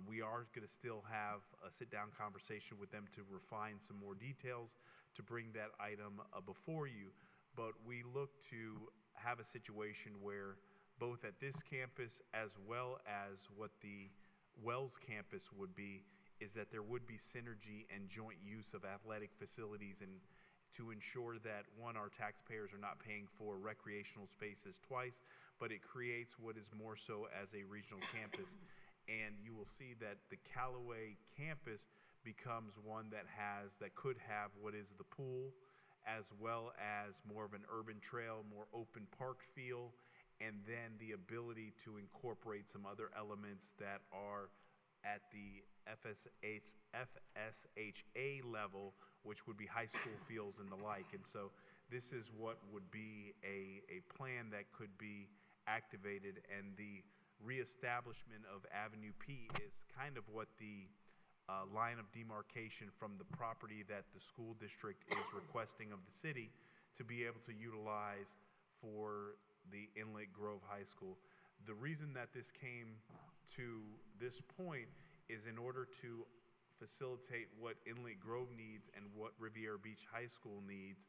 We are going to still have a sit-down conversation with them to refine some more details to bring that item before you, but we look to have a situation where both at this campus as well as what the Wells campus would be, is that there would be synergy and joint use of athletic facilities, and to ensure that, one, our taxpayers are not paying for recreational spaces twice, but it creates what is more so as a regional campus. And you will see that the Callaway campus becomes one that could have what is the pool, as well as more of an urban trail, more open park feel, and then the ability to incorporate some other elements that are at the FSHA level, which would be high school fields and the like. And so this is what would be a plan that could be activated, and the reestablishment of Avenue P is kind of what the line of demarcation from the property that the school district is requesting of the city to be able to utilize for the Inlet Grove High School. The reason that this came to this point is in order to facilitate what Inlet Grove needs and what Riviera Beach High School needs.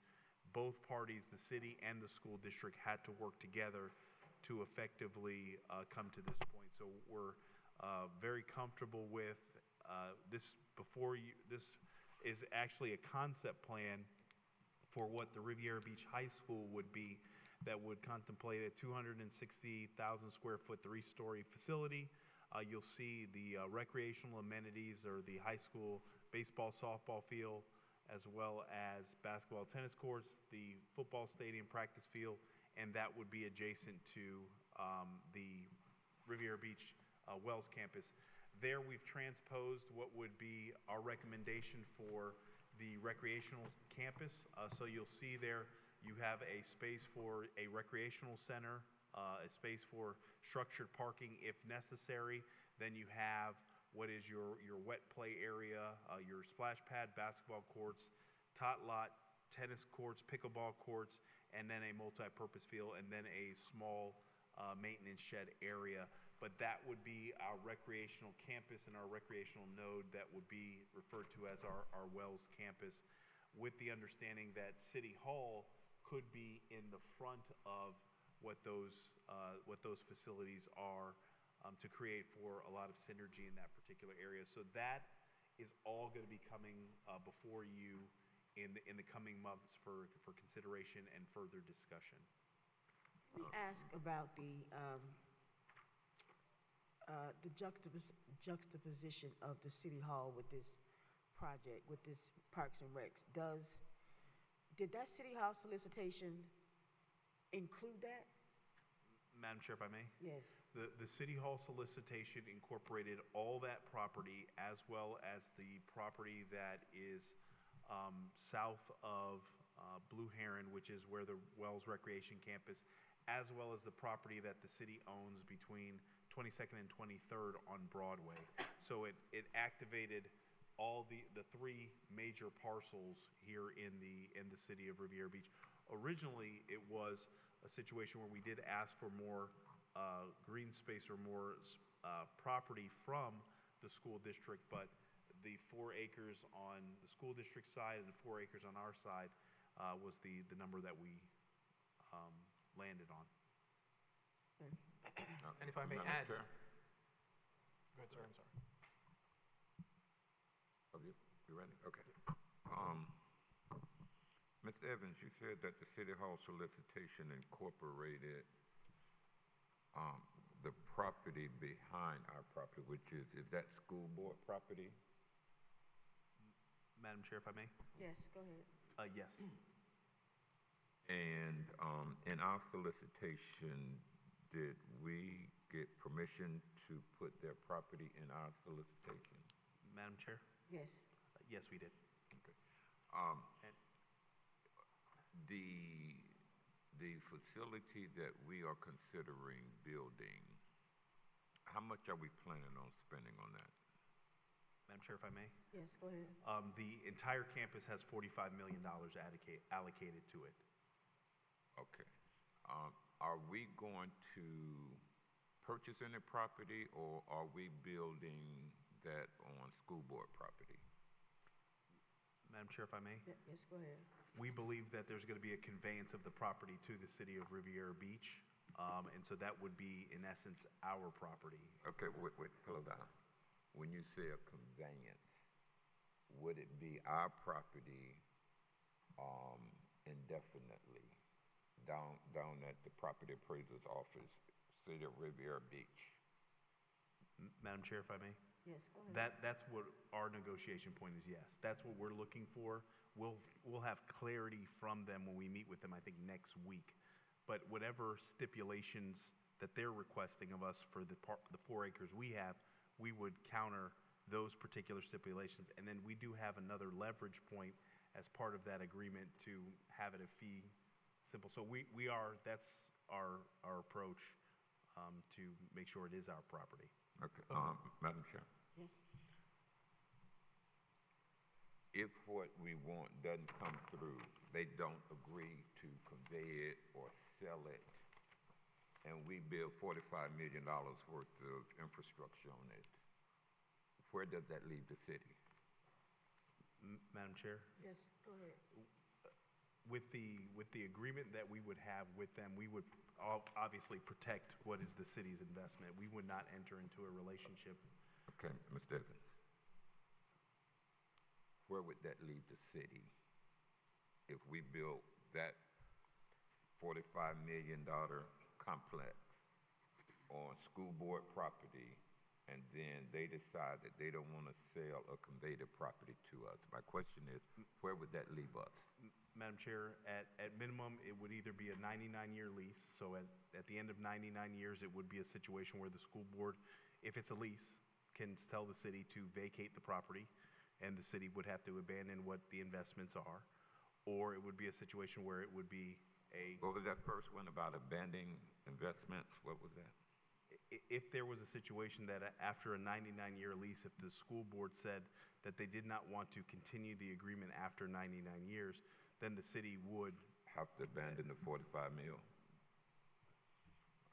Both parties, the city and the school district, had to work together to effectively come to this point. So we're very comfortable with this. This is actually a concept plan for what the Riviera Beach High School would be, that would contemplate a 260,000 square foot, 3-story facility. You'll see the recreational amenities, or the high school baseball, softball field, as well as basketball, tennis courts, the football stadium, practice field, and that would be adjacent to the Riviera Beach Wells campus. There we've transposed what would be our recommendation for the recreational campus. So you'll see there you have a space for a recreational center, a space for structured parking if necessary. Then you have what is your wet play area, your splash pad, basketball courts, tot lot, tennis courts, pickleball courts, and then a multi-purpose field, and then a small maintenance shed area. But that would be our recreational campus and our recreational node that would be referred to as our Wells campus, with the understanding that City Hall could be in the front of what those facilities are, to create for a lot of synergy in that particular area. So that is all going to be coming before you in the coming months for consideration and further discussion. Let me ask about the juxtaposition of the City Hall with this project, with this Parks and Recs. Did that City Hall solicitation include that? Madam Chair, if I may? Yes. The City Hall solicitation incorporated all that property, as well as the property that is south of Blue Heron, which is where the Wells Recreation Campus, as well as the property that the city owns between 22nd and 23rd on Broadway. So it activated all the 3 major parcels here in the city of Riviera Beach. Originally, it was a situation where we did ask for more green space or more property from the school district, but the 4 acres on the school district side and the 4 acres on our side was the number that we landed on. And if I may add, Madam Chair? go ahead, sir. I'm sorry. Oh, you ready? Okay. Mr. Evans, you said that the City Hall solicitation incorporated the property behind our property, which is that school board property? Madam Chair, if I may? Yes, go ahead. Yes. And in our solicitation, did we get permission to put their property in our solicitation? Madam Chair? Yes. Yes, we did. Okay. And The facility that we are considering building, how much are we planning on spending on that? Madam Chair, if I may? Yes, go ahead. The entire campus has $45 million allocated to it. Okay. Are we going to purchase any property, or are we building that on school board property? Madam Chair, if I may? Yes, go ahead. We believe that there's going to be a conveyance of the property to the city of Riviera Beach, and so that would be, in essence, our property. Okay, wait, slow down. When you say a conveyance, would it be our property indefinitely down at the property appraiser's office, city of Riviera Beach? Madam Chair, if I may? Yes, go ahead. That's what our negotiation point is, yes. That's what we're looking for. We'll have clarity from them when we meet with them, I think, next week. But whatever stipulations that they're requesting of us for the 4 acres we have, we would counter those particular stipulations. And then we do have another leverage point as part of that agreement to have it a fee simple. So that's our approach to make sure it is our property. Okay, Madam Chair. Yes. If what we want doesn't come through, they don't agree to convey it or sell it, and we build $45 million worth of infrastructure on it, where does that leave the city? Madam Chair? Yes, go ahead. With the agreement that we would have with them, we would obviously protect what is the city's investment. We would not enter into a relationship. Okay, Mr. Evans. Where would that leave the city if we built that $45 million complex on school board property, and then they decide that they don't want to sell or convey the property to us? My question is, where would that leave us? Madam Chair, at minimum, it would either be a 99-year lease, so at the end of 99 years, it would be a situation where the school board, if it's a lease, can tell the city to vacate the property, and the city would have to abandon what the investments are, or it would be a situation where it would be a... What was that first one about abandoning investments? What was that? If there was a situation that after a 99-year lease, if the school board said that they did not want to continue the agreement after 99 years, then the city would... Have to abandon the 45 mil?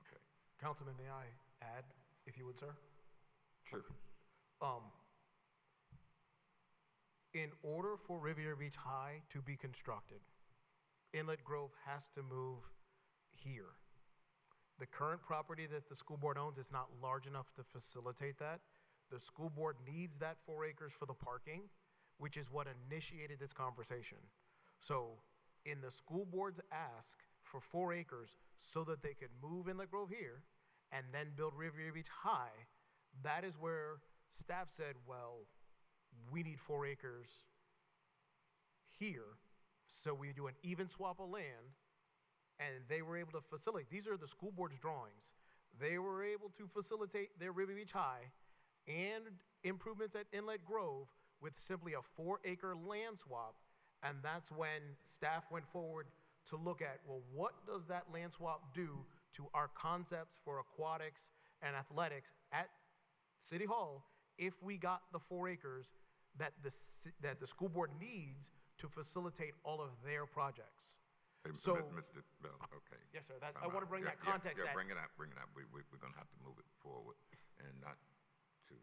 Okay. Councilman, may I add, if you would, sir? Sure. In order for Riviera Beach High to be constructed, Inlet Grove has to move here. The current property that the school board owns is not large enough to facilitate that. The school board needs that 4 acres for the parking, which is what initiated this conversation. So in the school board's ask for 4 acres so that they could move Inlet Grove here and then build Riviera Beach High, that is where staff said, well, we need 4 acres here, so we do an even swap of land, and they were able to facilitate. These are the school board's drawings. They were able to facilitate their Riviera Beach High and improvements at Inlet Grove with simply a 4-acre land swap, and that's when staff went forward to look at, well, what does that land swap do to our concepts for aquatics and athletics at City Hall if we got the 4 acres that the school board needs to facilitate all of their projects. Hey, So, Mr. Bell, okay. yes, sir, I want to bring that context. Yeah, bring it up. We're going to have to move it forward, and not to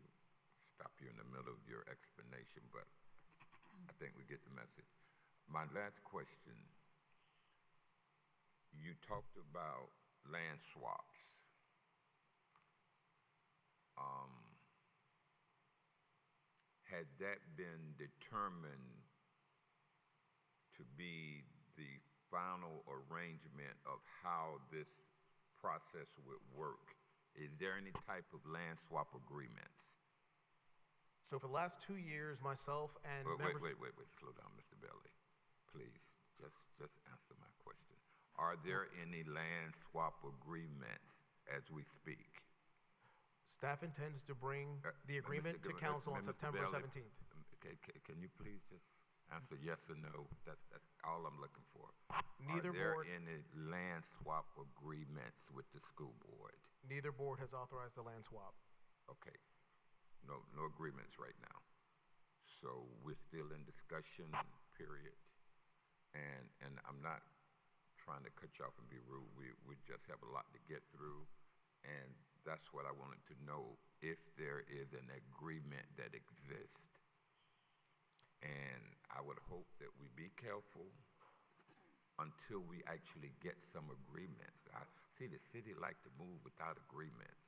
stop you in the middle of your explanation, but I think we get the message. My last question, you talked about land swaps. had that been determined to be the final arrangement of how this process would work, is there any type of land swap agreements? So for the last 2 years, myself and members... Wait, slow down, Mr. Bailey. Please, just answer my question. Are there any land swap agreements as we speak? Staff intends to bring the agreement to council on September 17th. Okay, can you please just answer yes or no? That's all I'm looking for. Neither Are there board... any land swap agreements with the school board? Neither board has authorized the land swap. Okay. No agreements right now. So we're still in discussion period. And I'm not trying to cut you off and be rude. We just have a lot to get through. And that's what I wanted to know, if there is an agreement that exists. And I would hope that we be careful until we actually get some agreements. I see the city like to move without agreements.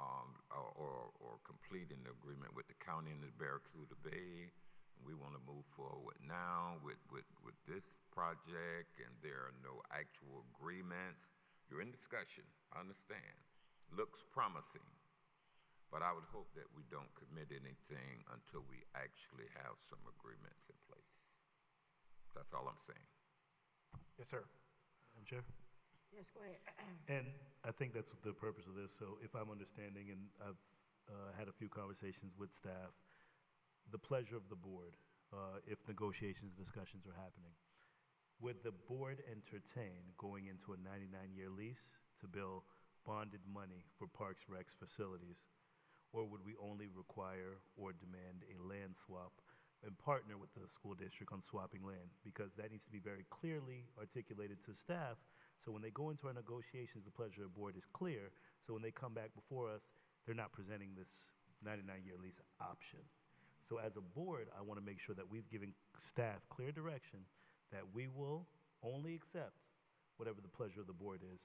Or complete an agreement with the county and the Barracuda Bay. We want to move forward now with this project, and there are no actual agreements. You're in discussion, I understand. Looks promising, but I would hope that we don't commit anything until we actually have some agreements in place. That's all I'm saying. Yes, sir. Madam Chair? Yes, go ahead. And I think that's the purpose of this. So if I'm understanding, and I've had a few conversations with staff, the pleasure of the board, if negotiations, discussions are happening, would the board entertain going into a 99-year lease to build bonded money for Parks Recs facilities? Or would we only require or demand a land swap and partner with the school district on swapping land? Because that needs to be very clearly articulated to staff. So when they go into our negotiations, the pleasure of the board is clear. So when they come back before us, they're not presenting this 99-year lease option. So as a board, I want to make sure that we've given staff clear direction that we will only accept whatever the pleasure of the board is.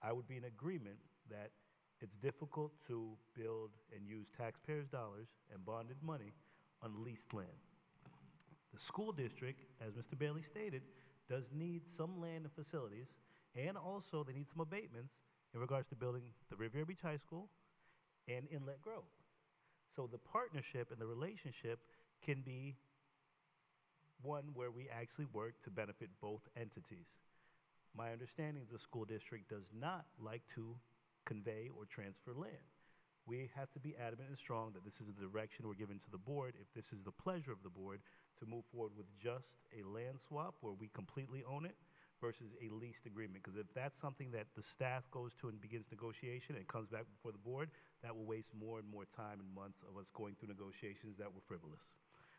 I would be in agreement that it's difficult to build and use taxpayers' dollars and bonded money on leased land. The school district, as Mr. Bailey stated, does need some land and facilities, and also they need some abatements in regards to building the Riviera Beach High School and Inlet Grove. So the partnership and the relationship can be one where we actually work to benefit both entities. My understanding is the school district does not like to convey or transfer land. We have to be adamant and strong that this is the direction we're giving to the board, if this is the pleasure of the board, to move forward with just a land swap where we completely own it versus a leased agreement. Because if that's something that the staff goes to and begins negotiation and comes back before the board, that will waste more and more time and months of us going through negotiations that were frivolous.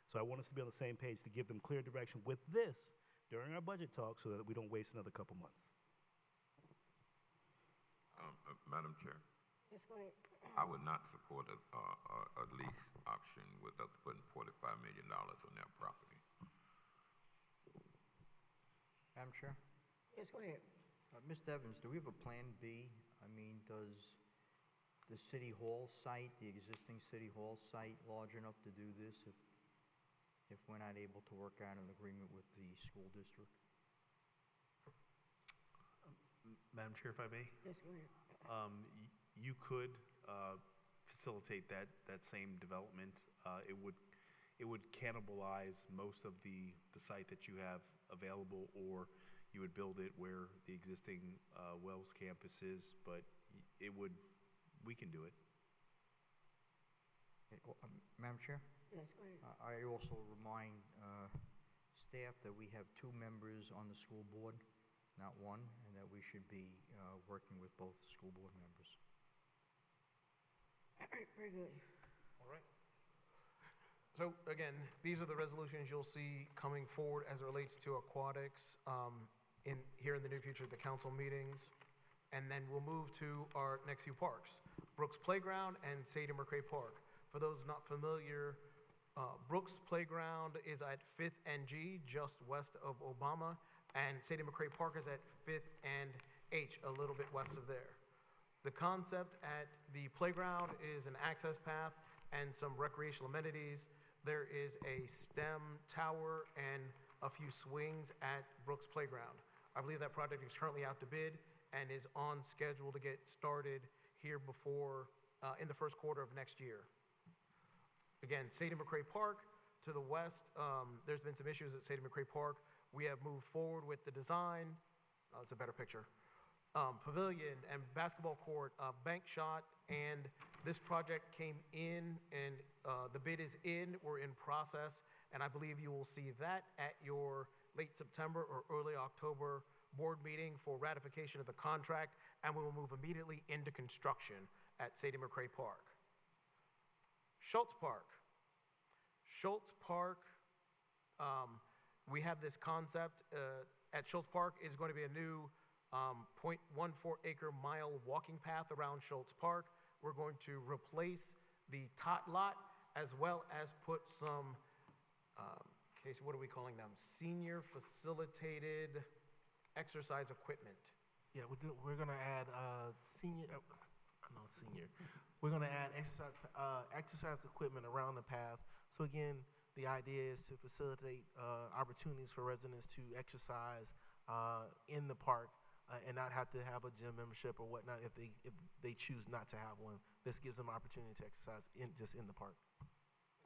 So I want us to be on the same page to give them clear direction with this during our budget talk so that we don't waste another couple months. Madam Chair? Yes, go ahead. I would not support a lease option with us putting $45 million on their property. Madam Chair? Yes, go ahead. Mr. Evans, do we have a Plan B? I mean, does the City Hall site, the existing City Hall site, large enough to do this if we're not able to work out an agreement with the school district? Madam Chair, if I may? Yes, go ahead. You could facilitate that same development. It would cannibalize most of the site that you have available, or you would build it where the existing Wells campus is, but we can do it. Madam Chair? Yes, go ahead. I also remind staff that we have 2 members on the school board, not one, and that we should be working with both school board members. All right, very good. All right. So again, these are the resolutions you'll see coming forward as it relates to aquatics here in the near future at the council meetings. And then we'll move to our next few parks, Brooks Playground and Sadie McRae Park. For those not familiar, Brooks Playground is at 5th and G, just west of Obama, and Sadie McRae Park is at 5th and H, a little bit west of there. The concept at the playground is an access path and some recreational amenities. there is a STEM tower and a few swings at Brooks Playground. I believe that project is currently out to bid and is on schedule to get started here before, in the first quarter of next year. Again, Sadie McRae Park to the west, there's been some issues at Sadie McRae Park. We have moved forward with the design. It's a better picture. Pavilion and basketball court, bank shot, and this project came in and the bid is in. We're in process, and I believe you will see that at your late September or early October board meeting for ratification of the contract, and we will move immediately into construction at Sadie McRae Park. Schultz Park. Schultz Park, we have this concept at Schultz Park is going to be a new 0.14 acre mile walking path around Schultz Park. We're going to replace the tot lot as well as put some, Casey, what are we calling them? Senior facilitated exercise equipment. Yeah, we're going to add We're going to add exercise equipment around the path. So again, the idea is to facilitate opportunities for residents to exercise in the park and not have to have a gym membership or whatnot if they choose not to have one. This gives them opportunity to exercise just in the park.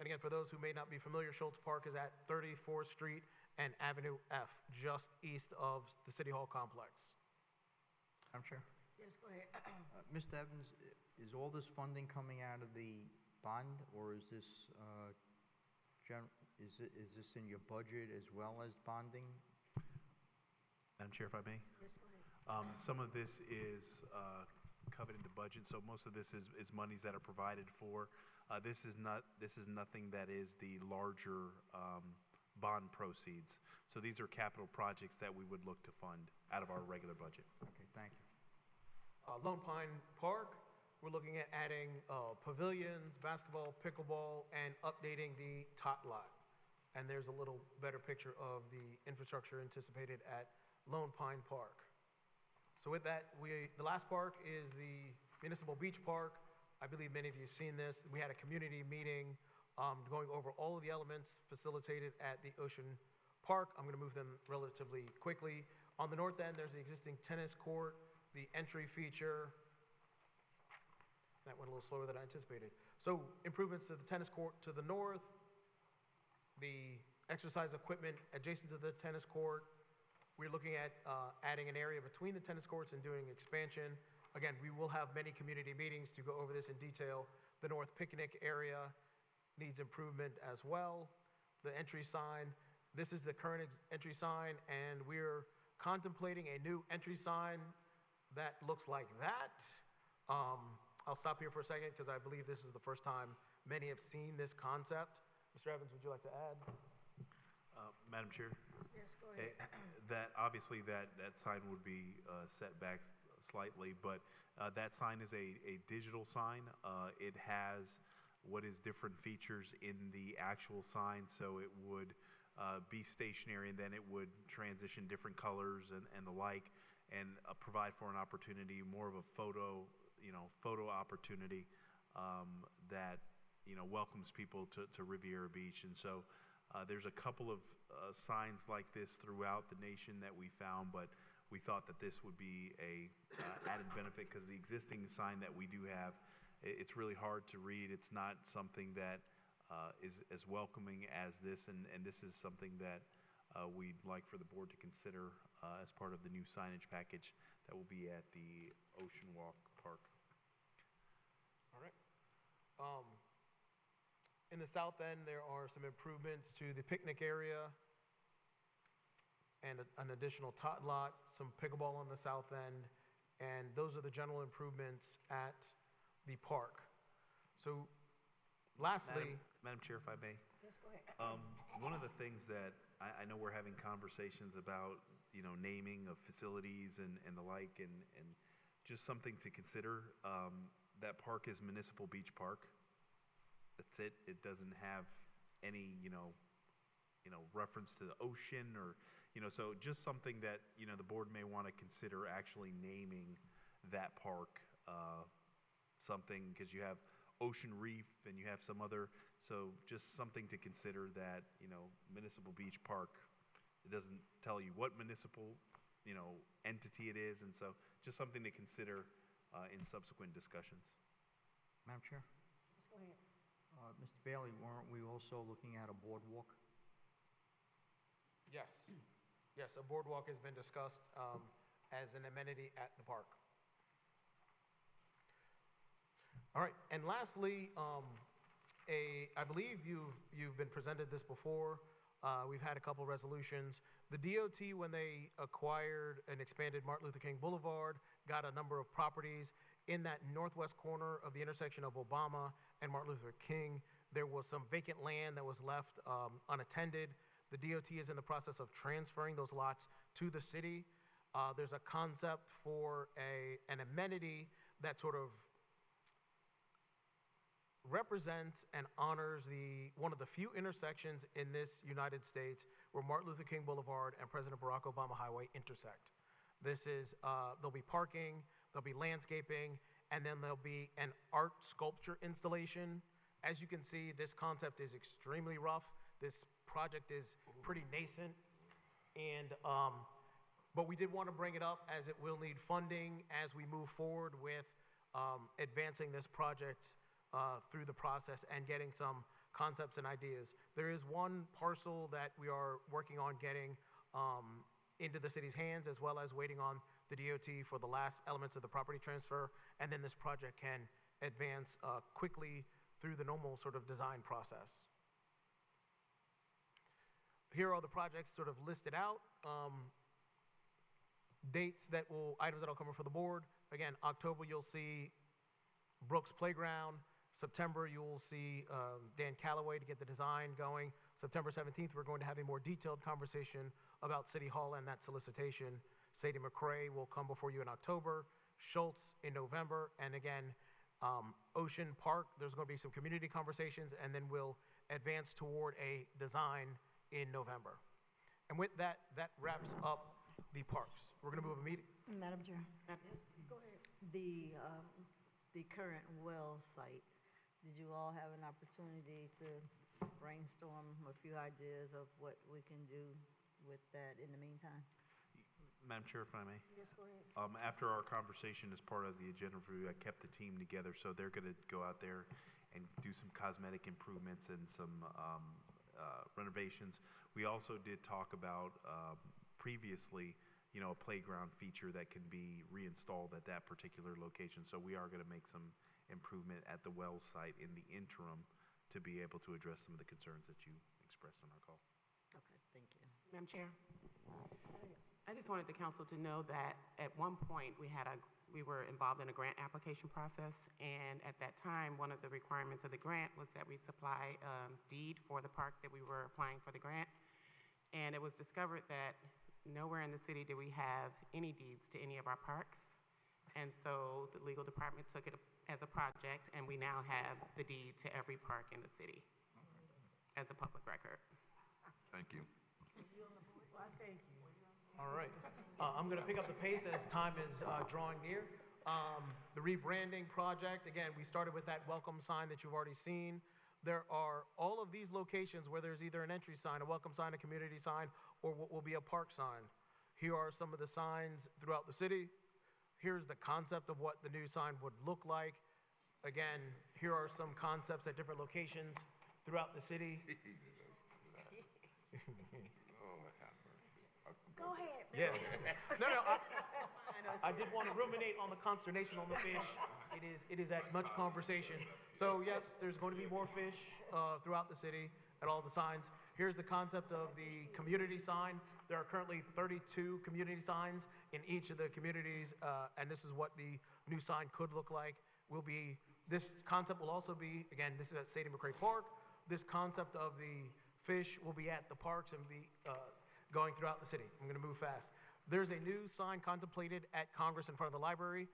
And again, for those who may not be familiar, Schultz Park is at 34th Street and Avenue F, just east of the City Hall complex. Madam Chair? Yes, go ahead. Mr. Evans, is all this funding coming out of the bond, or is this, is this in your budget as well as bonding? Madam Chair, if I may? Yes, go ahead. Some of this is covered into budget, so most of this is monies that are provided for. This is nothing that is the larger bond proceeds. So these are capital projects that we would look to fund out of our regular budget. Okay, thank you. Lone Pine Park, we're looking at adding pavilions, basketball, pickleball, and updating the tot lot. And there's a little better picture of the infrastructure anticipated at Lone Pine Park. So with that, the last park is the Municipal Beach Park. I believe many of you have seen this. We had a community meeting going over all of the elements facilitated at the Ocean Park. I'm going to move them relatively quickly. On the north end, there's the existing tennis court, the entry feature. That went a little slower than I anticipated. So improvements to the tennis court to the north, the exercise equipment adjacent to the tennis court. We're looking at adding an area between the tennis courts and doing expansion. Again, we will have many community meetings to go over this in detail. The north picnic area needs improvement as well. The entry sign, this is the current entry sign, and we're contemplating a new entry sign that looks like that. I'll stop here for a second because I believe this is the first time many have seen this concept. Mr. Evans, would you like to add? Madam Chair? Yes, go ahead. Obviously that sign would be set back slightly, but that sign is a digital sign. It has what is different features in the actual sign, so it would be stationary and then it would transition different colors and the like, and provide for an opportunity, more of a photo opportunity that welcomes people to Riviera Beach. And so there's a couple of signs like this throughout the nation that we found, but we thought that this would be a added benefit because the existing sign that we do have, it's really hard to read. It's not something that is as welcoming as this, and this is something that we'd like for the board to consider as part of the new signage package that will be at the Ocean Walk Park. All right. In the south end, there are some improvements to the picnic area and an additional tot lot, some pickleball on the south end, and those are the general improvements at the park. So lastly... Madam Chair, if I may. Yes, go ahead. One of the things that I know we're having conversations about, naming of facilities and the like, and just something to consider. That park is Municipal Beach Park. That's it. It doesn't have any, reference to the ocean or, so just something that, the board may want to consider actually naming that park something, because you have Ocean Reef and you have some other So just something to consider that, Municipal Beach Park, it doesn't tell you what municipal, entity it is, and so just something to consider in subsequent discussions. Madam Chair? Go ahead. Mr. Bailey, weren't we also looking at a boardwalk? Yes. Yes, a boardwalk has been discussed as an amenity at the park. All right, and lastly, I believe you've been presented this before. We've had a couple resolutions. The DOT, when they acquired and expanded Martin Luther King Boulevard, got a number of properties in that northwest corner of the intersection of Obama and Martin Luther King. There was some vacant land that was left unattended. The DOT is in the process of transferring those lots to the city. There's a concept for an amenity that sort of represents and honors one of the few intersections in this United States where Martin Luther King Boulevard and President Barack Obama Highway intersect. There'll be parking, there'll be landscaping, and then there'll be an art sculpture installation. As you can see, this concept is extremely rough. This project is pretty nascent, but we did want to bring it up as it will need funding as we move forward with advancing this project through the process and getting some concepts and ideas. There is one parcel that we are working on getting into the city's hands, as well as waiting on the DOT for the last elements of the property transfer, and then this project can advance quickly through the normal sort of design process. Here are the projects sort of listed out. Items that will come before the board. Again, October you'll see Brooks Playground. September, you will see Dan Calloway to get the design going. September 17th, we're going to have a more detailed conversation about City Hall and that solicitation. Sadie McRae will come before you in October, Schultz in November, and again, Ocean Park, there's going to be some community conversations, and then we'll advance toward a design in November. And with that, that wraps up the parks. We're going to move immediately. Madam Chair, Go ahead. the current well site, did you all have an opportunity to brainstorm a few ideas of what we can do with that in the meantime? Madam Chair, if I may. Yes, go ahead. After our conversation as part of the agenda review, I kept the team together, so they're going to go out there and do some cosmetic improvements and some renovations. We also did talk about previously, a playground feature that can be reinstalled at that particular location. So we are going to make some improvement at the well site in the interim to be able to address some of the concerns that you expressed on our call. Okay, thank you. Madam Chair, I just wanted the council to know that at one point we were involved in a grant application process, and at that time, one of the requirements of the grant was that we supply a deed for the park that we were applying for the grant. And it was discovered that nowhere in the city do we have any deeds to any of our parks. And so the legal department took it as a project, and we now have the deed to every park in the city as a public record. Thank you. Well, thank you. All right. I'm going to pick up the pace as time is drawing near. The rebranding project, again, we started with that welcome sign that you've already seen. There are all of these locations where there's either an entry sign, a welcome sign, a community sign, or what will be a park sign. Here are some of the signs throughout the city. Here's the concept of what the new sign would look like. Again, here are some concepts at different locations throughout the city. Go ahead. Yes. No. I did want to ruminate on the consternation on the fish. It is at much conversation. So yes, there's going to be more fish throughout the city at all the signs. Here's the concept of the community sign. There are currently 32 community signs in each of the communities, and this is what the new sign could look like. This concept will also be, again, this is at Sadie McRae Park. This concept of the fish will be at the parks and be going throughout the city. I'm going to move fast. There's a new sign contemplated at Congress in front of the library.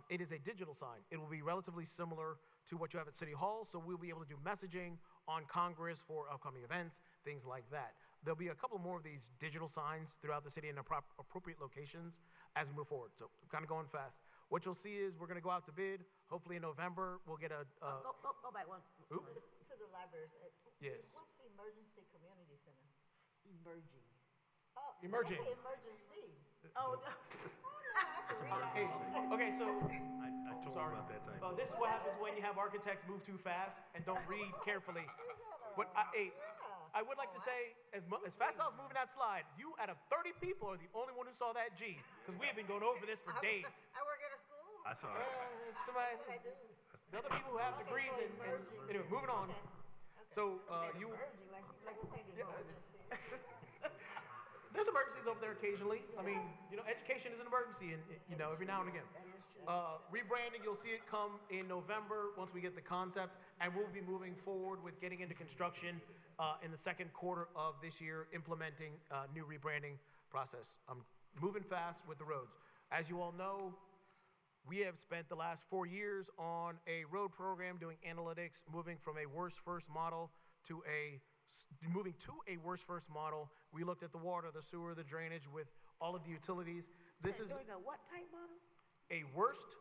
It is a digital sign. It will be relatively similar to what you have at City Hall, so we'll be able to do messaging on Congress for upcoming events, things like that. There'll be a couple more of these digital signs throughout the city in appropriate locations as we move forward. So kind of going fast. What you'll see is we're going to go out to bid. Hopefully in November, we'll get a... Go back one. Oops. To the libraries. Yes. What's the emergency community center? Emerging. Oh, Emerging. I say emergency. Oh, no. I can read that. Hey, okay, so I told sorry. you about that typo. This is what happens when you have architects move too fast and don't read carefully. But I would like to say, as fast as I was moving that slide, you out of 30 people are the only one who saw that G, because we have been going over this for days. I work at a school. I saw it. What I do? The other people who have degrees and anyway, moving on. So you. Emerging, like maybe emergency. There's emergencies over there occasionally. I mean, education is an emergency, and every now and again. Rebranding, you'll see it come in November once we get the concept, and we'll be moving forward with getting into construction in the second quarter of this year, implementing new rebranding process. I'm moving fast with the roads. As you all know, we have spent the last 4 years on a road program doing analytics, moving from a worst first model to moving to a worst first model. We looked at the water, the sewer, the drainage with all of the utilities. This is doing a what type model? a worst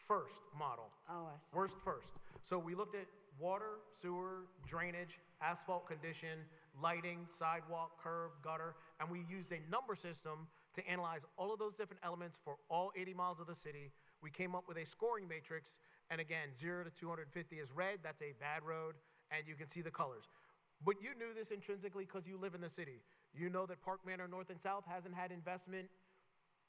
first model. Oh, I see. Worst first. So we looked at water, sewer, drainage, asphalt condition, lighting, sidewalk, curb, gutter, and we used a number system to analyze all of those different elements for all 80 miles of the city. We came up with a scoring matrix, and again, 0 to 250 is red, that's a bad road, and you can see the colors. But you knew this intrinsically because you live in the city. You know that Park Manor North and South hasn't had investment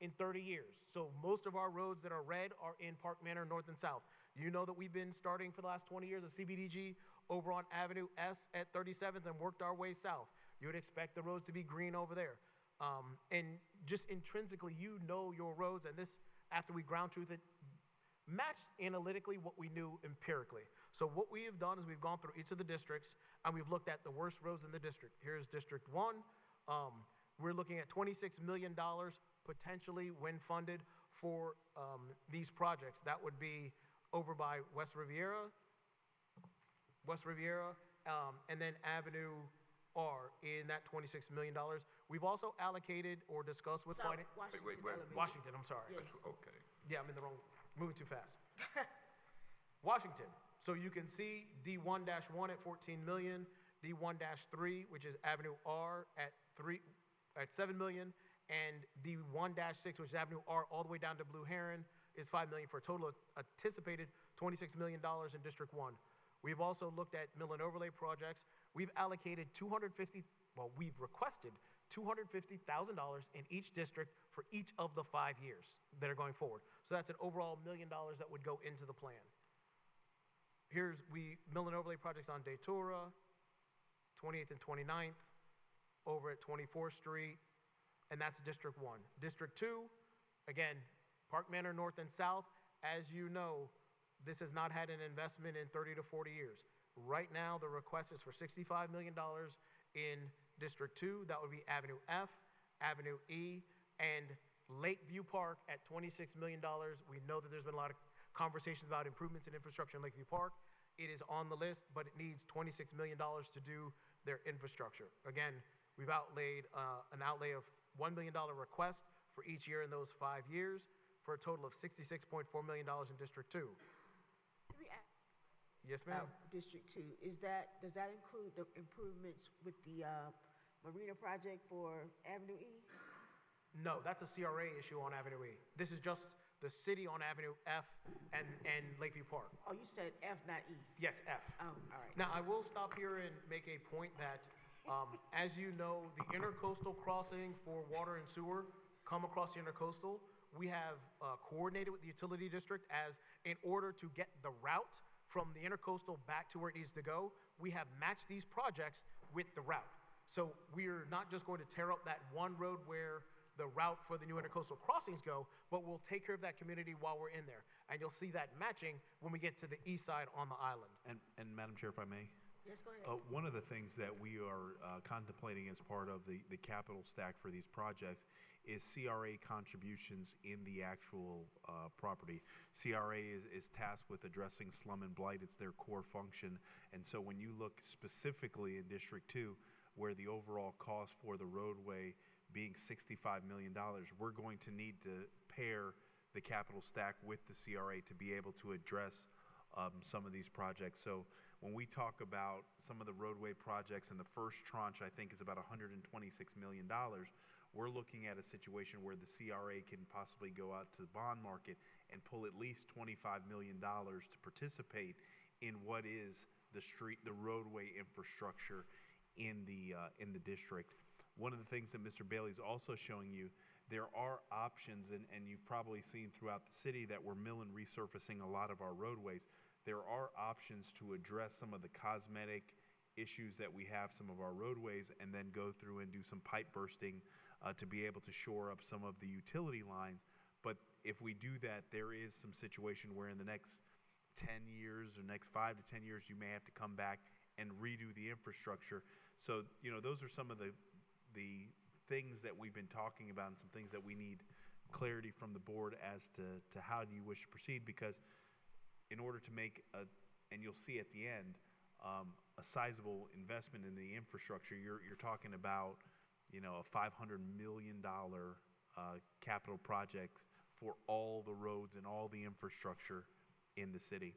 in 30 years. So most of our roads that are red are in Park Manor North and South. You know that we've been starting for the last 20 years a CBDG over on Avenue S at 37th and worked our way south. You would expect the roads to be green over there. And just intrinsically, you know your roads, and this, after we ground truth it, matched analytically what we knew empirically. So what we have done is we've gone through each of the districts, and we've looked at the worst roads in the district. Here's District 1. We're looking at $26 million potentially when funded for these projects. That would be over by West Riviera, and then Avenue R in that $26 million. We've also allocated or discussed with finance. Washington, I'm sorry. Yes. Okay. Yeah, I'm in the wrong, moving too fast. Washington. So you can see D1-1 at 14 million, D1-3, which is Avenue R at 7 million, and D1-6, which is Avenue R all the way down to Blue Heron, is 5 million for a total of anticipated $26 million in District 1. We've also looked at mill and overlay projects. We've allocated we've requested $250,000 in each district for each of the 5 years that are going forward. So that's an overall $1 million that would go into the plan. Here's mill and overlay projects on Datura, 28th and 29th, over at 24th Street, and that's District 1. District 2, again, Park Manor North and South. As you know, this has not had an investment in 30 to 40 years. Right now, the request is for $65 million in District 2. That would be Avenue F, Avenue E, and Lakeview Park at $26 million. We know that there's been a lot of conversations about improvements in infrastructure in Lakeview Park. It is on the list, but it needs $26 million to do their infrastructure. Again, we've outlaid an outlay of $1 million request for each year in those 5 years for a total of $66.4 million in District 2. Let me ask, Yes, ma'am. District 2, does that include the improvements with the marina project for Avenue E? No, that's a CRA issue on Avenue E. This is just the city on Avenue F and Lakeview Park. Oh, you said F, not E. Yes, F. Oh, all right. Now, I will stop here and make a point that, as you know, the intercoastal crossing for water and sewer come across the intercoastal. We have coordinated with the utility district as in order to get the route from the intercoastal back to where it needs to go, we have matched these projects with the route. So we're not just going to tear up that one road where the route for the new intercoastal crossings go, but we'll take care of that community while we're in there. And you'll see that matching when we get to the east side on the island. And Madam Chair, if I may? Yes, go ahead. One of the things that we are contemplating as part of the capital stack for these projects is CRA contributions in the actual property. CRA is tasked with addressing slum and blight. It's their core function. And so when you look specifically in District 2, where the overall cost for the roadway being $65 million, we're going to need to pair the capital stack with the CRA to be able to address some of these projects. So when we talk about some of the roadway projects, and the first tranche, I think, is about $126 million, we're looking at a situation where the CRA can possibly go out to the bond market and pull at least $25 million to participate in what is the roadway infrastructure in the district. One of the things that Mr. Bailey's also showing you, there are options, and you've probably seen throughout the city that we're mill and resurfacing a lot of our roadways. There are options to address some of the cosmetic issues that we have some of our roadways, and then go through and do some pipe bursting to be able to shore up some of the utility lines. But if we do that, there is some situation where in the next 10 years or next 5 to 10 years, you may have to come back and redo the infrastructure. So, those are some of the things that we've been talking about, and some things that we need clarity from the board as to how do you wish to proceed, because in order to make and you'll see at the end, a sizable investment in the infrastructure, you're talking about, a $500 million capital project for all the roads and all the infrastructure in the city.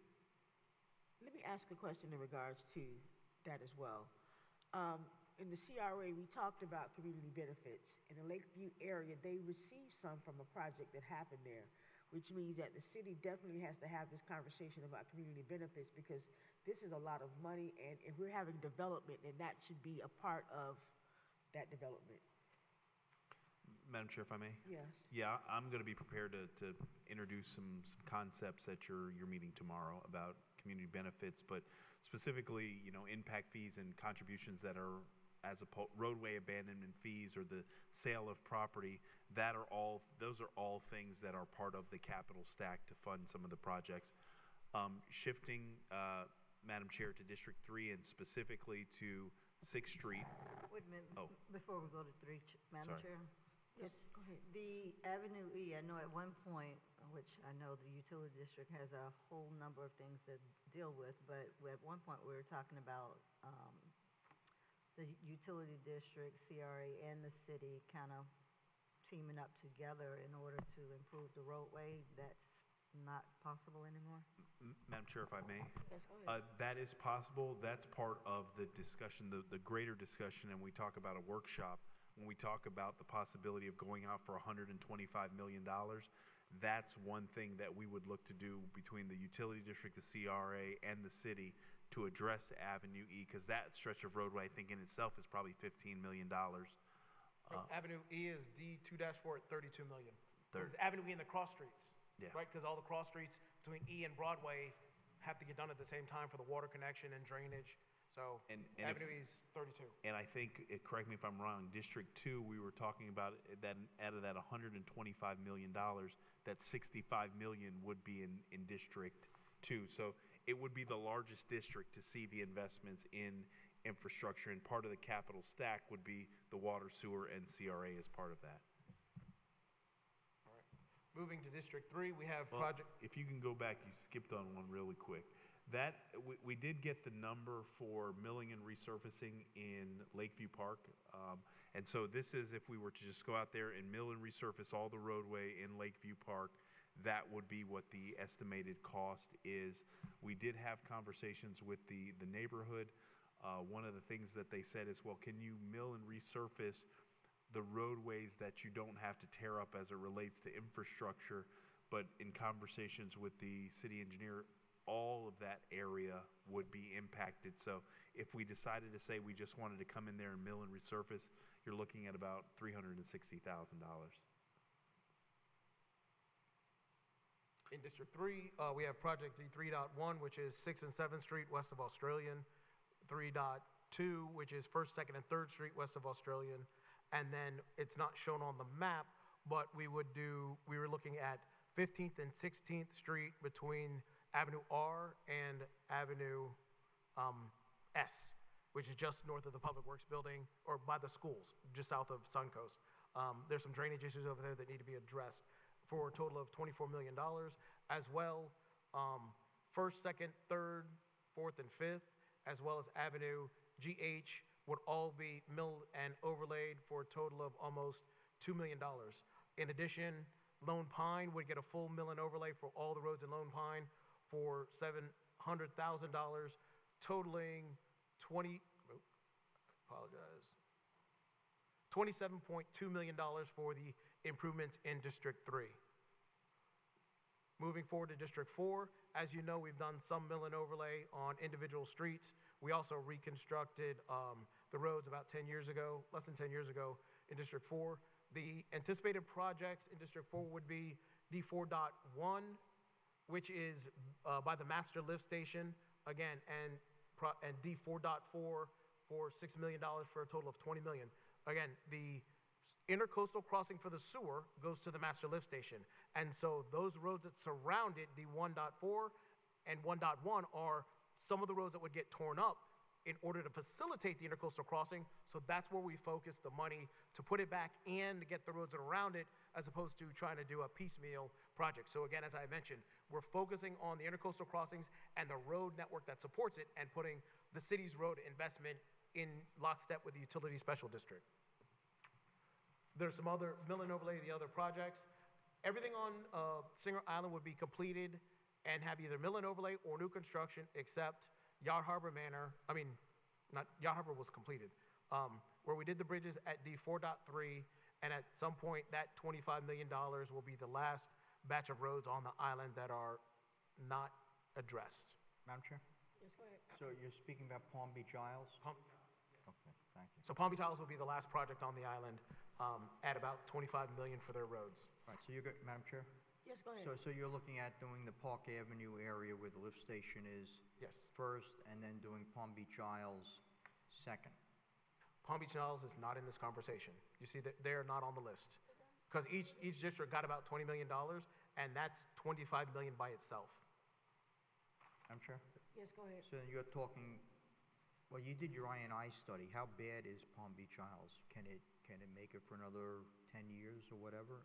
Let me ask a question in regards to that as well. In the CRA, we talked about community benefits. In the Lakeview area, they received some from a project that happened there, which means that the city definitely has to have this conversation about community benefits, because this is a lot of money, and if we're having development, then that should be a part of that development. Madam Chair, if I may? Yes. Yeah, I'm going to be prepared to introduce some concepts at your meeting tomorrow about community benefits, but specifically, impact fees and contributions that are roadway abandonment fees or the sale of property. Those are all things that are part of the capital stack to fund some of the projects. Shifting, Madam Chair, to District 3 and specifically to 6th Street. Wait a minute, Oh. before we go to 3, Madam Sorry. Chair. Yes, go ahead. The Avenue E, I know at one point, which I know the utility district has a whole number of things to deal with, but at one point we were talking about the utility district, CRA, and the city kind of teaming up together in order to improve the roadway. That's not possible anymore? Madam Chair, if I may? Yes, go ahead. That is possible. That's part of the discussion, the greater discussion, and we talk about a workshop. When we talk about the possibility of going out for $125 million, that's one thing that we would look to do between the utility district, the CRA, and the city to address Avenue E, because that stretch of roadway, I think in itself, is probably $15 million. Avenue E is D2-4 at $32 million. Third. It's Avenue E and the cross streets, Yeah. right? Because all the cross streets between E and Broadway have to get done at the same time for the water connection and drainage. So And Avenue E is 32. And I think, correct me if I'm wrong, District 2, we were talking about that out of that $125 million, that $65 million would be in District 2. So it would be the largest district to see the investments in infrastructure, and part of the capital stack would be the water, sewer, and CRA as part of that. All right. Moving to District 3, we have Well, project. if you can go back, you skipped on one really quick. We did get the number for milling and resurfacing in Lakeview Park. And so this is if we were to just go out there and mill and resurface all the roadway in Lakeview Park, that would be what the estimated cost is. We did have conversations with the neighborhood. One of the things that they said is, well, can you mill and resurface the roadways that you don't have to tear up as it relates to infrastructure? But in conversations with the city engineer, all of that area would be impacted. So if we decided to say we just wanted to come in there and mill and resurface, you're looking at about $360,000. In District 3, we have project D3.1, which is 6th and 7th Street west of Australian. 3.2, which is 1st, 2nd, and 3rd Street west of Australian. And then it's not shown on the map, but we were looking at 15th and 16th Street between Avenue R and Avenue S, which is just north of the Public Works building, or by the schools, just south of Suncoast. There's some drainage issues over there that need to be addressed for a total of $24 million. As well, 1st, 2nd, 3rd, 4th, and 5th, as well as Avenue GH would all be milled and overlaid for a total of almost $2 million. In addition, Lone Pine would get a full mill and overlay for all the roads in Lone Pine for $700,000. totaling 20, oh, apologize, $27.2 million for the improvements in District 3. Moving forward to District 4, as you know, we've done some mill and overlay on individual streets. We also reconstructed the roads about 10 years ago, less than 10 years ago in District 4. The anticipated projects in District 4 would be D4.1, which is by the master lift station, again, and D4.4 for $6 million for a total of $20 million. Again, the intercoastal crossing for the sewer goes to the master lift station. And so those roads that surround it, D1.4 and 1.1, are some of the roads that would get torn up in order to facilitate the intercoastal crossing. So that's where we focus the money to put it back and to get the roads around it, as opposed to trying to do a piecemeal project. So again, as I mentioned, we're focusing on the intercoastal crossings and the road network that supports it, and putting the city's road investment in lockstep with the utility special district. There's some other mill and overlay, the other projects. Everything on Singer Island would be completed and have either mill and overlay or new construction, except Yacht Harbor Manor. I mean, not Yacht Harbor was completed, where we did the bridges at D4.3, and at some point that $25 million will be the last batch of roads on the island that are not addressed. Madam Chair? Yes, go ahead. So you're speaking about Palm Beach Isles? Okay, thank you. So Palm Beach Isles will be the last project on the island at about $25 million for their roads. Right, so you're good, Madam Chair? Yes, go ahead. So you're looking at doing the Park Avenue area where the lift station is Yes. first, and then doing Palm Beach Isles second? Palm Beach Isles is not in this conversation. You see that they're not on the list. Because each district got about $20 million, and that's $25 million by itself. Madam Chair? Yes, go ahead. So you're talking, well, you did your I&I study. How bad is Palm Beach Isles? Can it make it for another 10 years or whatever?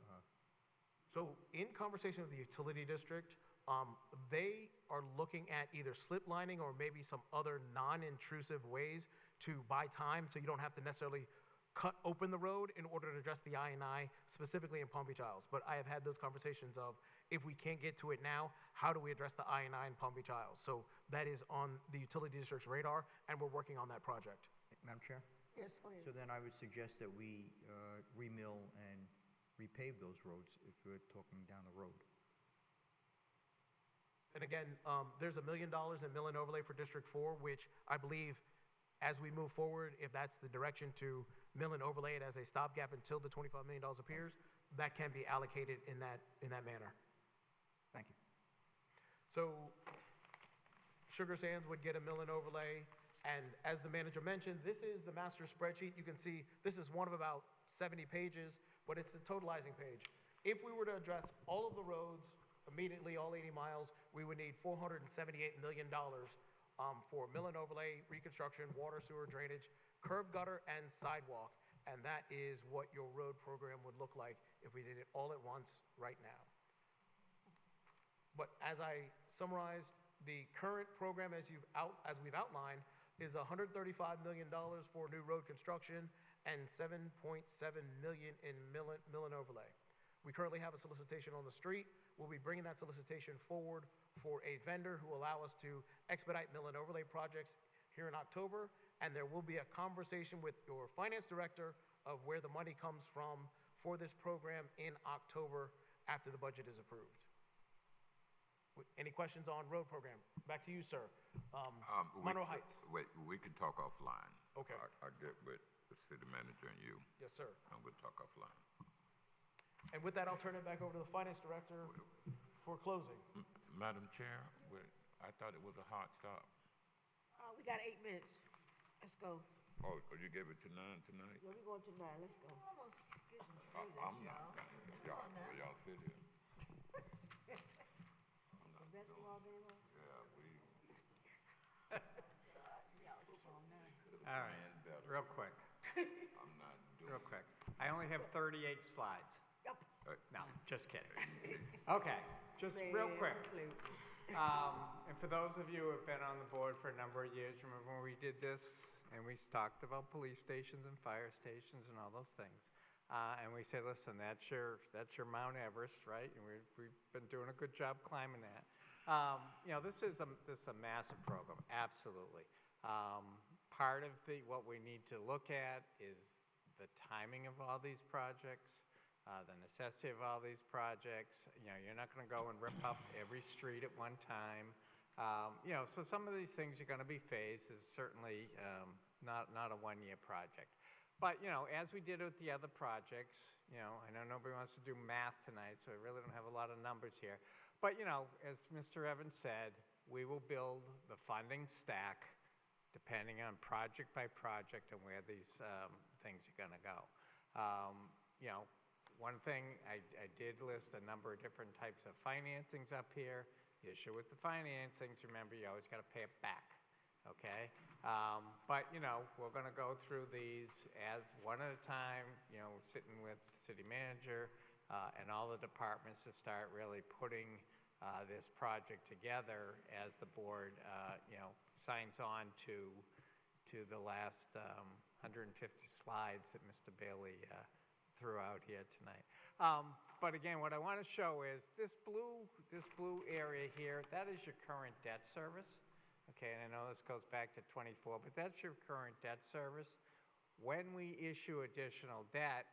So in conversation with the utility district, they are looking at either slip lining or maybe some other non-intrusive ways to buy time, so you don't have to necessarily cut open the road in order to address the I&I, specifically in Palm Beach Isles. But I have had those conversations of, if we can't get to it now, how do we address the I&I in Palm Beach Isles? So that is on the utility district's radar, and we're working on that project. Madam Chair? Yes, go ahead. So then I would suggest that we remill and repave those roads if we're talking down the road. And again, there's $1 million in mill and overlay for District 4, which I believe, as we move forward, if that's the direction to mill and overlay it as a stopgap until the $25 million appears, that can be allocated in that manner. Thank you. So Sugar Sands would get a mill and overlay, and as the manager mentioned, this is the master spreadsheet. You can see this is one of about 70 pages, but it's the totalizing page. If we were to address all of the roads immediately, all 80 miles, we would need $478 million for mill and overlay, reconstruction, water, sewer, drainage, curb, gutter, and sidewalk. And that is what your road program would look like if we did it all at once right now. But as I summarized, the current program as we've outlined is $135 million for new road construction and $7.7 million in mill and overlay. We currently have a solicitation on the street. We'll be bringing that solicitation forward for a vendor who will allow us to expedite mill and overlay projects here in October, and there will be a conversation with your finance director of where the money comes from for this program in October after the budget is approved. Any questions on road program? Back to you, sir. Monroe Heights. Wait, we can talk offline. Okay. I'll get with the city manager and you, Yes, sir. and we'll talk offline. And with that, I'll turn it back over to the finance director for closing. Madam Chair, I thought it was a hard stop. We got 8 minutes. Let's go. Oh, you gave it to 9 tonight? Yeah, we're going to 9. Let's go. Almost getting through this, I'm not done. Y'all sit here. The basketball game on? Yeah, Y'all keep on now. All right, real quick, I'm not doing real quick. I only have 38 slides. Yup. No, just kidding. Okay, just real quick. And for those of you who have been on the board for a number of years, remember when we did this and we talked about police stations and fire stations and all those things. And we say, listen, that's your Mount Everest, right? And we've been doing a good job climbing that. This is a massive program, absolutely. Part of what we need to look at is the timing of all these projects, the necessity of all these projects. You're not going to go and rip up every street at one time. So some of these things are going to be phased. It's certainly not a one-year project. But, as we did with the other projects, I know nobody wants to do math tonight, so I really don't have a lot of numbers here. But, as Mr. Evans said, we will build the funding stack depending on project by project and where these things are going to go. One thing, I did list a number of different types of financings up here. The issue with the financings, remember, you always got to pay it back, okay? But, we're going to go through these as one at a time, sitting with the city manager and all the departments to start really putting this project together as the board, signs on to the last 150 slides that Mr. Bailey threw out here tonight. But again, what I want to show is this blue area here, that is your current debt service. Okay, and I know this goes back to 24, but that's your current debt service. When we issue additional debt,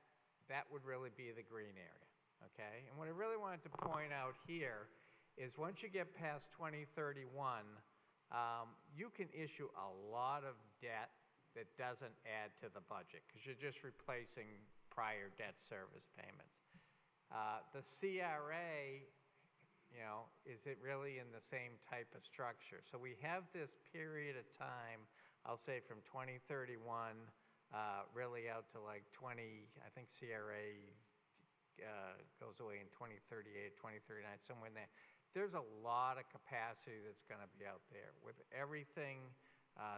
that would really be the green area, okay? And what I really wanted to point out here is once you get past 2031, you can issue a lot of debt that doesn't add to the budget because you're just replacing prior debt service payments. The CRA, is it really in the same type of structure? So we have this period of time, I'll say from 2031 really out to like I think CRA goes away in 2038, 2039, somewhere in there. There's a lot of capacity that's going to be out there with everything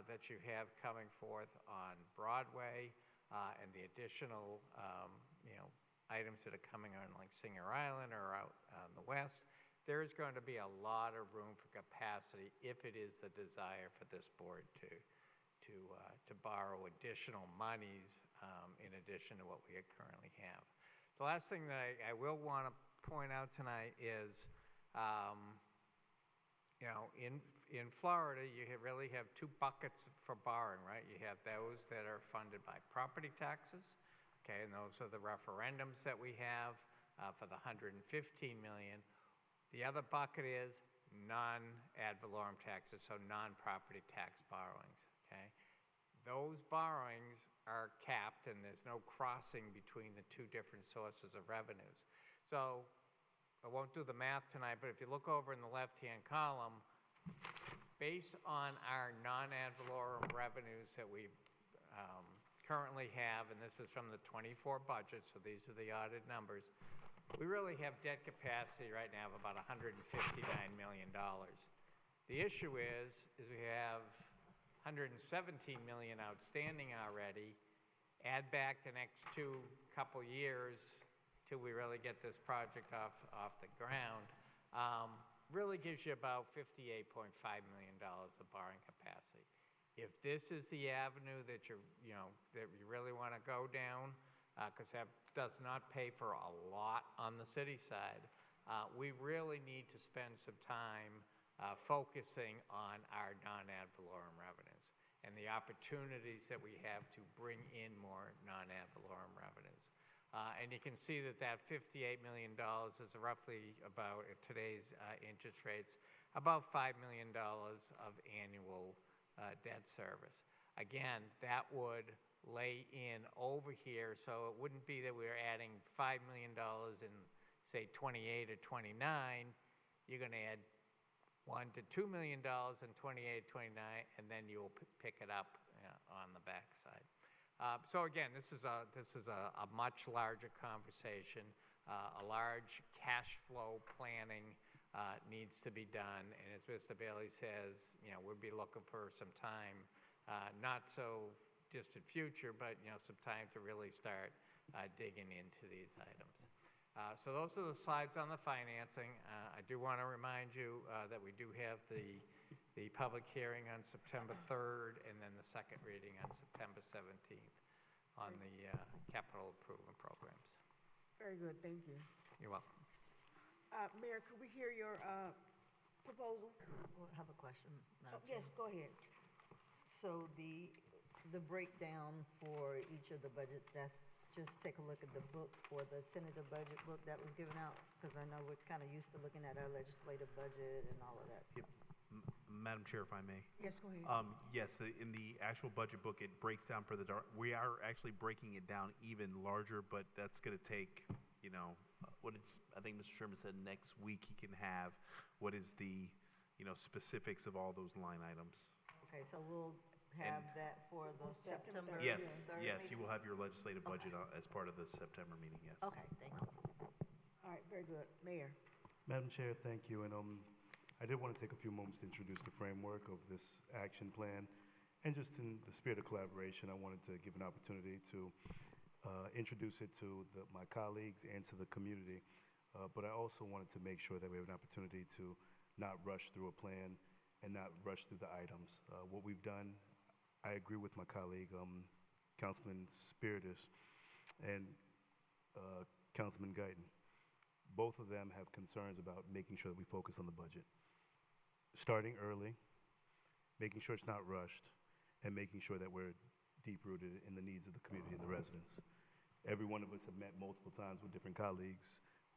that you have coming forth on Broadway and the additional, items that are coming on like Singer Island or out on the west. There is going to be a lot of room for capacity if it is the desire for this board to borrow additional monies in addition to what we currently have. The last thing that I will want to point out tonight is, in Florida, you really have two buckets for borrowing, right? You have those that are funded by property taxes, okay, and those are the referendums that we have for the $115 million. The other bucket is non-ad valorem taxes, so non-property tax borrowings, okay? Those borrowings are capped, and there's no crossing between the two different sources of revenues. So I won't do the math tonight, but if you look over in the left-hand column, based on our non-ad valorem revenues that we currently have, and this is from the 24 budget, so these are the audited numbers, we really have debt capacity right now of about $159 million. The issue is we have $117 million outstanding already. Add back the next couple years till we really get this project off the ground, really gives you about $58.5 million of borrowing capacity. If this is the avenue that that you really want to go down, because that does not pay for a lot on the city side, we really need to spend some time focusing on our non-ad valorem revenues and the opportunities that we have to bring in more non-ad valorem revenues. And you can see that $58 million is roughly about, at today's interest rates, about $5 million of annual debt service. Again, that would lay in over here, so it wouldn't be that we're adding $5 million in, say, 28 or 29. You're going to add $1 to $2 million in 28, 29, and then you'll pick it up on the backside. So again, this is a much larger conversation. A large cash flow planning needs to be done, and as Mr. Bailey says, we'll be looking for some time, not so distant future, but some time to really start digging into these items. So those are the slides on the financing. I do want to remind you that we do have the public hearing on September 3rd and then the second reading on September 17th on the capital improvement programs. Very good, thank you. You're welcome. Mayor, could we hear your proposal? Well, I have a question, Oh, Madam yes, Chair. go ahead. So the breakdown for each of the budgets, that's just take a look at the book for the tentative budget book that was given out? Because I know we're kind of used to looking at our legislative budget and all of that. Yep. Madam Chair, if I may. Yes, go ahead. Yes, in the actual budget book, it breaks down for the, we are actually breaking it down even larger, but that's going to take, I think Mr. Sherman said next week he can have what is the, specifics of all those line items. Okay, so we'll have that for the September Yes, third yes, meeting? you will have your legislative budget as part of the September meeting, yes. Okay, thank you. All right, very good. Mayor? Madam Chair, thank you. And I did want to take a few moments to introduce the framework of this action plan. And just in the spirit of collaboration, I wanted to give an opportunity to introduce it to my colleagues and to the community. But I also wanted to make sure that we have an opportunity to not rush through a plan and not rush through the items. What we've done, I agree with my colleague, Councilman Spiritus and Councilman Guyton. Both of them have concerns about making sure that we focus on the budget. Starting early, making sure it's not rushed, and making sure that we're deep-rooted in the needs of the community and the residents. Every one of us have met multiple times with different colleagues,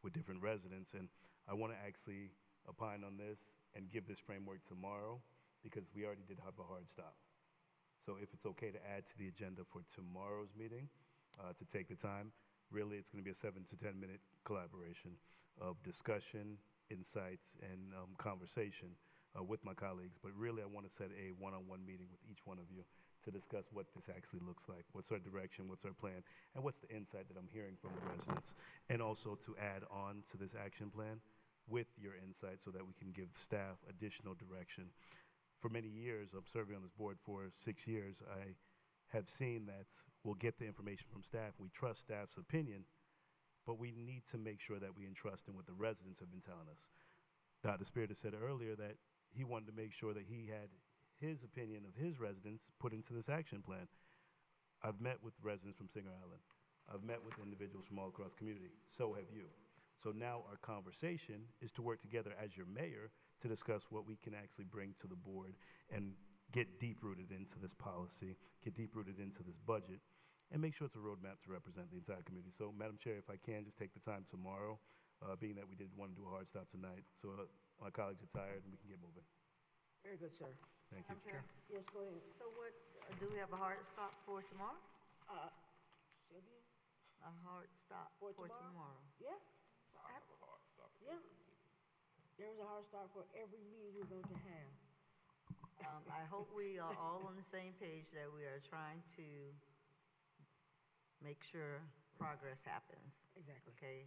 with different residents, and I want to actually opine on this and give this framework tomorrow because we already did have a hard stop. So if it's okay to add to the agenda for tomorrow's meeting, to take the time, really it's going to be a 7 to 10 minute collaboration of discussion, insights, and conversation with my colleagues. But really I want to set a one-on-one meeting with each one of you to discuss what this actually looks like, what's our direction, what's our plan, and what's the insight that I'm hearing from the residents. And also to add on to this action plan with your insight so that we can give staff additional direction. For many years, I'm serving on this board for 6 years, I have seen that we'll get the information from staff, we trust staff's opinion, but we need to make sure that we entrust in what the residents have been telling us. Dr. Spiritus said earlier that he wanted to make sure that he had his opinion of his residents put into this action plan. I've met with residents from Singer Island. I've met with individuals from all across the community. So have you. So now our conversation is to work together as your mayor to discuss what we can actually bring to the board and get deep-rooted into this policy, get deep-rooted into this budget, and make sure it's a roadmap to represent the entire community. So, Madam Chair, if I can, just take the time tomorrow, being that we did want to do a hard stop tonight, so my colleagues are tired and we can get moving. Very good, sir. Thank you. Madam Chair? Yes, go ahead. So what, do we have a hard stop for tomorrow? Say again? A hard stop For for tomorrow? tomorrow? Yeah, I have a hard stop at Yeah. every meeting. there was a hard start for every meeting we're going to have. I hope we are all on the same page that we are trying to make sure progress happens, Exactly. okay?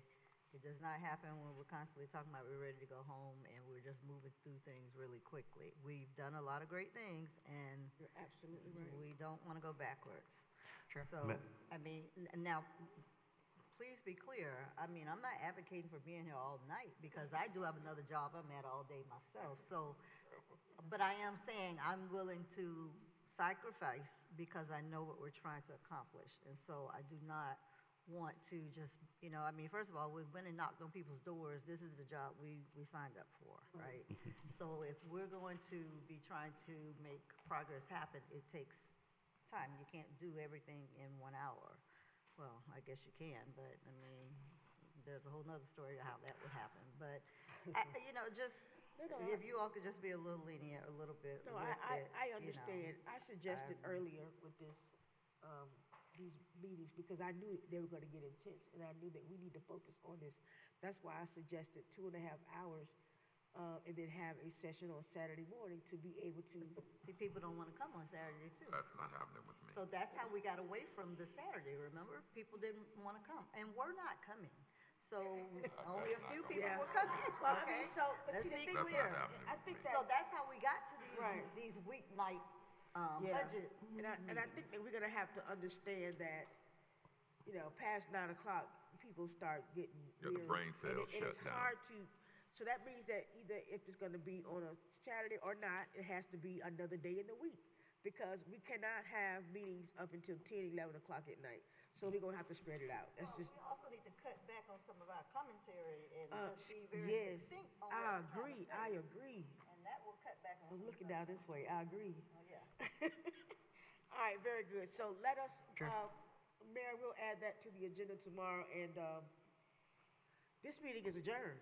It does not happen when we're constantly talking about we're ready to go home and we're just moving through things really quickly. We've done a lot of great things and You're absolutely right. we don't want to go backwards. Sure. So, I mean, now, please be clear, I mean, I'm not advocating for being here all night because I do have another job I'm at all day myself, so, but I am saying I'm willing to sacrifice because I know what we're trying to accomplish. And so I do not want to just, I mean, first of all, we've been and knocked on people's doors. This is the job we signed up for, right? So if we're going to be trying to make progress happen, it takes time. You can't do everything in 1 hour. Well, I guess you can, but I mean, there's a whole nother story of how that would happen. But, just, if you all could just be a little lenient, a little bit No, with it. I understand. I suggested earlier with this, these meetings, because I knew they were going to get intense, and I knew that we need to focus on this. That's why I suggested 2.5 hours, and then have a session on Saturday morning to be able to. See, people don't want to come on Saturday, too. That's not happening with me. So that's how we got away from the Saturday, remember? People didn't want to come, and we're not coming. So only a few people Yeah. were coming, Well, I okay? mean, so, but Let's see, the be thing is, clear. I think that. So that's how we got to Right. these weeknight Yeah. budget And I think that we're gonna have to understand that, past 9 o'clock, people start getting Yeah, the weary. brain cells And shut it's down. hard to, so that means that either if it's gonna be on a Saturday or not, it has to be another day in the week. Because we cannot have meetings up until 10, 11 o'clock at night. So we're gonna have to spread it out. That's Well, just, we also need to cut back on some of our commentary and Let's be very Yes, succinct on what I we're trying agree, to say. I agree. And that will cut back on I'm some looking things. down this way, I agree. Oh, yeah. All right, very good. So let us, Sure. Mayor, we'll add that to the agenda tomorrow, and this meeting is adjourned.